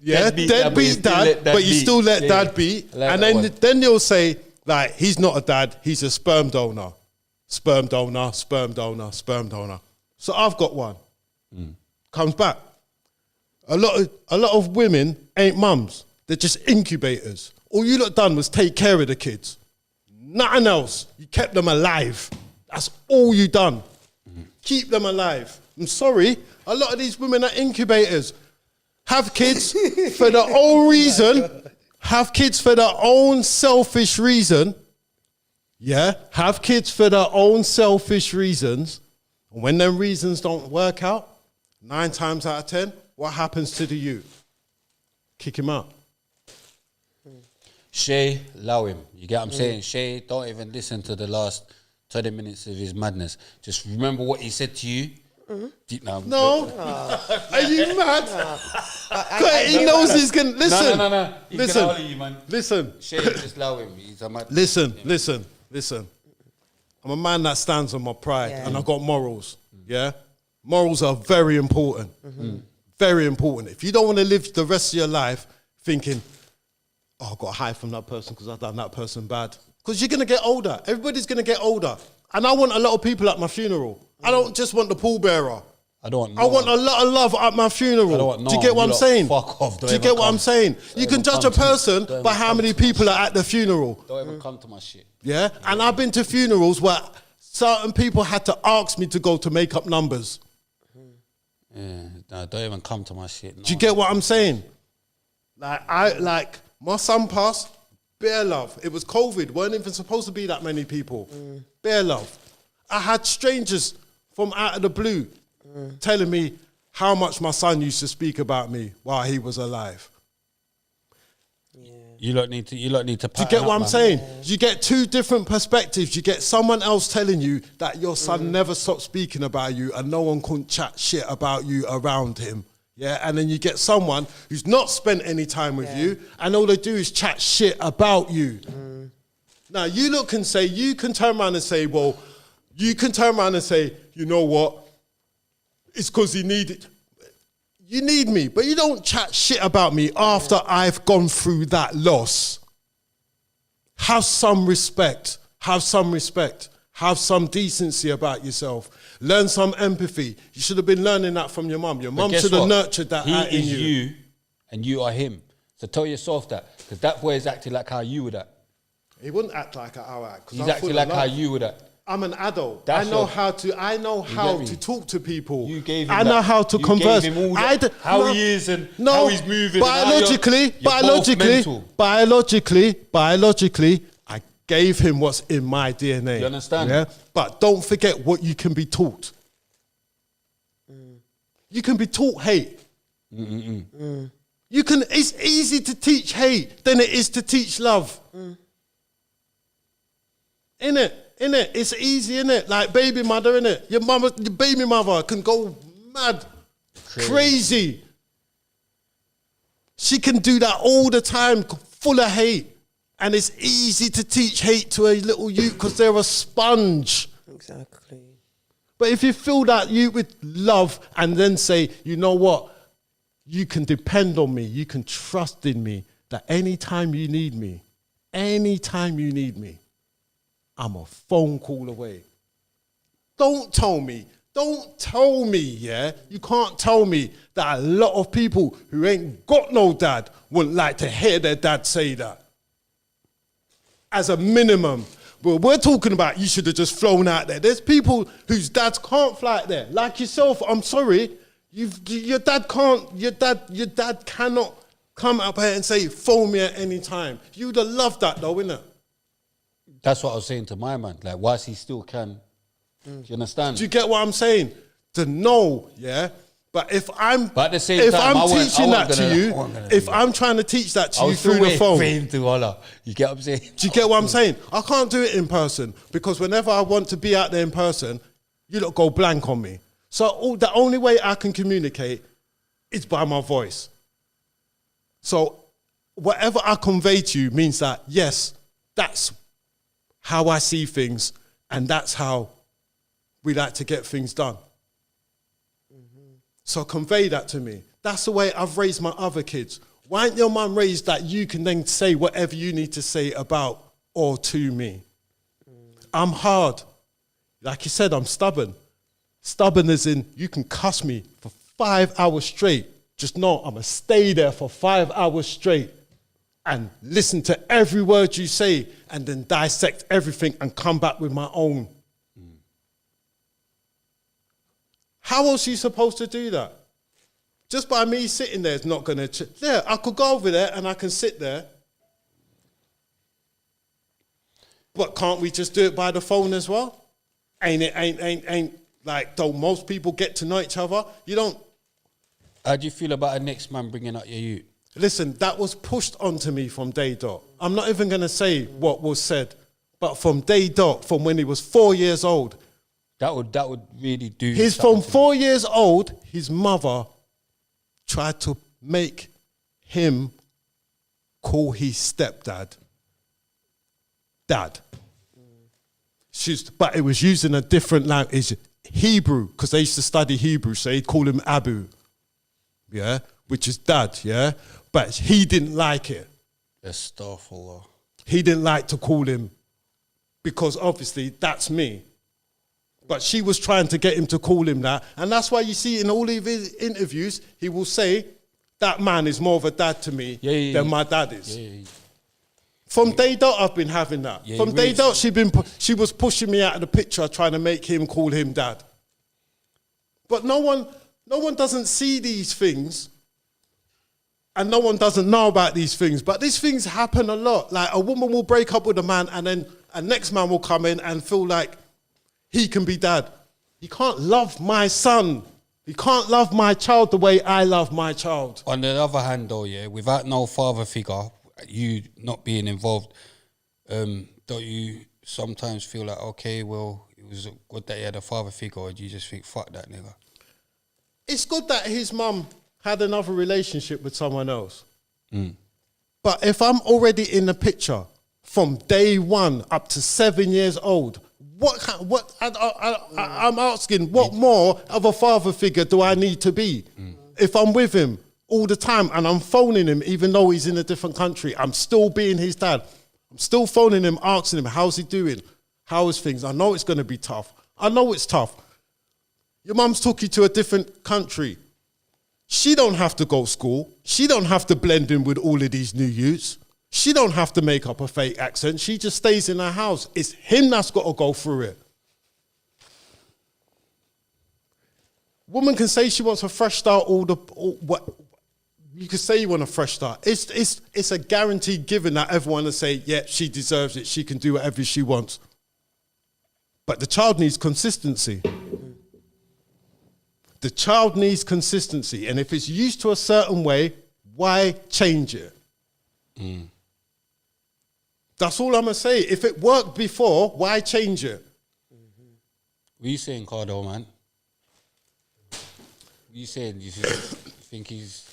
Yeah, deadbeat dad, but you still let dad beat. And then they'll say, like, he's not a dad, he's a sperm donor. Sperm donor, sperm donor, sperm donor. So I've got one. Comes back. A lot of women ain't mums. They're just incubators. All you lot done was take care of the kids. Nothing else. You kept them alive. That's all you done. Keep them alive. I'm sorry. A lot of these women are incubators. Have kids for their own reason. Have kids for their own selfish reason. Yeah, have kids for their own selfish reasons. And when them reasons don't work out, 9 times out of 10, what happens to the youth? Kick him out. Shay, allow him. You get what I'm saying? Shay, don't even listen to the last 20 minutes of his madness. Just remember what he said to you. Deep now. No. Are you mad? He knows he's going to... Listen. No. He's Listen. gonna holler you, man. Listen. Shay, just allow him. He's a mad. Listen. I'm a man that stands on my pride and I've got morals. Yeah? Morals are very important. Very important. If you don't want to live the rest of your life thinking, oh, I've got to hide from that person because I've done that person bad. Because you're going to get older. Everybody's going to get older. And I want a lot of people at my funeral. I don't just want the pallbearer. I don't want. I want a lot of love at my funeral. I don't want no Do you get what one. I'm saying? Fuck off. Don't Do you ever get what come. I'm saying? You can even judge come a to me. person Don't by even how come many to my people are at the funeral. Don't even come to my shit. Yeah? And I've been to funerals where certain people had to ask me to go to make up numbers. Yeah, no, don't even come to my shit. No. Do you get what I'm saying? Like my son passed, bare love. It was COVID, weren't even supposed to be that many people. Bare love. I had strangers from out of the blue telling me how much my son used to speak about me while he was alive. You lot need to. You lot need to. Do you get what I'm saying? You get two different perspectives. You get someone else telling you that your son never stopped speaking about you and no one couldn't chat shit about you around him. Yeah, and then you get someone who's not spent any time with you and all they do is chat shit about you. Now, you can turn around and say, well, you can turn around and say, you know what? It's because he needed... You need me, but you don't chat shit about me after I've gone through that loss. Have some respect. Have some respect. Have some decency about yourself. Learn some empathy. You should have been learning that from your mum. Your mum should have nurtured that out in you. He is you, and you are him. So tell yourself that, because that boy is acting like how you would act. He wouldn't act like how I act. He's acting like how you would act. I'm an adult. That's I know how to talk to people. You gave him I know how to converse. Gave him all how he is and how he's moving. Biologically, I gave him what's in my DNA. You understand? Yeah. But don't forget what you can be taught. You can be taught hate. You can. It's easy to teach hate than it is to teach love. Innit? It's easy, innit? Like baby mother, innit? Your baby mother can go mad, crazy. She can do that all the time, full of hate. And it's easy to teach hate to a little youth because they're a sponge. Exactly. But if you fill that youth with love and then say, you know what? You can depend on me. You can trust in me that anytime you need me, I'm a phone call away. Don't tell me, yeah? You can't tell me that a lot of people who ain't got no dad wouldn't like to hear their dad say that. As a minimum. But we're talking about you should have just flown out there. There's people whose dads can't fly out there. Like yourself, I'm sorry. Your dad cannot come up here and say, phone me at any time. You'd have loved that though, innit? That's what I was saying to my man. Like, whilst he still can, do you understand? Do you get what I'm saying? To know, yeah. But if I'm, but at the same time, if I'm trying to teach that to you through the phone, you get what I'm saying? Do you get what I'm saying? I can't do it in person because whenever I want to be out there in person, you lot go blank on me. So the only way I can communicate is by my voice. So whatever I convey to you means that yes, that's how I see things, and that's how we like to get things done. So convey that to me. That's the way I've raised my other kids. Why ain't your mum raised that you can then say whatever you need to say about or to me? I'm hard. Like you said, I'm stubborn. Stubborn as in you can cuss me for 5 hours straight. Just know I'm going to stay there for 5 hours straight and listen to every word you say and then dissect everything and come back with my own. How else are you supposed to do that? Just by me sitting there is not going to... Yeah, I could go over there and I can sit there. But can't we just do it by the phone as well? Ain't like, don't most people get to know each other? You don't... How do you feel about a next man bringing up your youth? Listen, that was pushed onto me from day dot. I'm not even going to say what was said, but from day dot, from when he was 4 years old... That would really do. He's from 4 years old. His mother tried to make him call his stepdad dad. But it was using a different language, Hebrew, because they used to study Hebrew, so he'd call him Abu, yeah, which is dad, yeah. But he didn't like it. Astaghfirullah. He didn't like to call him because obviously that's me. But she was trying to get him to call him that. And that's why you see in all of his interviews, he will say, that man is more of a dad to me than my dad is. From day dot, I've been having that. From day dot, she was pushing me out of the picture, trying to make him call him dad. But no one doesn't see these things. And no one doesn't know about these things. But these things happen a lot. Like a woman will break up with a man and then a next man will come in and feel like he can be dad. He can't love my son. He can't love my child the way I love my child. On the other hand, though, yeah, without no father figure, you not being involved, don't you sometimes feel like, okay, well, it was good that he had a father figure, or do you just think, fuck that nigga? It's good that his mum had another relationship with someone else. But if I'm already in the picture from day one up to 7 years old, I'm asking, what more of a father figure do I need to be? If I'm with him all the time and I'm phoning him, even though he's in a different country, I'm still being his dad. I'm still phoning him, asking him, how's he doing? How is things? I know it's going to be tough. I know it's tough. Your mum's took you to a different country. She don't have to go to school. She don't have to blend in with all of these new youths. She don't have to make up a fake accent. She just stays in her house. It's him that's got to go through it. Woman can say she wants a fresh start. What you can say you want a fresh start. It's a guaranteed given that everyone will say, yeah, she deserves it. She can do whatever she wants. But the child needs consistency. The child needs consistency. And if it's used to a certain way, why change it? That's all I'm going to say. If it worked before, why change it? What are you saying, Cardo, man? What are you saying? You think he's...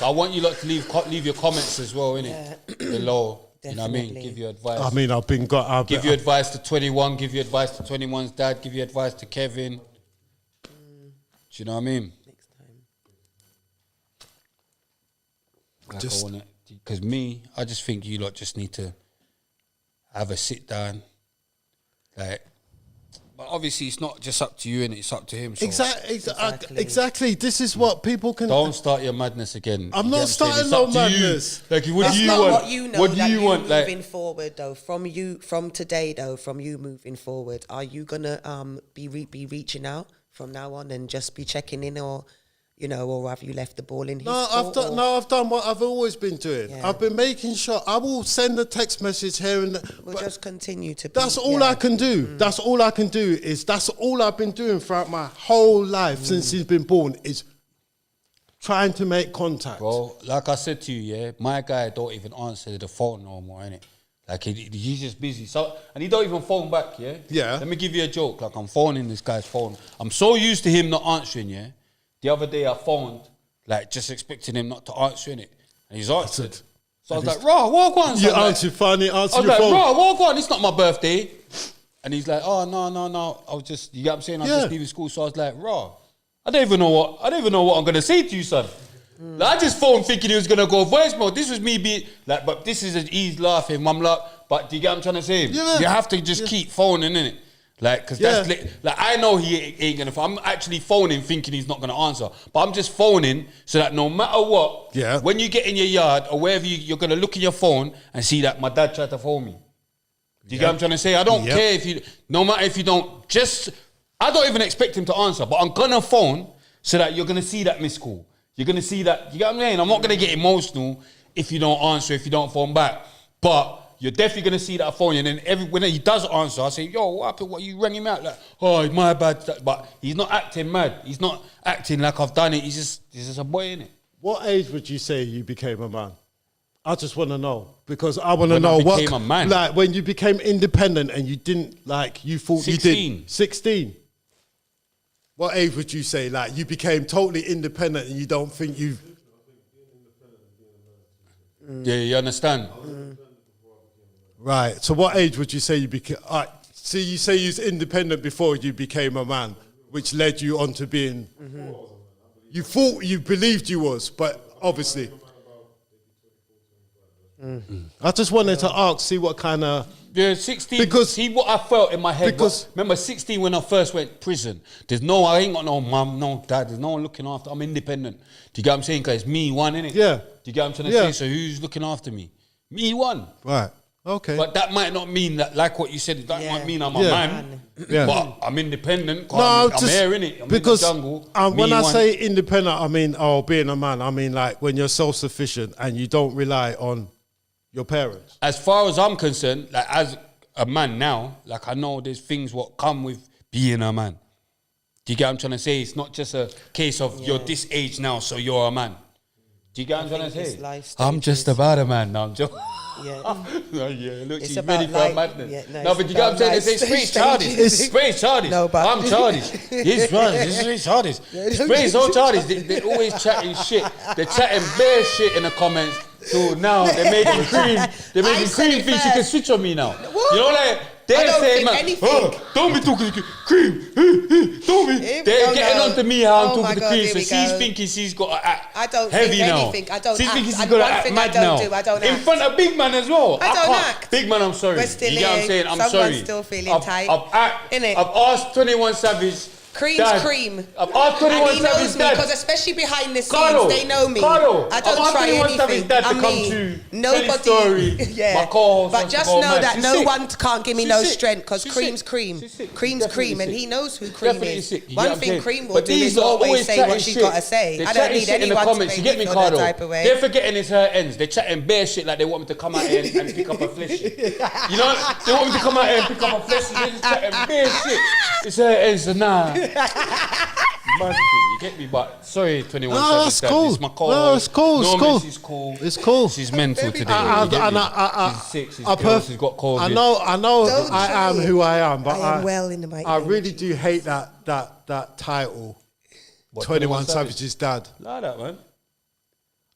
I want you lot to leave your comments as well, innit? Below. Definitely. You know what I mean? Give you advice. I mean, Give you advice to 21, give you advice to 21's dad, give you advice to Kevin. Do you know what I mean? Next time. Like because I just think you lot just need to have a sit down. Like, but obviously it's not just up to you, and it's up to him. So Exactly. This is what people can... Don't start your madness again. I'm not starting no madness. Like, what That's do you not want? what you know. What do you want? Moving forward, though, from today, though, from you moving forward, are you gonna be reaching out from now on and just be checking in, or or have you left the ball in his court? I've done what I've always been doing. Yeah. I've been making sure I will send a text message here and there. We'll just continue to. That's all I can do. That's all I can do. That's all I've been doing throughout my whole life since he's been born, is trying to make contact. Bro, like I said to you, yeah, my guy don't even answer the phone no more, innit? Like, he's just busy. So, and he don't even phone back, yeah? Yeah. Let me give you a joke. Like, I'm phoning this guy's phone. I'm so used to him not answering, yeah? The other day I phoned, like, just expecting him not to answer, innit? And he's answered. So I was like, "Raw, walk on." You answer funny, answer I was your like, phone. "Raw, walk on. It's not my birthday." And he's like, "Oh, no. I was just, you get what I'm saying? I'm just leaving school." So I was like, "Raw, I don't even know what I'm gonna say to you, son." Like, I just phoned thinking he was gonna go voicemail. This was me being like, but this is he's laughing, mum like, but do you get what I'm trying to say? Yeah. You have to just keep phoning, innit? Like, because that's like, I know he ain't gonna. I'm actually phoning thinking he's not gonna answer, but I'm just phoning so that no matter what, when you get in your yard or wherever you're gonna look in your phone and see that my dad tried to phone me. Do you get what I'm trying to say? I don't care if you, no matter if you don't, I don't even expect him to answer, but I'm gonna phone so that you're gonna see that missed call. You're gonna see that. You get what I'm saying? I'm not gonna get emotional if you don't answer, if you don't phone back, but you're definitely going to see that phone, and then when he does answer, I say, "Yo, what happened? What, you rang him out?" Like, "Oh, my bad." But he's not acting mad. He's not acting like I've done it. He's just a boy, innit? What age would you say you became a man? I just want to know, because I want to When know I became a man? Like, when you became independent and you didn't, like, you thought 16. you did. 16. What age would you say, like, you became totally independent and you don't think you've... Yeah, you understand? Right. So what age would you say you became... so you say you was independent before you became a man, which led you on to being... You thought, you believed you was, but obviously... I just wanted to ask, see what kind of... Yeah, 16. Because... See what I felt in my head. Because... Remember, 16 when I first went to prison. I ain't got no mum, no dad. There's no one looking after. I'm independent. Do you get what I'm saying? Because it's me one, innit? Yeah. Do you get what I'm trying to say? So who's looking after me? Me one. Right. Okay. But that might not mean that, like what you said, that might mean I'm a man. Yeah. But I'm independent. No, I'm just here, innit? I'm because in the jungle. when I say independent, I mean, being a man, I mean, like, when you're self-sufficient and you don't rely on your parents. As far as I'm concerned, like, as a man now, like, I know there's things what come with being a man. Do you get what I'm trying to say? It's not just a case of you're this age now, so you're a man. Do you get what I'm I trying to think it's say? life I'm just stages. about a man now. I'm just. Yeah. No, yeah, look, It's she's about ready for life- a madness. yeah, no, no, it's but you get what I'm about saying? They life say Spray's stages. childish. Spray's childish. No, but- I'm childish. He's childish. He's childish. Spray's so childish. They're always chatting shit. They're chatting bare shit in the comments. So now they're making cream. They're I making said cream it things. You can first. switch on me now. What? You know, like I they're don't saying, think man, anything. oh, don't be talking to cream. Don't be. Here we They're go getting now. on to me how I'm Oh my talking to God, cream. here So we she's go. thinking she's got to act I don't heavy think now. anything. I don't She's act. thinking she's And got to one act thing I mad don't now. do, I don't In act. front of big man as well. I don't can't. act. Big man, I'm sorry. We're still You get what I'm here. saying? I'm Someone's sorry. still feeling tight. Innit? I've asked 21 Savage. Cream's Dad. cream. I've asked 21 And he Savage knows me dad. because especially behind the scenes, Carlo, they know me. Carlo, I don't I've asked try 21 Savage anything. dad to I'm come me. to Nobody. tell his story. Yeah. My co-host But wants to just go know mad. that She's no sick. one can't give me She's no sick. strength because She's cream's sick. cream. She's sick. Cream's Definitely cream, and sick. he knows who cream Definitely is. sick. You get One what I'm thing saying? cream will But do these is are always say chatting what she's shit. got to say. They're I don't chatting need shit in the anyone to comments. make You me get me, feel Carlo? that type of way. They're forgetting it's her ends. They're chatting bare shit like they want me to come out here and pick up a flesh. You know, they want me to come out here and pick up a flesh. They're just chatting bare shit. It's her ends, so nah. Man, you get me, but sorry, 21 No, Savage that's dad. cool. This is my co-host. No, it's cool, it's Normally cool. she's cool. It's cool. She's mental today. I- you get I- me? I- She's sick. She's I ill. She's got COVID. I know Don't I am try it. who I am, but I am well in the mighty I name of really do hate that title. What, 21 Savage's dad. Like that, man.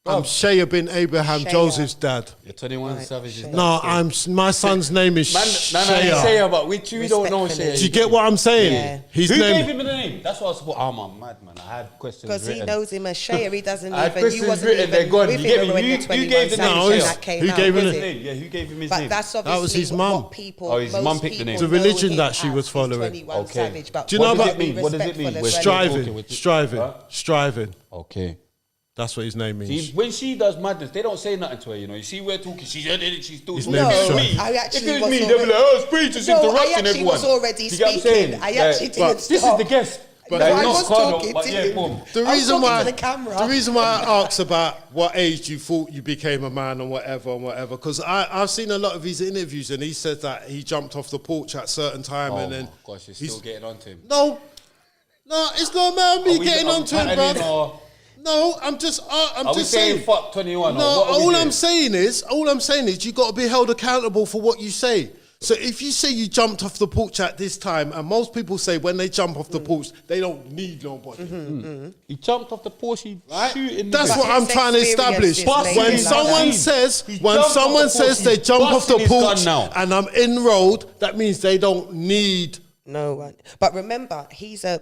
I'm Shea bin Abraham Shea. Joseph's dad. You're 21 Right, Savage. Shea. No, my son's name is Shea. Shea, but we two don't know Respectfully. Shea. Do you get what I'm saying? Yeah. His Who name. gave him the name? That's what I was supposed. I'm a madman. I had questions Because he written. knows him as Shea, he doesn't I had even. You questions wasn't written, they're even gone. with You get him me? when You- the you 21 gave the name Savage Shea. that came Who out, gave him was the it? name? Yeah, who gave him his But name? that's That was obviously his mum. what people. Oh, his most mum picked the people name. The religion know that him she as was is following. 21 Okay. Savage, but Do you know What does about- it mean? What does it mean? respectful We're as well. Striving. Striving. Huh? Striving. Okay. That's what his name means. See, when she does madness, they don't say nothing to her, you know. You see, we're talking, she's doing His If name is it was Sean. me, I actually if it was was me, they'd be already- like, oh, Spree just No, I interrupting actually everyone. was already You get what I'm speaking. saying? I Yeah. actually But didn't this is stop. the guest. No, Like, I not was Carlo, talking but to yeah, him. boom. The I was reason talking why to the camera. the reason why I asked about what age you thought you became a man and whatever, because I've seen a lot of his interviews and he said that he jumped off the porch at certain time Oh, and then gosh, you're he's still getting on to him. no, it's not about me Are we- getting are we onto him, patterning bro. or- No, I'm just Are we saying. saying fuck 21? No, or what are we all doing? I'm saying is you got to be held accountable for what you say. So if you say you jumped off the porch at this time, and most people say when they jump off the porch, they don't need nobody. He jumped off the Porsche, Right? shooting. That's the But what I'm his trying to establish. experiences When made him someone like says, He when jumped off someone the says porch, they he's jump off the busting his gun porch now. and I'm in road, that means they don't need. No one. But remember, he's an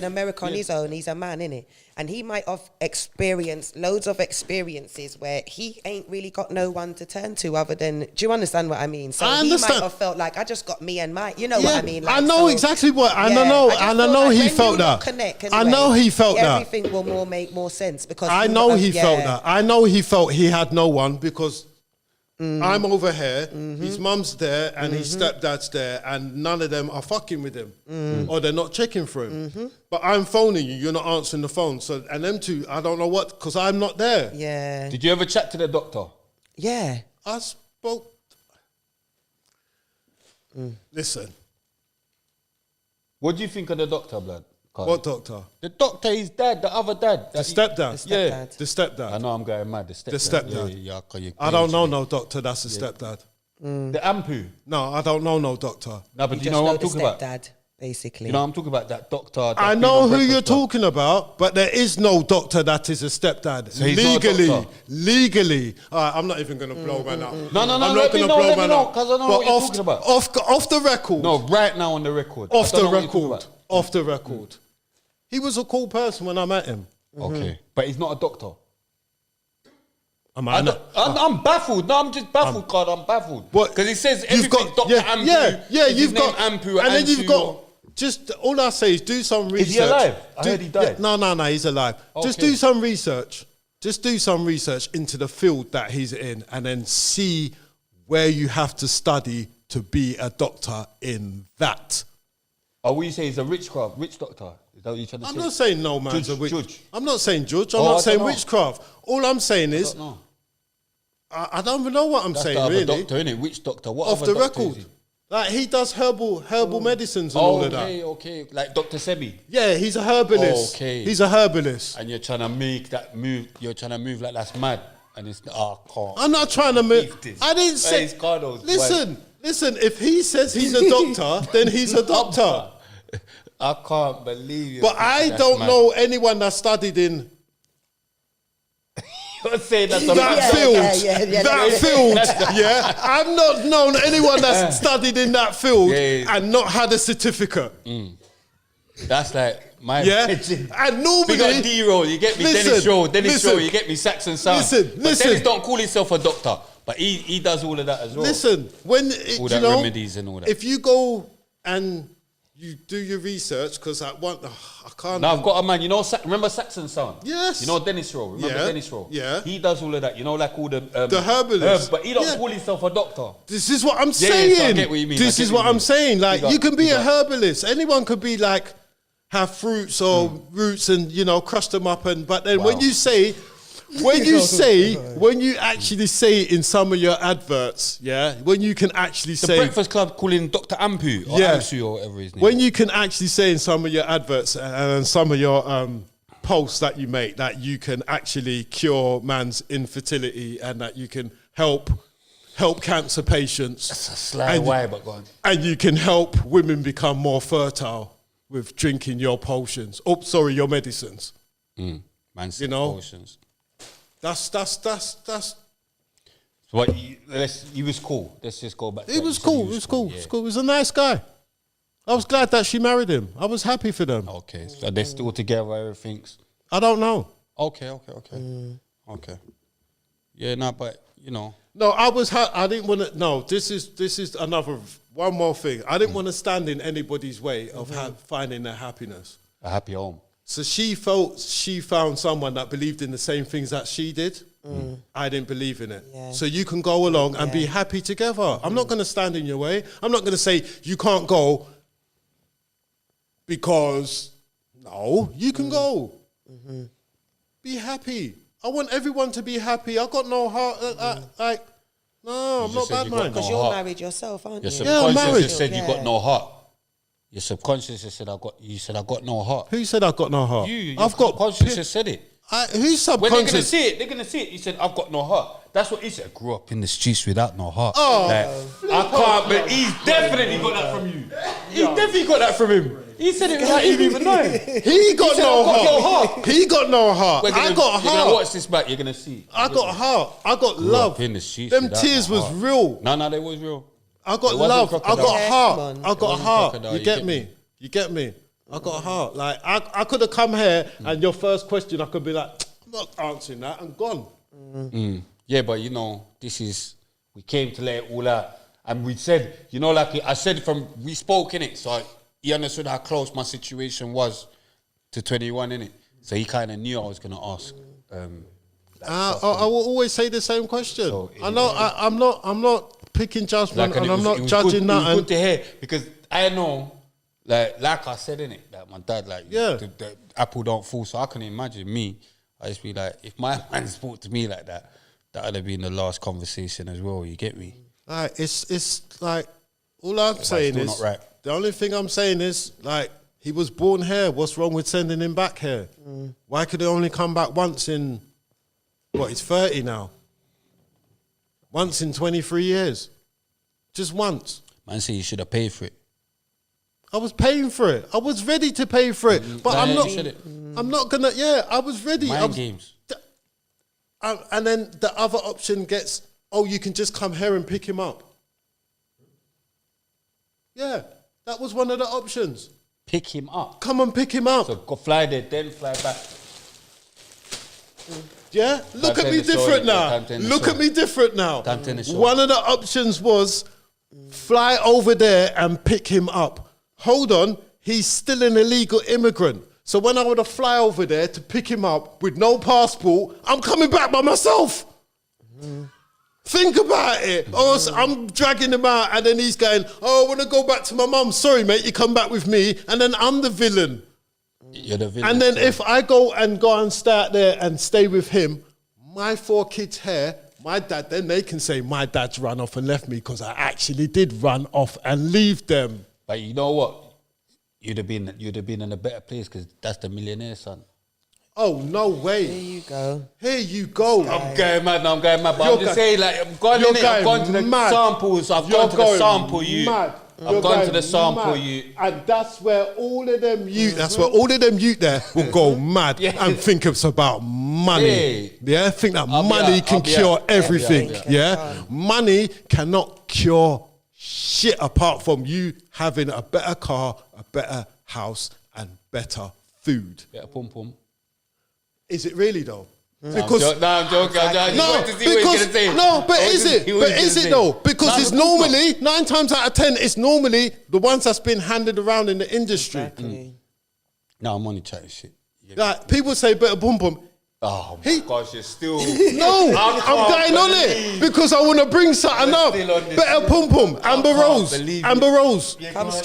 American on his own. He's a man, innit? And he might have experienced loads of experiences where he ain't really got no one to turn to other than. Do you understand what I mean? So I he understand. might have felt like I just got me and my. You know Yeah, what I mean? I Like, know so- exactly what I Yeah, know, just and I feel know like he when felt you that. lot connect I know he felt that. Everything will make more sense because I you know lot he have- felt yeah. that. I know he felt he had no one because I'm over here, his mum's there, and his stepdad's there, and none of them are fucking with him, or they're not checking for him. But I'm phoning you, you're not answering the phone. So, and them two, I don't know what, because I'm not there. Yeah. Did you ever chat to the doctor? Yeah. I spoke. Listen, What do you think of the doctor, blood? Carl? what doctor? The doctor, his dad, the other dad. The stepdad. The Yeah. stepdad. The stepdad. I know I'm going mad. The stepdad. The stepdad. Yeah, yeah, I don't know no doctor. That's the stepdad. The ampu. No, I don't know no doctor. No, but You do you just know what I'm the talking about? stepdad, basically. You know what I'm talking about? That doctor. that I been know on who Breakfast you're Club. talking about, but there is no doctor that is a stepdad. So he's not a legally, doctor? legally. I'm not even going to blow man up. No, I'm let not me going to know, blow let me man know, up. 'cause I know But what you're talking about. Off the record. No, right now on the record. I Off don't the know what you're talking record. about. Off the record. He was a cool person when I met him. Okay, but he's not a doctor. I'm I'm baffled. No, I'm just baffled, God. I'm baffled. What? Because it says You've everything got Dr. Ampu. yeah. is his You've name got Ampu, and then you've Ansu, got just all I say is do some research. Is he alive? I heard he died. No, he's alive. Just Okay. do some research. Just do some research into the field that he's in, and then see where you have to study to be a doctor in that. Oh, what you say he's a rich doctor? Is that what you're trying to say? I'm not saying no man's a witch. Judge. I'm not saying judge. I'm Oh, I not don't saying know. witchcraft. All I'm saying is No. I don't even know what I'm That's saying the other really. doctor, innit? Which doctor? What Off other the doctor is record. he? Like he does herbal medicines and all of that. Okay. Like Dr. Sebi. Yeah, he's a herbalist. Okay. He's a herbalist. And you're trying to make that move. You're trying to move like that's mad. And it's, can't. I'm not trying to move. This. I didn't say. It's Cardo's Listen. If he says he's a doctor, then he's a doctor. I can't believe you. But I don't know anyone that studied in You're saying that's that yeah, field. Yeah, I've not known anyone that's studied in that field and not had a certificate. That's like my And normally, we got D-roll, you get me. Dennis Rowe, you get me. Saxon Sound. But Dennis don't call himself a doctor, but he does all of that as well. Listen, when all that remedies and all that. If you go and you do your research, because I can't. Now I've got a man. You know, remember Saxon Sound? Yes. You know Dennis Rowe. Remember Dennis Rowe? Yeah. He does all of that. You know, like all the herbalist. herbs, but he don't call himself a doctor. This is what I'm saying. So I get what you mean. This is what I'm saying. Like you can be a herbalist. Anyone could be like have fruits or roots and crush them up but then when you actually say in some of your adverts, when you can actually The say Breakfast Club calling Dr. Ampu or Amsu or whatever his name. when you can actually say in some of your adverts and some of your posts that you make that you can actually cure man's infertility and that you can help cancer patients. That's a sly way, but go on. And you can help women become more fertile with drinking your potions. Your medicines. Man's potions. That's. So what? He was cool. Let's just go back. It was cool. It was cool. It was a nice guy. I was glad that she married him. I was happy for them. Okay, so they're still together. Everything's. I don't know. Okay. Yeah, no, but No, I didn't want to. No, this is another one more thing. I didn't want to stand in anybody's way of finding their happiness. A happy home. So she felt she found someone that believed in the same things that she did. I didn't believe in it. Yeah. So you can go along and be happy together. I'm not going to stand in your way. I'm not going to say you can't go because no, you can go. Be happy. I want everyone to be happy. I got no heart. No, I'm not bad man. Because you're married yourself, aren't Your you? subconscious just said you got no heart. Your subconscious just said I got no heart. Who said I got no heart? Your subconscious just said it. Who's subconscious? When they're gonna see it. He said, "I've got no heart." That's what he said. I grew up in the streets without no heart. Oh, I can't. But he's definitely got that from you. He definitely got that from him. He said it without you even knowing. He got no heart. He got no heart. I got You're heart. gonna watch this back. You're gonna see. I got heart. I got love. In the streets Them without tears no was heart. real. No, they was real. I got It wasn't love. I crocodile. got Yeah, heart. come on. I got wasn't heart. crocodile, You you get get me? You get me? I got heart. Like I could have come here and your first question I could be like, I'm not answering that and gone. Yeah, but we came to let it all out. And we said, like I said we spoke in it, so he understood how close my situation was to 21, innit? So he kind of knew I was going to ask. I will always say the same question. So I know I'm not picking judgment and I'm not judging that. It was nothing. good to hear because I know, like I said in it, that my dad, the apple don't fall. So I can imagine me. I just be like, if my man spoke to me like that, that would have been the last conversation as well. You get me? It's like all I'm saying still is not right. the only thing I'm saying is like he was born here. What's wrong with sending him back here? Why could he only come back once in? What, he's 30 now. Once in 23 years. Just once. Man say you should have paid for it. I was paying for it. I was ready to pay for it. But I'm not. I'm not gonna. Yeah, I was ready. Mind games. And then the other option gets, you can just come here and pick him up. Yeah, that was one of the options. Pick him up. Come and pick him up. So go fly there, then fly back. Yeah, look at me different now. Look at me different now. One of the options was fly over there and pick him up. Hold on, he's still an illegal immigrant. So when I would have fly over there to pick him up with no passport, I'm coming back by myself. Think about it. I'm dragging him out and then he's going, I want to go back to my mum. Sorry, mate, you come back with me. And then I'm the villain. You're the villain. And then if I go and stay out there and stay with him, my 4 kids here my dad, then they can say my dad's run off and left me because I actually did run off and leave them. But you know what? You'd have been in a better place because that's the millionaire son. Oh, no way. Here you go. Here you go. I'm going mad. But You're I'm just saying, like, I've gone You're in it. I've gone to the mad. samples. I've You're gone to the going sample you. mad. I've You're gone to going the sample mad. you. And that's where all of them youth, that's where all of them youth there will go mad and think it's about money. Yeah, think that money can cure everything. Yeah, money cannot cure shit apart from you having a better car, a better house, and better food. Better pum. Is it really though? Because I'm joking. But is it though? Because it's normally 9 times out of 10, it's normally the ones that's been handed around in the industry. Exactly. No, I'm only chatting shit. Like people say better pum pum. Oh my gosh, you're still. No, I'm going on it because I want to bring something up. Better pum pum. Amber Rose.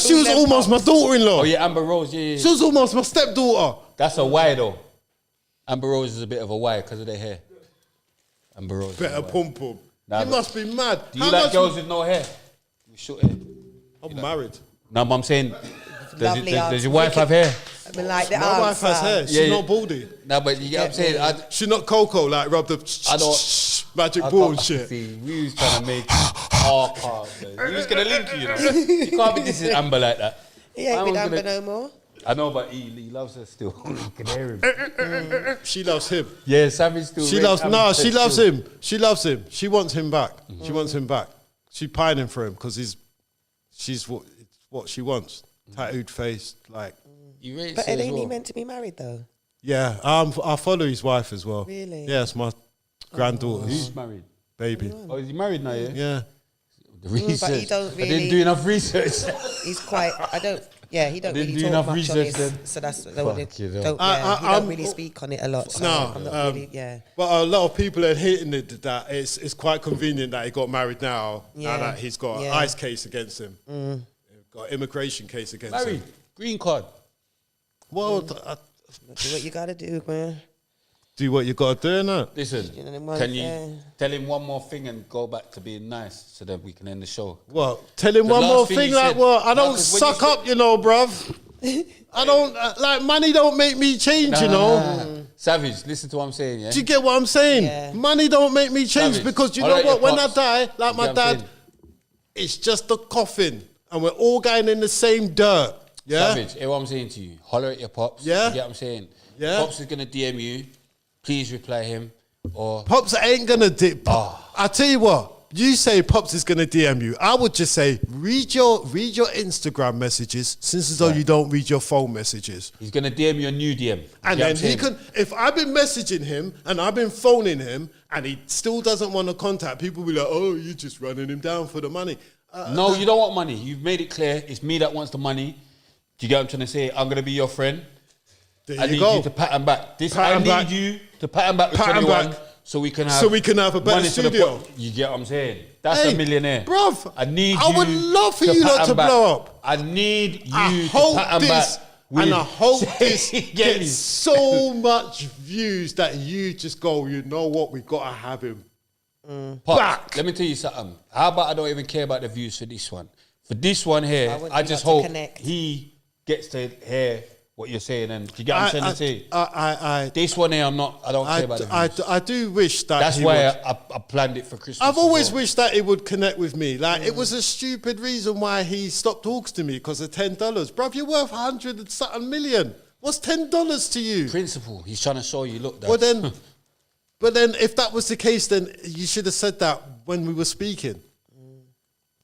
She was almost my daughter-in-law. Oh yeah, Amber Rose. Yeah. She was almost my stepdaughter. That's a why though. Amber Rose is a bit of a why because of their hair. Amber Rose. Better pum pum. Nah, You must be mad. Do you like girls with no hair? With short hair? I'm married. No, but I'm saying, Lovely does your wife have hair? I mean, like the My wife has hair. She's Yeah, not baldy. No, but you get what I'm saying. She's not Coco, like rub the magic ball and shit. See, we was trying to make our part. We was going to link you, you know. You can't be dissing Amber like that. He ain't Man been was Amber gonna- no more. I know, but he loves her still. You can hear him. She loves him. Yeah, Savage still. She rates loves Amber she loves still. him. She loves him. She wants him back. She wants him back. She's pining for him because she's what she wants. Tattooed face, like You rates But her as ain't he well. meant to be married though? yeah. I follow his wife as well. Really? Yeah, it's my granddaughter's Who's married? baby. Oh, is he married now? Yeah. Yeah. The research. don't I really- didn't do enough research. He's quite. He don't Didn't really do talk enough much research on his. then. So that's Fuck don't, you, though. he don't really speak on it a lot. So I'm not really. Yeah. But a lot of people are hitting it that it's quite convenient that he got married now. Yeah. Now that he's got an ICE case against him. Got an immigration case against Married. him. Green card. Well, Do what you gotta do, man. do what you got to do, innit? Listen, You know, them ones can you there. tell him one more thing and go back to being nice so that we can end the show? Well, tell him The one last more thing thing you like said- what? I No, don't 'cause when you suck said- up, you know, bruv. I don't, like, money don't make me change, you know? Savage, listen to what I'm saying, yeah? Do you get what I'm saying? Yeah. Money don't make me change Savage. because you All know right, what? your When I pops. die, like You my get what I'm dad, saying? it's just a coffin and we're all going in the same dirt. Yeah? Savage, hear what I'm saying to you. Holler at your pops. Yeah. You get what I'm saying? Yeah. Pops is going to DM you. Please reply him. Or Pops ain't gonna dip. Oh. I tell you what. You say Pops is gonna DM you. I would just say read your Instagram messages, since as though you don't read your phone messages. he's going to DM you a new DM. You And get what then I'm he saying? can. If I've been messaging him and I've been phoning him and he still doesn't want to contact, people will be like, "Oh, you're just running him down for the money." No, you don't want money. You've made it clear. It's me that wants the money. Do you get what I'm trying to say? I'm going to be your friend. There I you need go. you to pat him back. Pat I him need back. you to pat him back with Pat him 21 back. so we can have a better money to the studio. you get what I'm saying? That's Hey, a millionaire. bruv, I need I you would love for to you pat lot to him back. blow up. I need you I to hope pat him this, back. and I hope this Get gets me? so much views that you just go, you know what, we gotta have him. Pops, back. let me tell you something. How about I don't even care about the views for this one? For this one here, want I you just lot to hope connect. he gets to hear what you're saying. And you get what I'm trying to say? I This one here, I don't care about the views. I do wish that That's he why would. I planned it for Christmas. I've as always well. wished that he would connect with me. Like, it was a stupid reason why he stopped talking to me because of $10. Bruv, you're worth 100 and something million. What's $10 to you? Principle. He's trying to show you, look, Well, Dad. then, but then if that was the case, then you should have said that when we were speaking.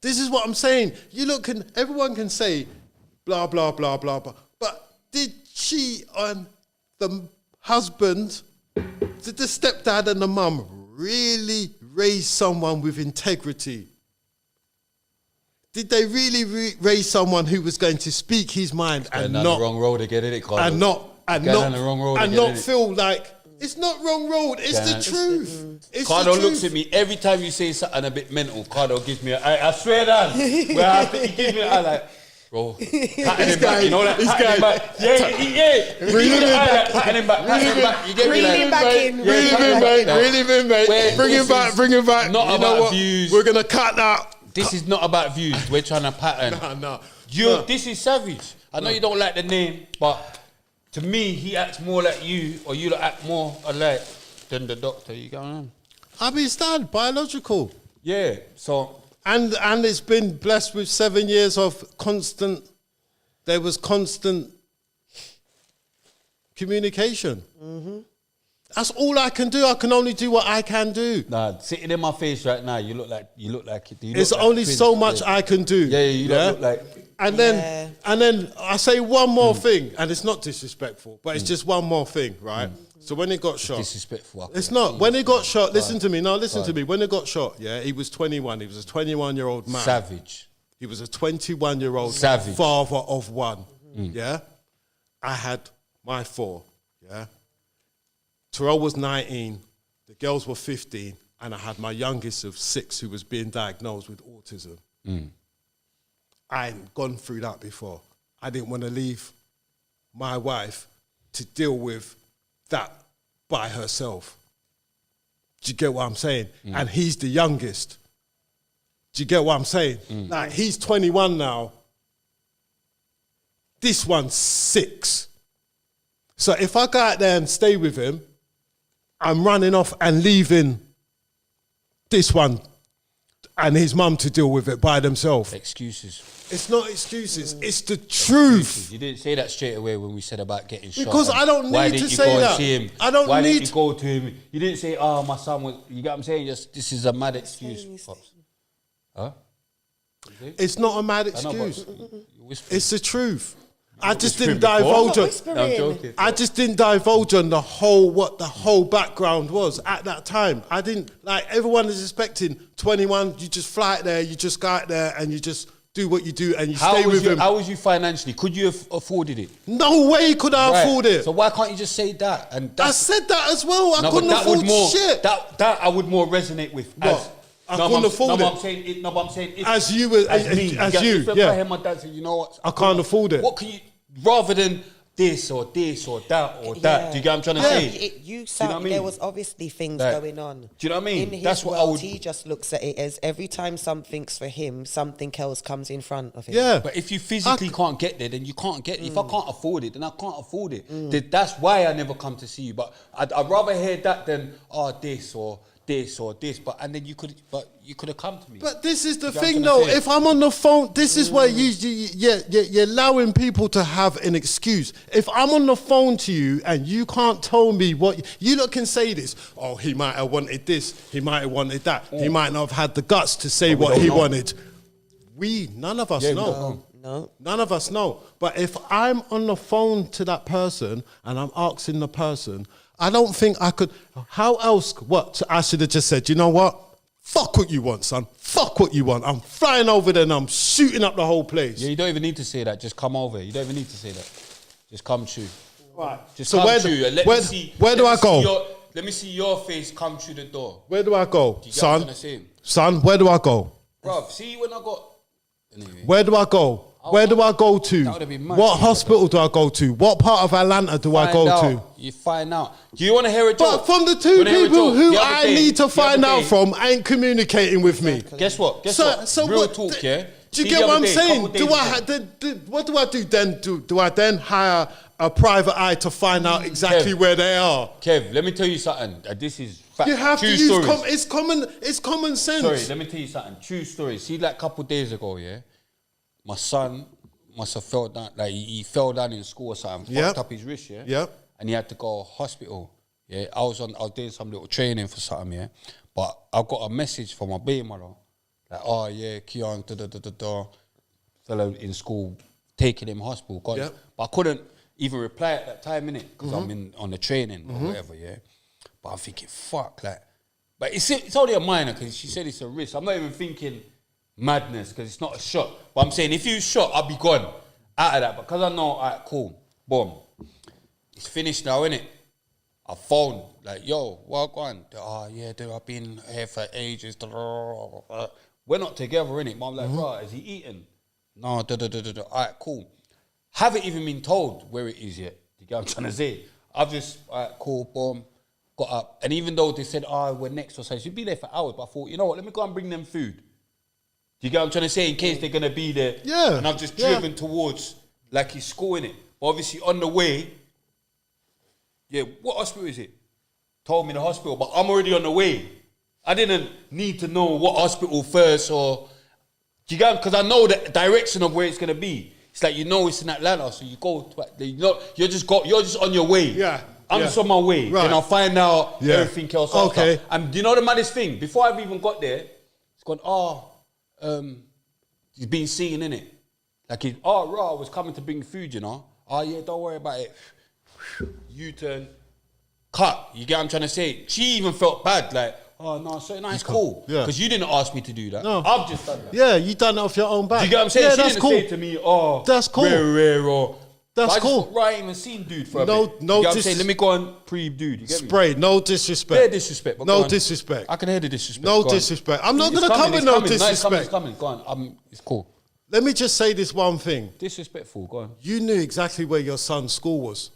This is what I'm saying. You look, everyone can say blah, blah, blah, blah, blah. But did she and the husband, did the stepdad and the mum really raise someone with integrity? Did they really raise someone who was going to speak his mind and down not the wrong road again, innit, Carlo? and not and Going not down the wrong road and again, not innit? feel like it's not wrong road. It's the truth. It's Cardo the looks truth. at me every time you say something a bit mental. Cardo gives me I swear that. He gives me a eye like, Bro, patting him back, you know that? Patting him back. Yeah. Reel him in back. Patting him back. You get me? Reel him back in. Reel him in, mate. Reel him in, mate. Bring him back. Not You know about what? views. We're going to cut that. This is not about views. We're trying to pattern. No. This is savage. I know you don't like the name, but to me, he acts more like you, or you act more alike than the doctor. You going on? I mean, it's done. Biological. Yeah. So And it's been blessed with 7 years of constant communication. That's all I can do. I can only do what I can do. nah, sitting in my face right now, you look like It's only so much I can do. Yeah, you don't look like. And then I say one more thing, and it's not disrespectful, but it's just one more thing, right? So when he got shot, Disrespectful. it's not. When he got shot, listen to me. No, listen to me. When he got shot, yeah, he was 21. He was a 21-year-old man. Savage. He was a 21-year-old Savage. father of one. Yeah, I had my 4. Yeah, Terrell was 19. The girls were 15, and I had my youngest of 6 who was being diagnosed with autism. I hadn't gone through that before. I didn't want to leave my wife to deal with that by herself. Do you get what I'm saying? And he's the youngest. Do you get what I'm saying? Like, he's 21 now. This one's 6. So if I go out there and stay with him, I'm running off and leaving this one and his mum to deal with it by themselves. Excuses. It's not excuses. It's the truth. You didn't say that straight away when we said about getting shot. Because I don't Why need didn't to you say go and that. see him? I don't Why need- didn't you go to him? You didn't say, "Oh, my son was." You get what I'm saying? Just this is a mad excuse. Pops. Huh? It's not a mad I know, but excuse. you're whispering. It's the truth. I just whispering didn't before? divulge Not on. whispering. No, I'm joking. I just didn't divulge on what the whole background was at that time. I didn't, like, everyone is expecting 21. You just fly out there, you just go out there, and you just do what you do, and you stay with him. How was you financially? Could you have afforded it? No way could I Right. afford it. So why can't you just say that? And I that's, said that as well. I no, couldn't but that afford would more. shit. That I would more resonate with. What? I couldn't afford no, it. I'm saying it. No, but I'm saying if, As you were- as as- me, as get- you, if I yeah. hear my dad say, you know what? I can't afford it. What can you rather than this or this or that or that? Do you get what I'm trying to say? You Do you know what I mean? there was obviously things Like, going on. do you know what I mean? In his That's what I world, would- he just looks at it as every time something's for him, something else comes in front of him. Yeah. But if you physically can't get there, then you can't get it. If I can't afford it, then I can't afford it. That's why I never come to see you. But I'd rather hear that than this or this or this. But you could have come to me. But this is the You know thing, what I'm though. trying to say? If I'm on the phone, this is where you're allowing people to have an excuse. If I'm on the phone to you and you can't tell me what you lot can say this. Oh, he might have wanted this. He might have wanted that. He might not have had the guts to say what don't he know. wanted. None of us Yeah, we know. don't know. No. None of us know. But if I'm on the phone to that person and I'm asking the person, I don't think I could. How else? What? I should have just said, you know what? Fuck what you want, son. Fuck what you want. I'm flying over there and I'm shooting up the whole place. Yeah, you don't even need to say that. Just come over. You don't even need to say that. Just come true. Right. Just So come where, true. And where do I go? Let me see your face come through the door. Where do I go, Do you get what I'm son? trying to say? Son, where do I go? Bruv, see when I got... Anyway. Where do I go? Where do I go to? That would've been mad. What hospital do I go to? What part of Atlanta do I go to? You find out. Do you want to hear a joke? But from the You two wanna hear a people joke? who The other I day- need to the find other out day- from ain't communicating with me. Guess what? Guess So, what? so Real what? talk, yeah? Do you See, get the what other I'm day, saying? couple days ago- What do I do then? Do I then hire a private eye to find out exactly Kev. where they are? Kev, let me tell you something. This is fact. You have to True use stories. it's common sense. Sorry, let me tell you something. True story. See, like a couple days ago, yeah, my son must have fell down. Like he fell down in school or something. Yep. Fucked up his wrist, yeah. Yep. And he had to go to hospital. Yeah, I was doing some little training for something, yeah. But I got a message from my baby mother, like, oh yeah, Keon, fellow in school, taking him hospital. Yep. But I couldn't even reply at that time, innit, because I'm on the training or whatever, yeah. But I'm thinking, fuck, like, but it's only a minor because she said it's a risk. I'm not even thinking madness because it's not a shot. But I'm saying if you shot, I'll be gone out of that. Because I know, all right, cool, boom, it's finished now, innit? I phoned, like, yo, what on? Oh, yeah, dude, I've been here for ages. We're not together, innit? But I'm like, right, is he eating? No, All right, cool. Haven't even been told where it is yet. You get what I'm trying to say? I've just, all right, cool, boom, got up. And even though they said, we're next or something, you'd be there for hours, but I thought, you know what, let me go and bring them food. Do you get what I'm trying to say? In case they're going to be there. Yeah. And I've just driven towards, like he's scoring it. But obviously on the way, what hospital is it? Told me the hospital, but I'm already on the way. I didn't need to know what hospital first or, do you get, because I know the direction of where it's going to be. It's like, it's in Atlanta, so you go to, you're just on your way. Yeah. I'm just on my way. Right. Then I'll find out everything else after. Okay. And do you know the maddest thing? Before I've even got there, it's gone, he's been seen, innit? Like, I was coming to bring food, don't worry about it. U-turn, cut. You get what I'm trying to say? She even felt bad, like, no, so it's cool. Yeah. Because you didn't ask me to do that. No. I've just done that. Yeah, you done it off your own back. Do you get what I'm saying? Yeah, She that's didn't cool. say to me, That's cool. rare, or... That's I cool. just thought, right, I ain't even seen dude for a No- bit. no You get what I'm dis- saying? Let me go and pre-dude, you get me? Spray, no disrespect. Bare disrespect. But go No on. disrespect. I can hear the disrespect. No Go on. disrespect. I'm not It's going to come coming, with it's no coming. disrespect. It's coming. Go on. It's cool. Let me just say this one thing. Disrespectful. Go on. You knew exactly where your son's school was.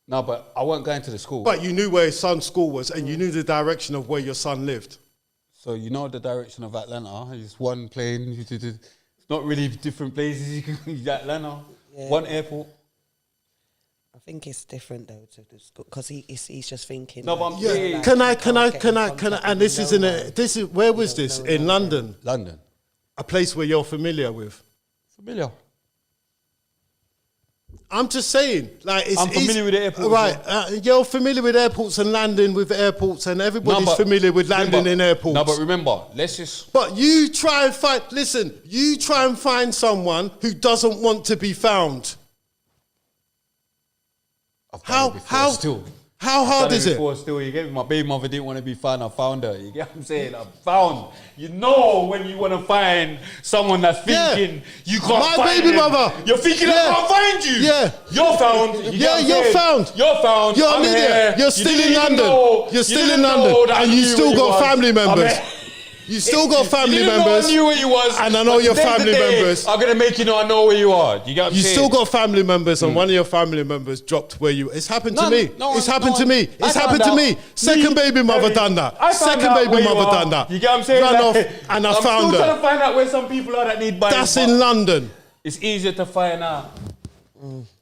No, but I wasn't going to the school. But you knew where his son's school was and you knew the direction of where your son lived. So you know the direction of Atlanta. It's one plane. It's not really different places. You can Atlanta. Yeah. One airport. I think it's different though to the school because he's just thinking. No, but like, I'm- you know, yeah. like, Can I, you can't get in and contact this with is no one. where was You this? don't know In London. London. A place where you're familiar with. Familiar. I'm just saying, like it's I'm familiar easy- with the airports, right? You're familiar with airports and landing with airports, and everybody's familiar with landing in airports. No, but remember, let's just... But you try and find. Listen, you try and find someone who doesn't want to be found. I've done it before still. How I've hard done is it? before still. You get me? My baby mother didn't want to be found. I found her. You get what I'm saying? I found. You know when you want to find someone that's thinking you can't My find baby them. mother. You're thinking Yeah. I can't find you. Yeah. You're found. You get Yeah, what I'm you're saying? found. You're found. You're I'm an idiot. here. You're You still didn't in even London. know- You're still didn't in London, know that and I you knew still where got was. family I'm members. here. You still got family you didn't members. Know I knew where you was. And I know but your today's family the day, members. I'm gonna make you know I know where you are. You get what I'm You saying? still got family members, and one of your family members dropped where you. It's happened to me. It's happened to me. It's happened to me. Second baby mother done that. Second baby mother done that. You get what I'm saying? Ran off, Like, and I I'm found still trying her. to find out where some people are that need buying. That's but in London. It's easier to find out.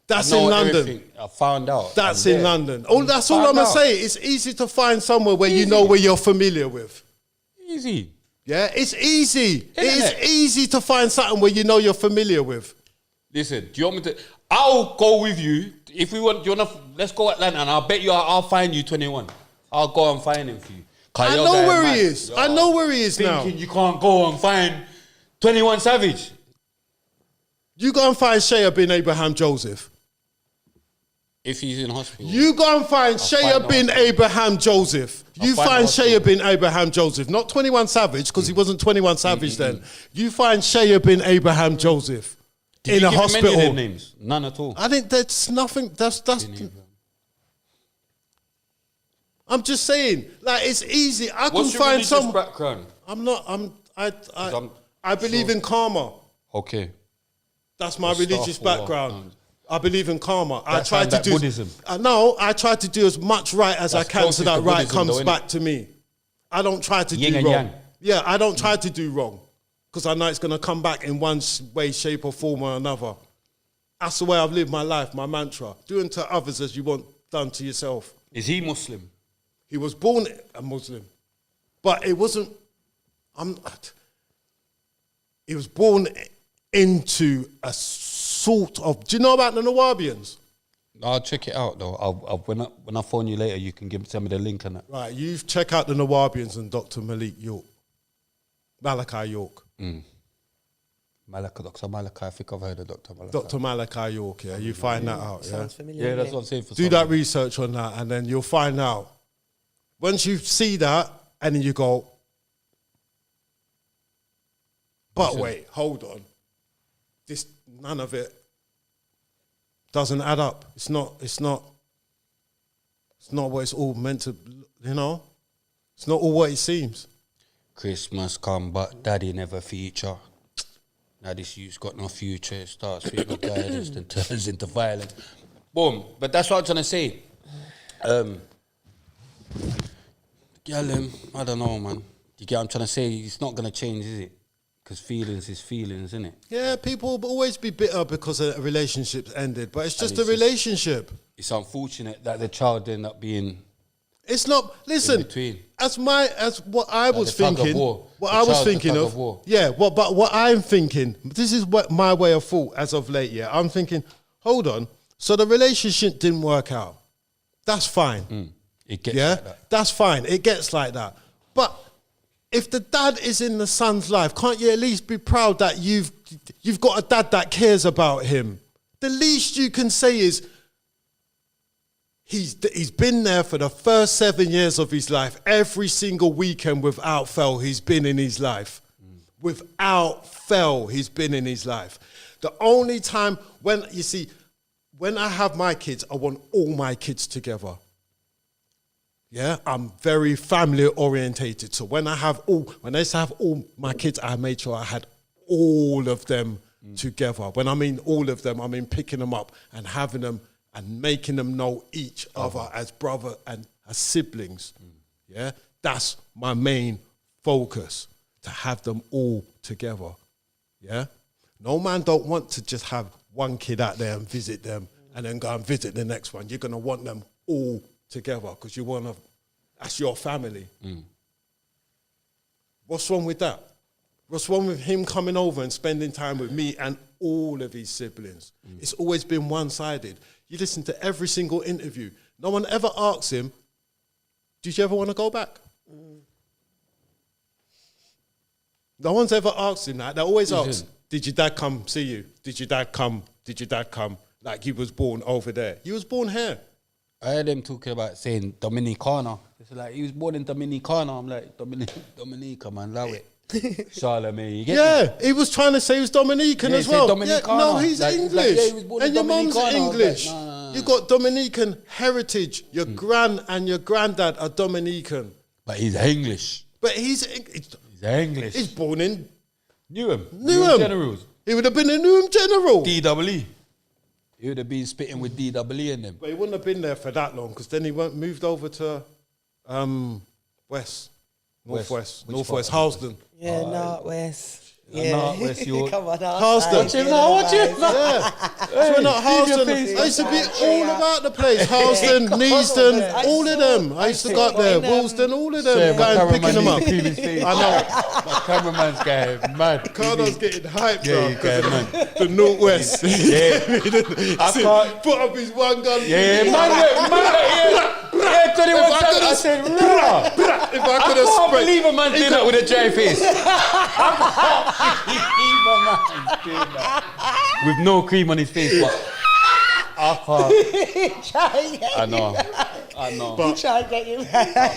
That's I know in London. everything. I found out. That's I'm in there. London. That's all I'm Found gonna out. say. It's easy to find somewhere where you Easy. know where you're familiar with. Easy. Yeah, it's easy. It is Internet. easy to find something where you know you're familiar with. Listen, do you want me to? I'll go with you if we want. Do you want to? Let's go Atlanta, and I'll bet you I'll find you 21. I'll go and find him for you. 'Cause I you're know going where mad. he is. You're I know where he is now. Thinking you can't go and find 21 Savage. You go and find Shea bin Abraham Joseph. If he's in hospital. You go and find Shea find bin out. Abraham Joseph. You find find out. Shea bin Abraham Joseph, not 21 Savage, because he wasn't 21 Savage then. You find Shea bin Abraham Joseph Did in you a give him any of hospital. them names? None at all. I think that's nothing. That's. I'm just saying, like it's easy. I What's can your find religious some. background? I'm not. I'm I believe sure. in karma. Okay. That's my Astaghfirullah. religious background. I believe in karma. I That try sounds to like do. Buddhism. No, I try to do as much right as I That's can so closest that to right Buddhism comes though, innit? back to me. I don't try to Yin do and wrong. yang. Yeah, I don't try to do wrong because I know it's going to come back in one way, shape, or form or another. That's the way I've lived my life, my mantra. Do unto others as you want done to yourself. Is he Muslim? He was born a Muslim, but it wasn't. He was born into a sort of. Do you know about the Nawabians? I'll check it out though. When I phone you later, you can send me the link and that. Right, you check out the Nawabians and Dr. Malachi York. Dr. Malachi, I think I've heard of Dr. Malachi. Dr. Malachi York, yeah, you find that out, yeah. Sounds familiar. Yeah, that's innit? what I'm saying. For Do that research on that and then you'll find out. Once you see that and then you go, but Listen. wait, hold on. None of it doesn't add up. It's not what it's all meant to, you know? It's not all what it seems. Christmas come, but daddy never feature. Now this youth's got no future. It starts with guidance, then turns into violence. Boom. But that's what I'm trying to say. Girl, I don't know, man. You get what I'm trying to say? It's not going to change, is it? Because feelings is feelings, isn't it? Yeah, people will always be bitter because a relationship's ended, but it's just And a it's just- relationship. It's unfortunate that the child ended up being... It's not. Listen, In between. as what I was the tug of thinking, war. what The I was child's the thinking tug of, of war. yeah. But what I'm thinking, this is what my way of thought as of late. Yeah, I'm thinking, hold on. So the relationship didn't work out. That's fine. It gets Yeah, like that. that's fine. It gets like that. But if the dad is in the son's life, can't you at least be proud that you've got a dad that cares about him? The least you can say is he's been there for the first 7 years of his life. Every single weekend without fail, he's been in his life. Without fail, he's been in his life. The only time when I have my kids, I want all my kids together. Yeah, I'm very family orientated. So when I used to have all my kids, I made sure I had all of them together. When I mean all of them, I mean picking them up and having them and making them know each other as brother and as siblings. Yeah, that's my main focus, to have them all together. Yeah, no man don't want to just have one kid out there and visit them and then go and visit the next one. You're gonna want them all together because you want to. That's your family. What's wrong with that? What's wrong with him coming over and spending time with me and all of his siblings? It's always been one-sided. You listen to every single interview. No one ever asks him, did you ever want to go back? No one's ever asked him that. They always ask, did your dad come see you? Did your dad come? Did your dad come? Like he was born over there. He was born here. I heard them talking about saying Dominicana. It's like, he was born in Dominicana. I'm like, Dominica, man, love it. Charlemagne, you get me? Yeah, he was trying to say he was Dominican Yeah, as he said well. Dominicana. No, he's Like- English. like, yeah, he was born and in your mum's Dominicana. I was like, English. no. You got Dominican heritage. Your gran and your granddad are Dominican. But he's English. But he's He's English. he's born in Newham Generals. He would have been a Newham General. DWE. He would have been spitting with DWE in them. But he wouldn't have been there for that long because then he moved over to Northwest, Harlesden. Yeah, Northwest. Northwest, you- Come on, Harlesden. Watch him now, watch him now. Yeah. So not Harlesden. I used to be all about the place. Harlesden, Neasden, all of them. I used to go up there. Woolston, all of them. Sorry, my Going picking them cameraman up. needs to clean his face. I know. My cameraman's guy, mad. Cardo's getting hyped Yeah, now you because can, of man. the Northwest. I can't- Put up his one gun. Yeah, man, yeah, 21 If I seconds. I could've- said, rah. If I I could have can't spread. believe a man doing that with a dry face. I can't believe a man doing that. With no cream on his face, but I can't. I know. He try to get you I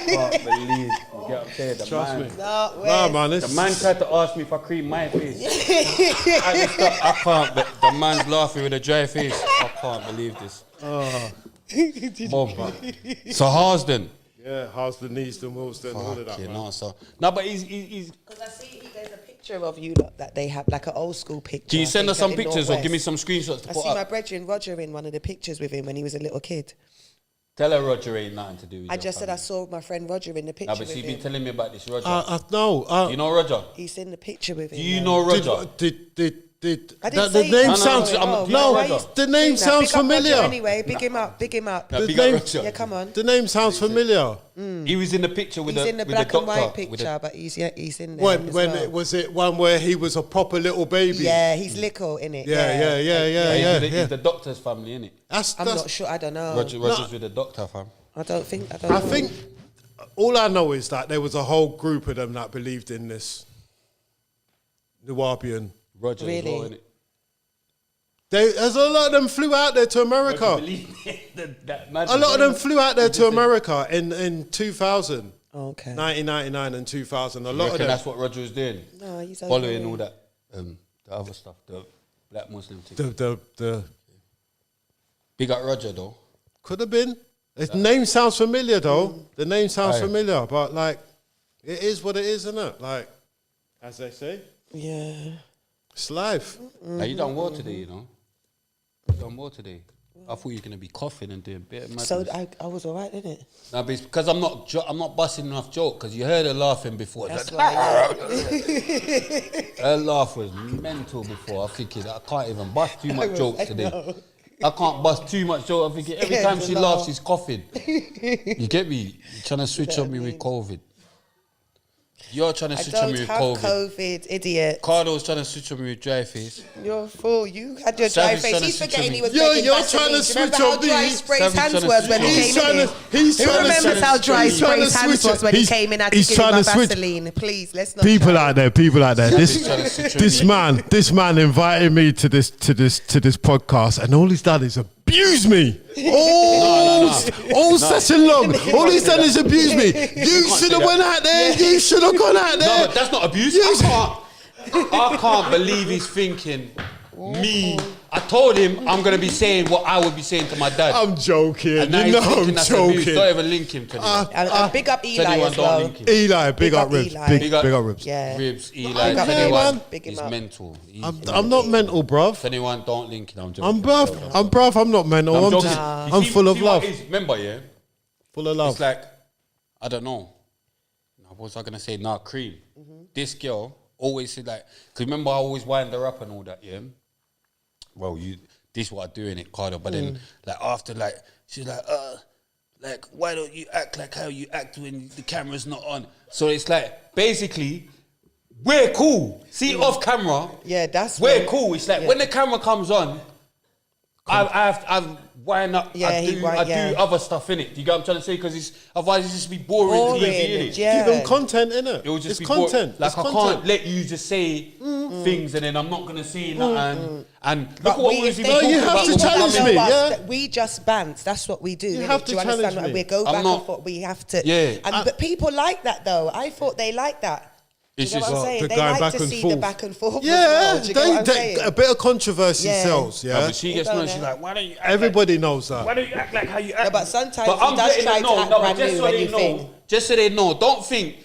can't believe. You get what I'm saying? The Trust man, me. Northwest. Nah, man. The It's, man tried to ask me if I cream my face. I can't, but the man's laughing with a dry face. I can't believe this. Bob. So Harlesden. yeah, Harlesden, Neasden, Woolston, all of that. Okay, Man. no, so no, but he's. Because I see there's a picture of you lot that they have, like an old school picture. Can you I send think, us some in pictures or give me Northwest. some screenshots to I put see my up? brethren Roger in one of the pictures with him when he was a little kid. Tell her Roger ain't nothing to do with I your just said I family. saw my friend Roger in the picture No, but she with been him. telling me about this Roger. No. You know Roger? He's in the picture with him. Do you man. know Roger? Did I didn't the say name it. sounds No, Oh, no, why Roger. you the name saying that? sounds Big up Roger familiar. Anyway, big him up, big him up. No, The big up name- Roger. Yeah, come on. The name sounds familiar. He was in the picture with He's the in the with black the and doctor. white with picture, but he's in there. When as when well. it was it one where he was a proper little baby. Yeah, he's little in it. Yeah. He's the doctor's family, innit? I'm not sure. I don't know. Roger's with the doctor, fam. I don't know. I think all I know is that there was a whole group of them that believed in this Nubian. Roger Really? as well, innit? There's a lot of them flew out there to America. A lot of them flew out there to America in 2000, Okay. 1999 and 2000. A You lot of reckon them. that's what Roger was doing? No, he's over Following there. all that, the other stuff, the black Muslim thing. The Big up Roger though. could have been. His name sounds familiar though. The name sounds Aye. familiar, but like It is what it is, isn't it? Like, as they say, Yeah. it's life. Now, you done well today, you know. You done well today. I thought you were gonna be coughing and doing a bit of madness. So I was all right, didn't it? No, but it's because I'm not busting enough joke because you heard her laughing before. That's Like, why. her laugh was mental before. I'm thinking I can't even bust too much jokes I today. know. I can't bust too much joke. I'm thinking every time she laughs, she's coughing. You get me? You're trying to switch on me with COVID. You're trying to I switch on me don't with have COVID. COVID, idiot. Cardo's trying to switch on me with dry face. You're a fool. You had your dry Savage face. trying to He's switch forgetting on he me. was Yo, begging you're Vaseline. trying to Do you remember switch how on me. dry Spray's Savage hands trying to was when switch he on me. came He's in trying here? to, he's Who trying to remembers how dry he's trying to Spray's hands switch- was when he he's- came in? I had to he's give him trying my to switch- Vaseline. Please, let's not. People try. out there, people out there. Savage trying to switch on me. This man invited me to this podcast, and all he's done is abuse me. All session long. All he's done is abuse me. You should have went out there. You should have gone out there. No, but that's not abuse. I can't believe he's thinking me. I told him I'm gonna be saying what I would be saying to my dad. I'm joking. And now You he's know thinking I'm that's abuse. Don't joking. even link him to anyone. And big up Eli Anyone as don't well. link him. Eli, big Big up up ribs. Eli. Big up ribs. Yeah. Ribs, Eli, Big up anyone. anyone. Big him He's up. mental. I'm not mental, bruv. If anyone don't link him, I'm joking. I'm bruv. I'm not mental. I'm I'm joking. just, You I'm see- full of see what love. it is? Remember, yeah? Full of love. It's like, I don't know. What was I going to say? Nah, Cream. This girl always said like, because remember I always wind her up and all that, yeah? Well, this is what I do in it, Cardo. But then, like, after, like, she's like, why don't you act like how you act when the camera's not on? So it's like, basically, we're cool. See, off camera, Yeah, that's we're when- cool. It's like, yeah. when the camera comes on, I've wind up, Yeah, I he do wind- yeah. other stuff in it. Do you get what I'm trying to say? Because otherwise it's just be boring TV, innit? yeah. Give them content, innit? It will just It's be content. Like It's I content. can't let you just say things and then I'm not gonna say nothing. And look But at what we, we've if been they- talking you about. have to when we challenge come me, in. yeah? that we just bant. That's what we do. You innit? have to do you understand? challenge me. We go I'm back not- and forth. We have to. Yeah. But people like that though. I thought they liked that. It's you know just what I'm saying? the They going like back to and see forth. the back and forth. as Yeah, well. Do you get what I'm saying? a bit of controversy Yeah. sells, No, yeah? but she gets Don't known. know. She's like, why don't you? Act Everybody knows Like, that. why don't you act like how you act? but sometimes But he I'm does letting try them to know. act No, but brand just new so when they you know. think. Just so they know. Don't think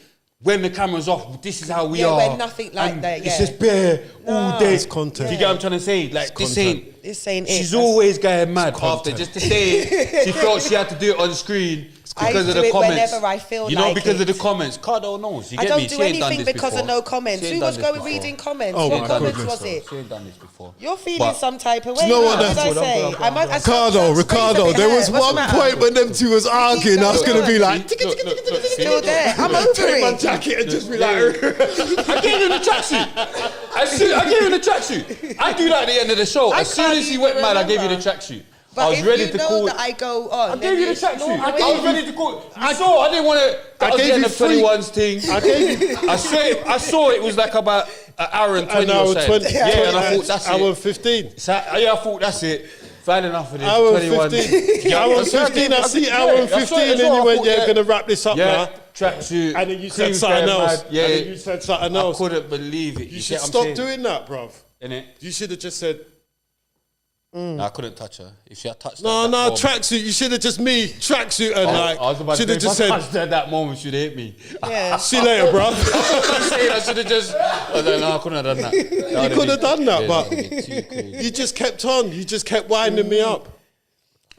when the camera's off, this is how we Yeah, are. when nothing like and that, It's yeah. just bare all day. It's content. Do you get what I'm trying to say? Like this ain't. This ain't it. She's That's- always going mad after content. just today. She felt she had to do it on screen I because of do the it comments. whenever I feel you know, like because it. of the comments. Cardo knows. You I get don't me? do She ain't done anything this because before. of no comments. She ain't Who done was this going before. reading comments? Oh, What my comments goodness. was it? She ain't done this before. You're feeling But- some type of way. you know what What did that's- I Hold on, say? hold on, hold on. Cardo, there was one point when them two was arguing. I was going to be like, Still there. I'm over take my it. jacket and just be Yeah. like, I gave him the tracksuit. I gave him the tracksuit. I do that at the end of the show. As soon can't as he even went mad, I gave you the remember. tracksuit. But I was if ready you to know call. that I go on, I then gave you the it's tracksuit. normal. I was ready to call. You saw. I didn't want to. I was gave getting you the free- 21's thing. I gave you I saw it was like about an hour and 20 an hour or so. 20. Yeah, and I thought that's hour it. 15. So, yeah, I thought that's it. Fine enough for this. Hour 21. 15. Yeah, Hour 15. I see hour and 15, and you went, yeah, going to wrap this up Yeah, now. tracksuit. And then you said cream's something going else. mad. Yeah, And then you said something else. I couldn't believe it. You see should what I'm stop saying? doing that, bruv. Innit? You should have just said, No, I couldn't touch her. If she had touched no, her at that moment- tracksuit. You should have just me, tracksuit, and I was like, about should to have say, just if I said, touched her at that moment, she'd hit me. Yeah. see you later, bruv. I'm saying I should have just. I was like, no, I couldn't have done that. You could have done that, but too crazy. you just kept on. You just kept winding me up.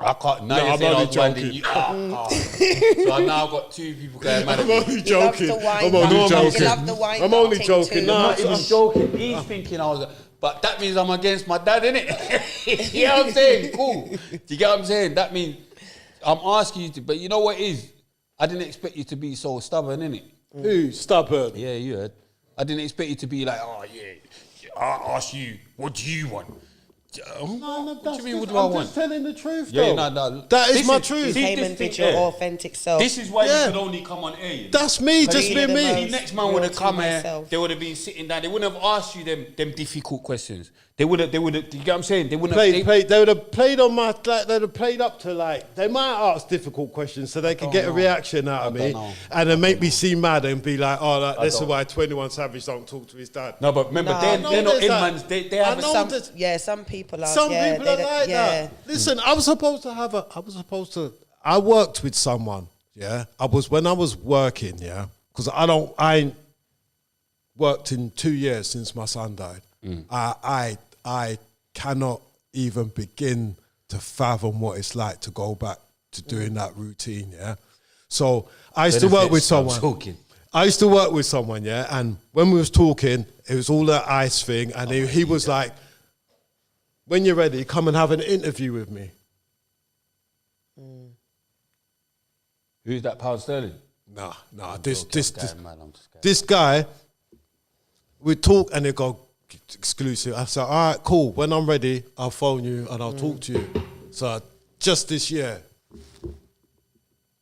I can't. Now No, you're I'm saying I only was winding joking. you. So I now got two people going mad. I'm at me. only He loves joking. the wind I'm up. only He joking. loves the wind I'm up only thing joking. too. No, I'm not even joking. He's thinking I was. But that means I'm against my dad, innit? You know what I'm saying? Cool. Do you get what I'm saying? That means I'm asking you to. But you know what it is? I didn't expect you to be so stubborn, innit? Who? Stubborn. Yeah, you heard. I didn't expect you to be like, oh yeah, I ask you, what do you want? What do you mean, what do I I'm want? just telling the truth, Yeah, though. no. That is This my truth. see Came this and thing did your here? authentic self. This is why Yeah. you could only come on air. You know? That's me, just Really being the me. most- The next man would have Real to come here. myself. They would have been sitting down. They wouldn't have asked you them difficult questions. They would have. You get what I'm saying? They wouldn't have. They would have played on my, like, they'd have played up to, like, they might ask difficult questions so they could get a reaction out of I me don't know. and then make me seem mad and be like, oh, like, this is don't. why 21 Savage don't talk to his dad. No, but remember, No. they're No, not there's that. Emmons. They have I know some. that- Yeah, some people are. Some yeah, people are they don't- like yeah. that. Listen, I worked with someone, yeah. When I was working, yeah, because I ain't worked in 2 years since my son died. I cannot even begin to fathom what it's like to go back to doing that routine, yeah? So I used to work with someone. I used to work with someone, yeah? And when we was talking, it was all that ice thing, and he was like, when you're ready, come and have an interview with me. Who's that, Pound Sterling? Nah, I'm this just guy, we talk and they go, exclusive. I said, all right, cool. When I'm ready, I'll phone you and I'll talk to you. So just this year,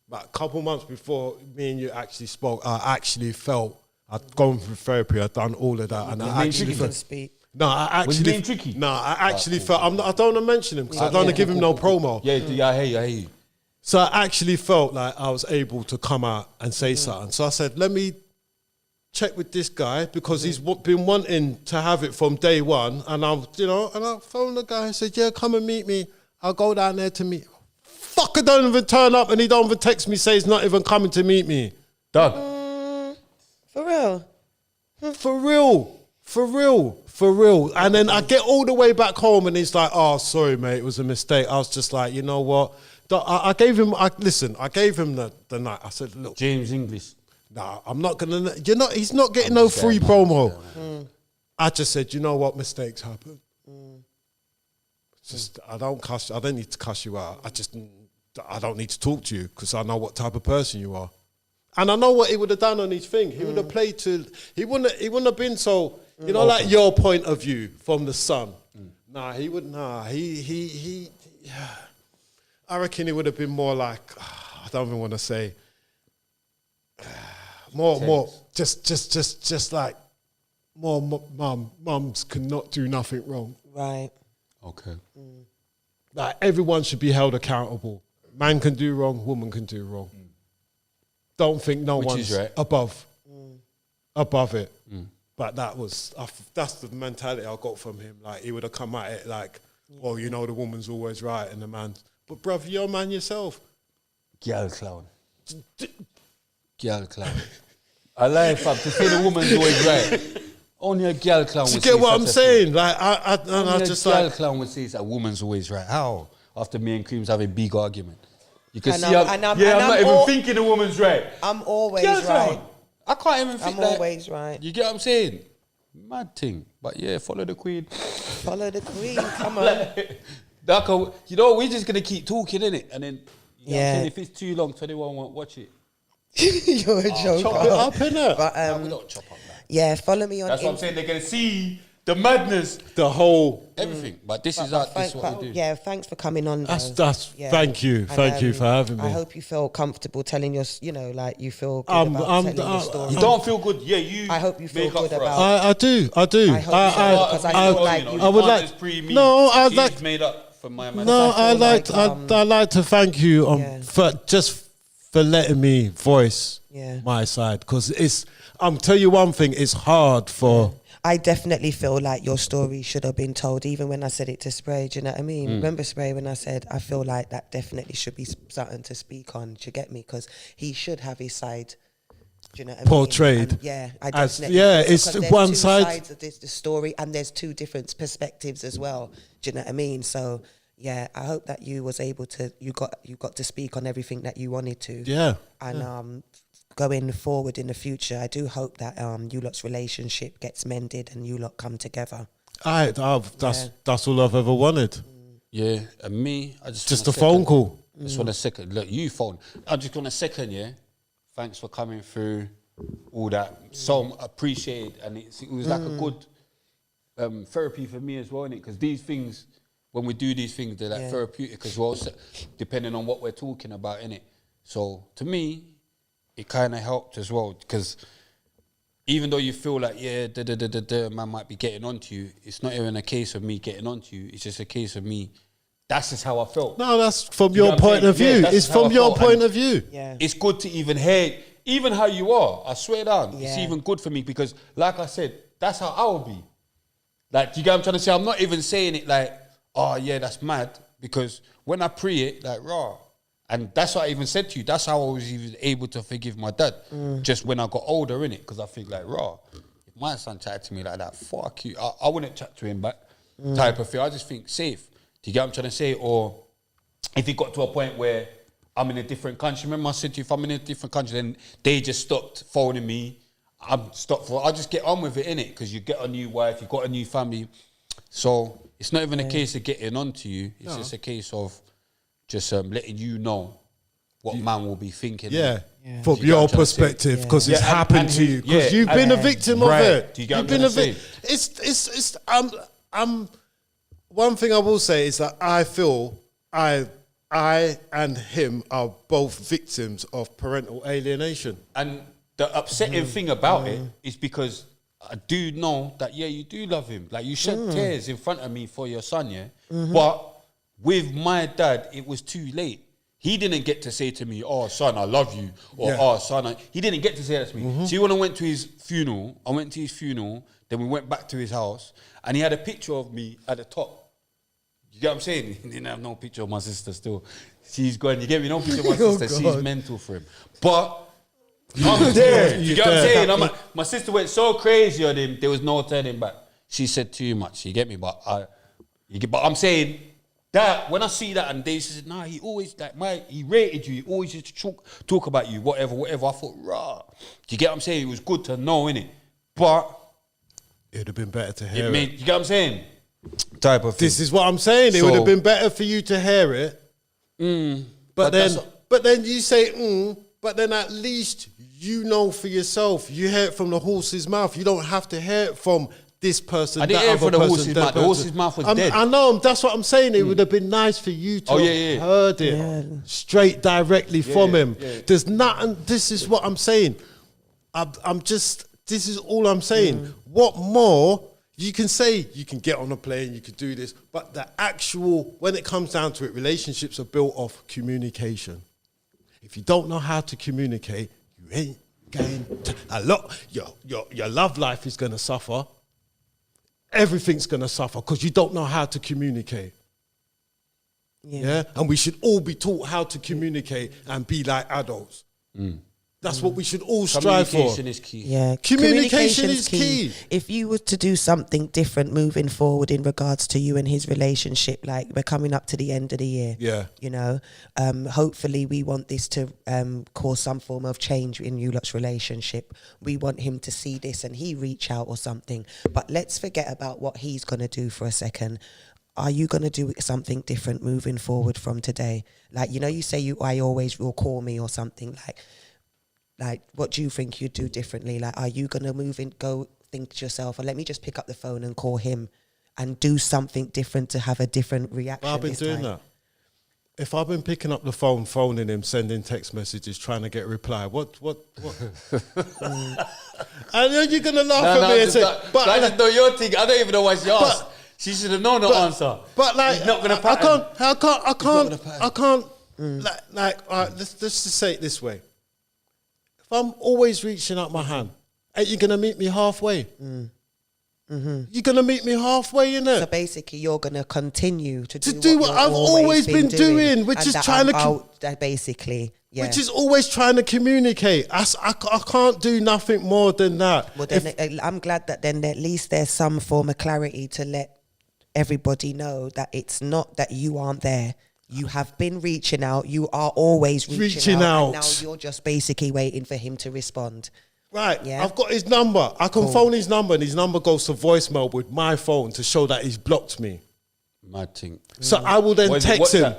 about a couple months before me and you actually spoke, I actually felt, I'd gone through therapy, I'd done all of that. And I actually felt, speak. no, I Was actually, he being tricky? no, I actually felt, I don't want to mention him because I don't want to give him no promo. Yeah, I hear you. So I actually felt like I was able to come out and say something. So I said, let me check with this guy because he's been wanting to have it from day one. And I phoned the guy and said, yeah, come and meet me. I'll go down there to meet. Fucker don't even turn up and he don't even text me, say he's not even coming to meet me. Doug. For real? For real. And then I get all the way back home and he's like, oh, sorry, mate, it was a mistake. I was just like, you know what? I gave him the night. I said, look. James English. Nah, I'm not going to, he's not getting no free promo. I just said, you know what, mistakes happen. Just, I don't need to cuss you out. I don't need to talk to you because I know what type of person you are. And I know what he would have done on his thing. He would have played he wouldn't have been so, like your point of view from the sun. Nah, he wouldn't, I reckon he would have been more like, I don't even want to say, more, just like, more mums cannot do nothing wrong. Right. Okay. Like everyone should be held accountable. Man can do wrong, woman can do wrong. Don't think no one's right. above it. But that's the mentality I got from him. Like he would have come at it like, oh, the woman's always right and the man. But bruv, you're a man yourself. Girl clown. I lie, fam. To say the woman's always right. Only a girl clown would say. Do you get what I'm saying? Like I just a girl like clown would say a woman's always right. How? After me and Cream's having a big argument. You can And see I'm I'm not even thinking the woman's right. I'm always Girl right. clown. I can't even think I'm always right. You get what I'm saying? Mad thing. But yeah, follow the queen. Follow the queen. Come on. We're just gonna keep talking, innit? And then if it's too long, 21 won't watch it. You're a joker. chop it up, innit? But We don't chop up that. yeah, follow me on. That's what I'm saying. They're gonna see the madness, the whole. everything. But this is what we do. Yeah, thanks for coming on. Thank you for having me. I hope you feel comfortable telling your, you feel good about telling your story. You don't feel good, yeah. I hope you feel good about. I do. I hope you feel good because I feel like I would like. No, I'd like. Made up for my man. No, I I'd feel like to thank you for letting me voice Yeah. my side because I'm tell you one thing, it's hard for. I definitely feel like your story should have been told, even when I said it to Spray. Do you know what I mean? Remember Spray when I said I feel like that definitely should be something to speak on. Do you get me? Because he should have his side. Do you know what I mean? Portrayed. And I definitely. It's because there's one two side. sides of the story, and there's two different perspectives as well. Do you know what I mean? So yeah, I hope that you was able to. You got to speak on everything that you wanted to. Yeah. And going forward in the future, I do hope that you lot's relationship gets mended and you lot come together. That's all I've ever wanted. Yeah, and me, I just a phone call. I just want a second. Look, you phone. I just want a second. Yeah, thanks for coming through all that. So appreciated, and it was like a good therapy for me as well, innit? Because these things, when we do these things, they're like therapeutic as well, so depending on what we're talking about, innit? So to me, it kind of helped as well, because even though you feel like, man might be getting onto you, it's not even a case of me getting onto you, it's just a case of me, that's just how I felt. No, that's from your point of view. It's from your point of view. Yeah. It's good to even hear, even how you are, I swear down, it's even good for me, because like I said, that's how I will be. Like, you get what I'm trying to say? I'm not even saying it like, oh yeah, that's mad, because when I pre it, like, raw, And that's what I even said to you. That's how I was even able to forgive my dad. Just when I got older, innit? Because I think like, raw, if my son chatted to me like that, fuck you. I wouldn't chat to him back, type of thing. I just think safe. Do you get what I'm trying to say? Or if it got to a point where I'm in a different country. Remember I said to you, if I'm in a different country, then they just stopped phoning me. I'll just get on with it, innit? Because you get a new wife, you got a new family. So it's not even a case of getting on to you. It's just a case of just letting you know what man will be thinking. Yeah. From your perspective, because it's happened to you. Because you've been a victim of it. Do you get You've been a victim. It's one thing I will say is that I feel I and him are both victims of parental alienation. And the upsetting thing about it is because I do know that, you do love him. Like, you shed tears in front of me for your son, But with my dad, it was too late. He didn't get to say to me, oh, son, I love you. Or, oh, son, he didn't get to say that to me. See, when I went to his funeral, then we went back to his house, and he had a picture of me at the top. You get what I'm saying? He didn't have no picture of my sister still. She's gone. You get me? No picture of my sister. She's mental for him. But I'm there. You get what I'm saying? My sister went so crazy on him, there was no turning back. She said too much. You get me? But I'm saying that when I see that, and they said, nah, he always he rated you. He always used to talk about you, whatever. I thought, rah. Do you get what I'm saying? It was good to know, innit? But it would have been better to hear it. You get what I'm saying? Type of thing. This is what I'm saying. It would have been better for you to hear it. But then you say, but then at least you know for yourself. You hear it from the horse's mouth. You don't have to hear it from this person. I didn't hear it from the horse's mouth. The horse's mouth was dead. I know. That's what I'm saying. It would have been nice for you to have heard it straight directly from him. There's nothing. This is what I'm saying. This is all I'm saying. What more? You can say you can get on a plane, you could do this, but the actual, when it comes down to it, relationships are built off communication. If you don't know how to communicate, you ain't going to, your love life is going to suffer. Everything's going to suffer because you don't know how to communicate. Yeah. And we should all be taught how to communicate and be like adults. That's what we should all strive for. Communication is key. Yeah, Communication is key. If you were to do something different moving forward in regards to you and his relationship, like we're coming up to the end of the year. Yeah. You know, hopefully we want this to cause some form of change in you lot's relationship. We want him to see this and he reach out or something. But let's forget about what he's going to do for a second. Are you going to do something different moving forward from today? Like, you know, you say I always will call me or something like, what do you think you'd do differently? Like, are you going to go think to yourself, or let me just pick up the phone and call him and do something different to have a different reaction? I've been doing that. If I've been picking up the phone, phoning him, sending text messages, trying to get a reply, what? I know you're going to laugh at me and say, but I just know your thing. I don't even know why she asked. She should have known the answer. But like, he's not going to pattern. I can't. Let's just say it this way. If I'm always reaching out my hand, ain't you going to meet me halfway? You're going to meet me halfway, innit? So basically, you're going to continue to do what I've always been doing, which is trying to... basically, yeah. Which is always trying to communicate. I can't do nothing more than that. Well, then I'm glad that then at least there's some form of clarity to let everybody know that it's not that you aren't there. You have been reaching out. You are always reaching out. And now you're just basically waiting for him to respond. Right. Yeah. I've got his number. I can phone his number and his number goes to voicemail with my phone to show that he's blocked me. Mad thing. So I will then text him.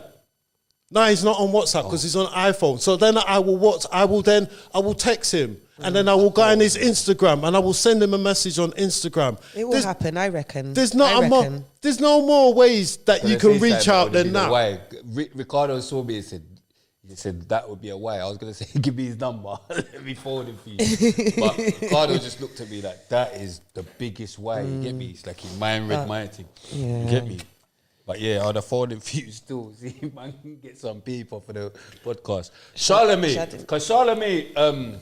No, he's not on WhatsApp because he's on iPhone. So then I will text him. And then I will go on his Instagram and I will send him a message on Instagram. It will happen, I reckon. There's no more ways that you can reach out than that. Why? Ricardo saw me and he said that would be a way. I was going to say, give me his number. Let me forward it for you. But Ricardo just looked at me like, that is the biggest way. You get me? It's like he mind-read my thing. Yeah. You get me? But yeah, I'd afford it for you still. See, man, can get some people for the podcast. Charlemagne, because Charlemagne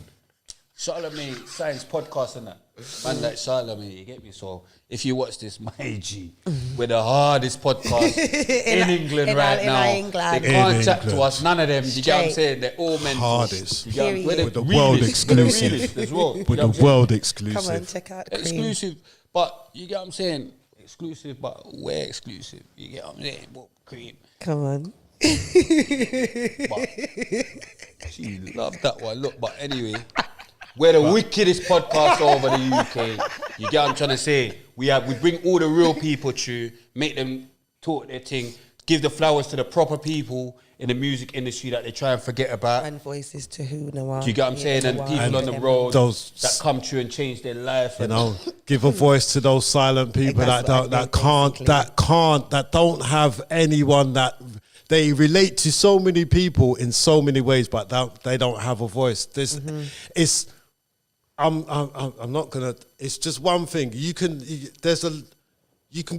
Charlemagne Science Podcast and that. Man, like Charlemagne, you get me? So if you watch this, my G, we're the hardest podcast in England right now. England. They can't In chat to England. us, none of them. You get what I'm Straight. saying? They're all mentors. Hardest. You get what I'm- we're With the realest. world We're the exclusive. realest as well. You With get what I'm the saying? world Come on, exclusive. check out the cream. Exclusive, but you get what I'm saying? Exclusive, but we're exclusive. You get what I'm saying? Well, cream. Come on. But she loved that one. Look, but anyway, we're the wickedest podcast over the UK. You get what I'm trying to say? We bring all the real people through, make them talk their thing, give the flowers to the proper people in the music industry that they try and forget about. And voices to who Noah. Do you get what I'm saying? And people on the road Those- that come through and change their life. You and know, give a voice to those silent people That's what I meant, that don't have anyone that they relate to so many people in so many ways, but they don't have a voice. I'm not gonna. It's just one thing. You can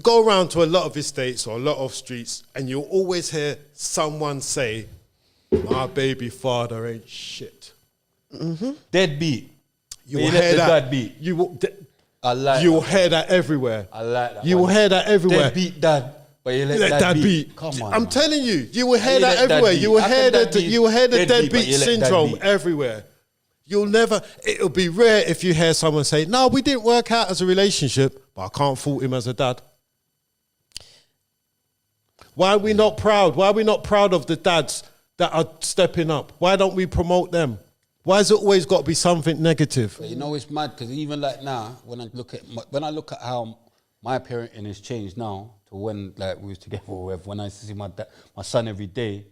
go around to a lot of estates or a lot of streets, and you'll always hear someone say, "My baby father ain't shit." Deadbeat. You You will let hear the that. dad beat. You will. I like You will that. hear that everywhere. I like that. You will one. hear that everywhere. Deadbeat dad. But you let, Let dad that beat. beat. Come on. I'm man. telling you will hear You that let dad everywhere. beat. You will How hear can dad the beat? you will hear the Deadbeat, but deadbeat you let dad syndrome beat. everywhere. You'll never. It'll be rare if you hear someone say, "No, we didn't work out as a relationship, but I can't fault him as a dad." Why are we not proud? Why are we not proud of the dads that are stepping up? Why don't we promote them? Why has it always got to be something negative? But you know it's mad because even like now, when I look at how my parenting has changed now to when like we was together or whatever, when I used to see my son every day,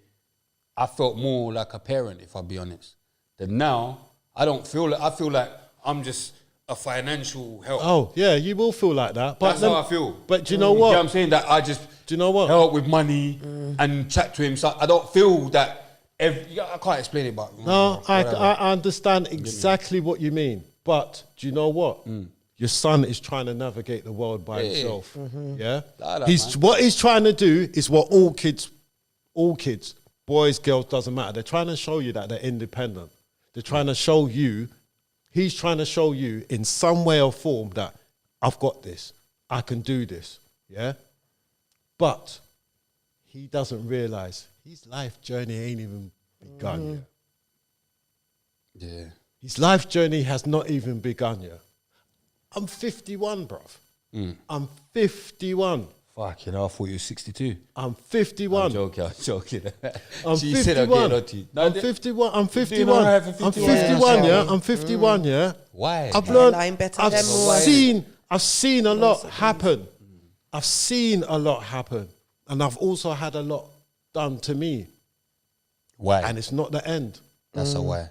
I felt more like a parent, if I'll be honest. Then now I don't feel like I feel like I'm just a financial help. Oh yeah, you will feel like that. But That's how I feel. But do you know You what? get what I'm saying? That I just Do you know what? help with money and chat to him. So I don't feel that. I can't explain it, but No, whatever. I understand exactly what you mean. But do you know what? Your son is trying to navigate the world by himself. Yeah? Like that, man. What he's trying to do is what all kids, boys, girls, doesn't matter. They're trying to show you that they're independent. They're trying to show you, he's trying to show you in some way or form that I've got this. I can do this. Yeah? But he doesn't realize his life journey ain't even begun yet. Yeah. His life journey has not even begun yet. I'm 51, bruv. I'm 51. Fuck, you know, I thought you were 62. I'm 51. I'm joking. I'm She 51. said I'm getting on to you. No, I'm 51. I'm doing 51. all right for I'm 51, 51, yeah. yeah. I'm 51, yeah. Why? I've man? learned. Line better I've than more. I've seen a lot happen. I've seen a lot happen, and I've also had a lot done to me, Why? and it's not the end. That's a why.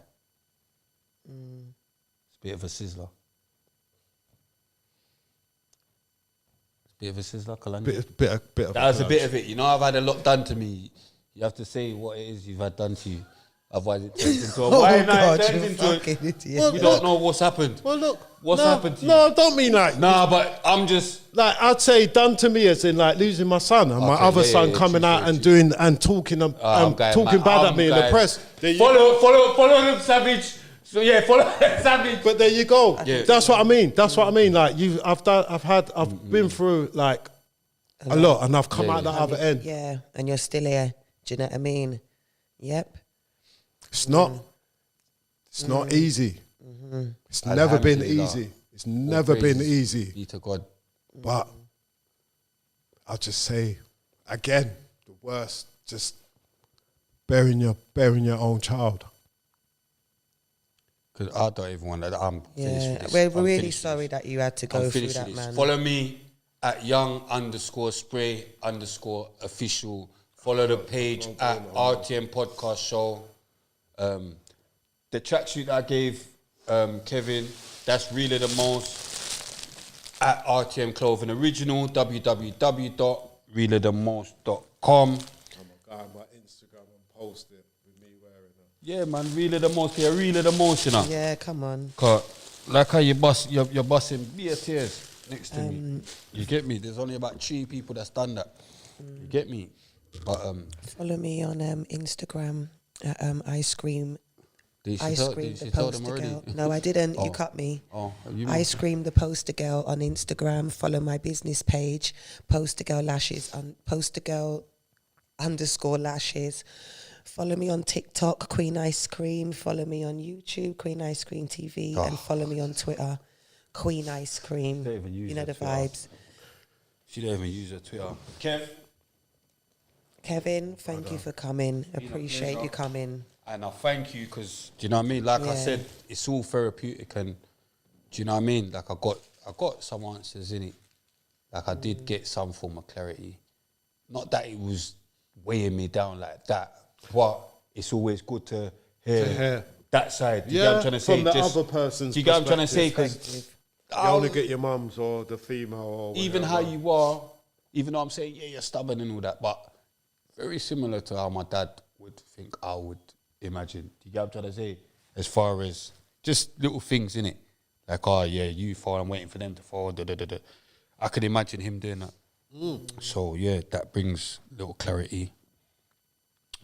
It's a bit of a sizzler. It's a bit of a sizzler, Kalani. Bit of That was a clutch. bit of it. You know, I've had a lot done to me. You have to say what it is you've had done to you. Otherwise, it turns into a why not? God, It turns you into a, fucking idiot. you don't know what's happened. Well, look. What's no, happened to you? No, I don't mean like. Nah, but I'm just. Like I'd say, done to me as in like losing my son and my Okay, other yeah, son yeah, coming true, out true, and true. doing and talking Okay, bad man, at me in the guys. press. There you- Follow them, Savage. So yeah, follow Savage. But there you go. Yeah. That's what I mean. That's what I mean. Like I've been through like a lot, and I've come out the other end. Yeah, and you're still here. Do you know what I mean? Yep. It's not. It's not easy. It's never been Alhamdulillah. easy. It's never been easy. Be to God. But I'll just say again, the worst. Just burying your own child. Because I don't even want that. I'm finished Yeah, with this. we're I'm really finished with sorry this. that you had to I'm go through finished that, with this. man. Follow me at young_spray_official. Follow the page at RTM Podcast Show. The tracksuit that I gave Kevin, that's really the most at RTM Clothing Original, www.reallythemost.com. I'm gonna go on my Instagram and post it with me wearing it. Yeah, man, really the most. Yeah, really the most, you know. Yeah, come on. Cause like how you're busting beer tears next to me. You get me? There's only about 3 people that's done that. You get me? But Follow me on Instagram at ice cream Did I you screamed the tell them poster already? girl. No, I didn't. You Oh. cut me. Oh, you I know. screamed the poster girl on Instagram. Follow my business page, poster girl lashes, poster girl _ lashes. Follow me on TikTok, Queen Ice Cream. Follow me on YouTube, Queen Ice Cream TV, and follow me on Twitter, Queen Ice Cream. Don't even use You know her the Twitter. vibes. She don't even use her Twitter. Kev. Kevin, thank you for coming. Been a Appreciate pleasure. you coming. And I thank you because, do you know what I mean? Like I Yeah. said, it's all therapeutic and, do you know what I mean? Like I got some answers in it. Like I did get some form of clarity. Not that it was weighing me down like that, but it's always good to hear that side. Do you get what I'm trying to say? from the other person's Do you get what I'm trying to say? perspective. Because You only get your mums or the female or even whatever. how you are, even though I'm saying, yeah, you're stubborn and all that, but very similar to how my dad would think I would imagine. Do you get what I'm trying to say? As far as just little things in it. Like, oh, yeah, you fall, I'm waiting for them to fall. Da, da, da, da. I could imagine him doing that. So, yeah, that brings little clarity.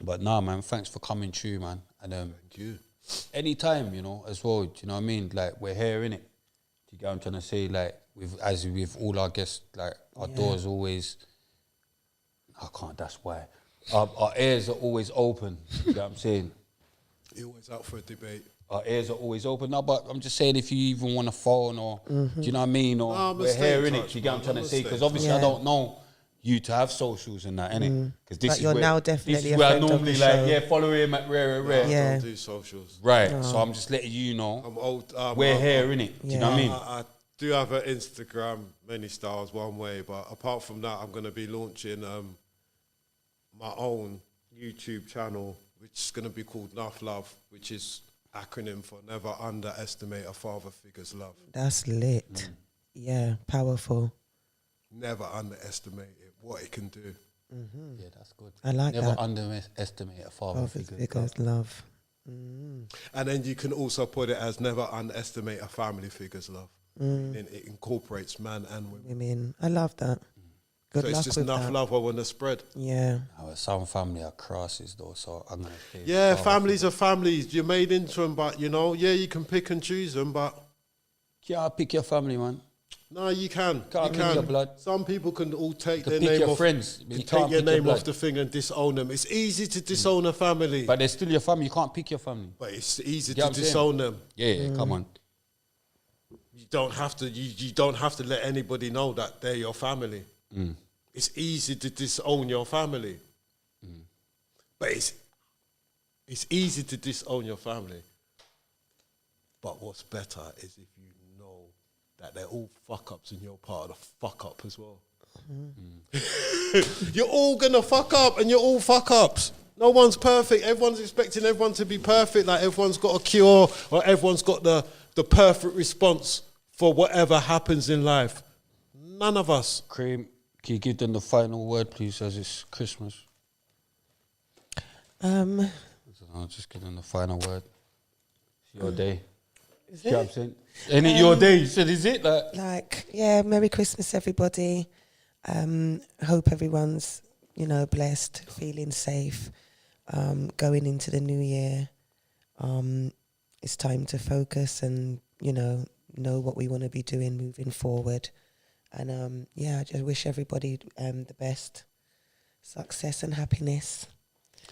But nah, man, thanks for coming through, man. And Thank you. anytime, you know, as well, do you know what I mean? Like, we're here, innit? Do you get what I'm trying to say? Like, as with all our guests, like, our doors always... I can't, that's why. Our ears are always open, you know what I'm saying? You're always out for a debate. Our ears are always open. No, but I'm just saying if you even want to phone or, do you know what I mean? Or I'ma we're stay here, in innit? touch, Do you get what I'm man. trying to I'ma say? stay Because in obviously touch. I don't know you to have socials and that, innit? Because this But is you're where, now this definitely is a where I friend of normally the like, show. yeah, follow him at rare. Yeah. I don't do socials. Right, so I'm just letting you know I'm old. we're here, innit? Do you know what I mean? I do have an Instagram, many styles, one way, but apart from that, I'm going to be launching my own YouTube channel, which is going to be called Enough Love, which is acronym for Never Underestimate a Father Figure's Love. That's lit. Yeah, powerful. Never underestimate it, what it can do. Yeah, that's good. I like Never that. underestimate a father Father's figure. figures love. And then you can also put it as never underestimate a family figure's love. And it incorporates man and women. Women. I love that. Good So it's luck just with enough that. love I want to spread. Yeah. Some family are crosses though, so I'm gonna say Yeah, father families are families. You're made into them, but you know, yeah, you can pick and choose them, but figure. Yeah, pick your family, man. no, you can. Can't You pick can. your blood. Some people can all take You can their pick name your off. friends, but Can you take can't your pick your name off blood. the thing and disown them. It's easy to disown a family, But they're still your family. You can't pick your family. but it's easy Yeah, to I'm saying. disown them. Yeah, come on. You don't have to. You don't have to let anybody know that they're your family. It's easy to disown your family, but it's easy to disown your family. But what's better is if you know that they're all fuck ups and you're part of the fuck up as well. You're all gonna fuck up and you're all fuck ups. No one's perfect. Everyone's expecting everyone to be perfect, like everyone's got a cure or everyone's got the perfect response for whatever happens in life. None of us. Cream, can you give them the final word, please, as it's Christmas? I'll just give them the final word. It's your day. Is You know what I'm it? saying? Ain't it your day? You said, is it? Like, yeah, Merry Christmas, everybody. Hope everyone's, blessed, feeling safe, going into the new year. It's time to focus and, know what we want to be doing moving forward. And, I just wish everybody the best success and happiness.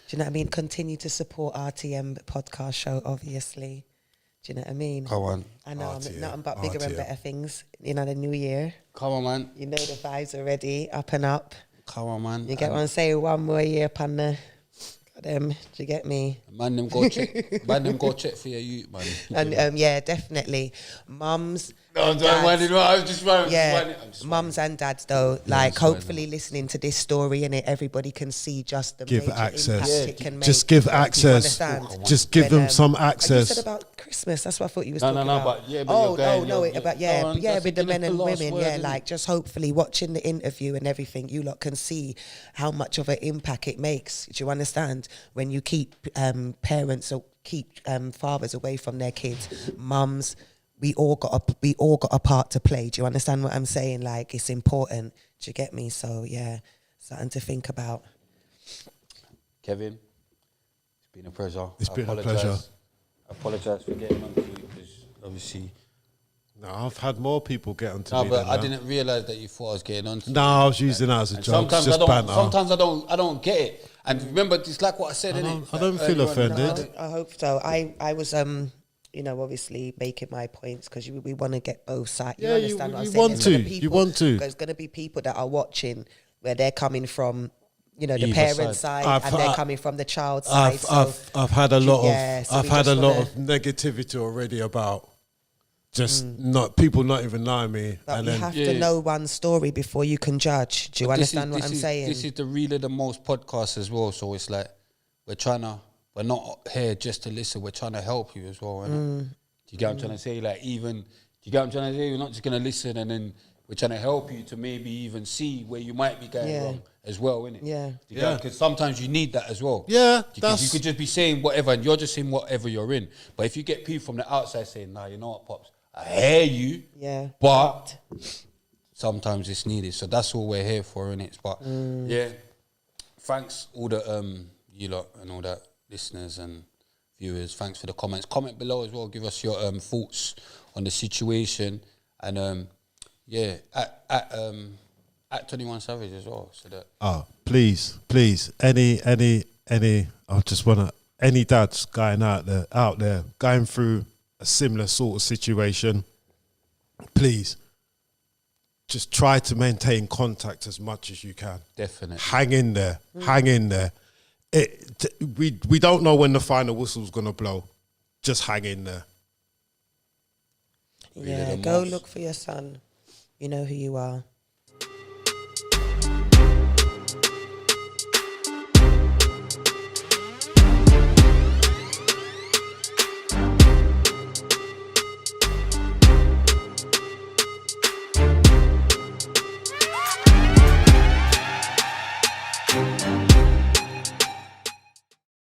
Do you know what I mean? Continue to support RTM podcast show, obviously. Do you know what I mean? Come on. I know RTM, nothing but bigger and RTM. better things, the new year. Come on, man. You know the vibes already, up and up. Come on, man. You get what I'm saying? One more year upon the... do you get me? Man, them go check. Man, them go check for your youth, man. And yeah, definitely. Mums, No, and don't mind dads. it. I was just trying. Yeah, mums and dads though, like it's fine, hopefully listening to this story and everybody can see just the Give major access. impact Yeah, it can make. just give You access. understand? Just give them some You access. said about Christmas. That's what I thought you was No, talking no, about. but yeah, but oh, you're going, oh no, you're- about go on, yeah, that's with the it, men that's and the last women, word, yeah, innit? like just hopefully watching the interview and everything, you lot can see how much of an impact it makes. Do you understand? When you keep parents or keep fathers away from their kids, mums. We all got a part to play. Do you understand what I'm saying? Like it's important. Do you get me? So yeah, something to think about. Kevin, it's been a pleasure. It's I been a apologise. pleasure. apologise for getting onto you because obviously. No, I've had more people get onto No, me. but than I that. didn't realise that you thought I was getting onto. No, I was using that as a And joke. sometimes It's I just don't. banter. Sometimes I don't get it. And remember, it's like what I said. I don't feel offended. I hope so. I was you know, obviously making my points because we want to get both sides. Yeah, you understand what I'm you saying? want There's gonna to. be You people- want to. There's going to be people that are watching where they're coming from, you know, the Either parent side. side, and they're I've- coming from the child side. I've had a lot yeah, of so I've we had a just lot wanna- of negativity already about just not people not even knowing me, But and you then have to know one story before you can judge. Do you understand what I'm saying? This is the real of the most podcasts as well. So it's like we're not here just to listen. We're trying to help you as well. Innit? Do you get what I'm trying to say? Like even, do you get what I'm trying to say? We're not just gonna listen and then we're trying to help you to maybe even see where you might be going Yeah. wrong as well, innit? Yeah. Yeah. Because sometimes you need that as well. Yeah, Because that's- you could just be saying whatever and you're just saying whatever you're in. But if you get people from the outside saying, "Nah, you know what, pops, I hear you." Yeah. But sometimes it's needed. So that's all we're here for, innit? But yeah, thanks all the you lot and all that listeners and viewers. Thanks for the comments. Comment below as well. Give us your thoughts on the situation and yeah, at 21 Savage as well. So that please, any, I just wanna any dads going out there going through a similar sort of situation, please just try to maintain contact as much as you can. definitely. Hang in there. Hang in there. We don't know when the final whistle's gonna blow. Just hang in there. Yeah, the go most. look for your son. You know who you are.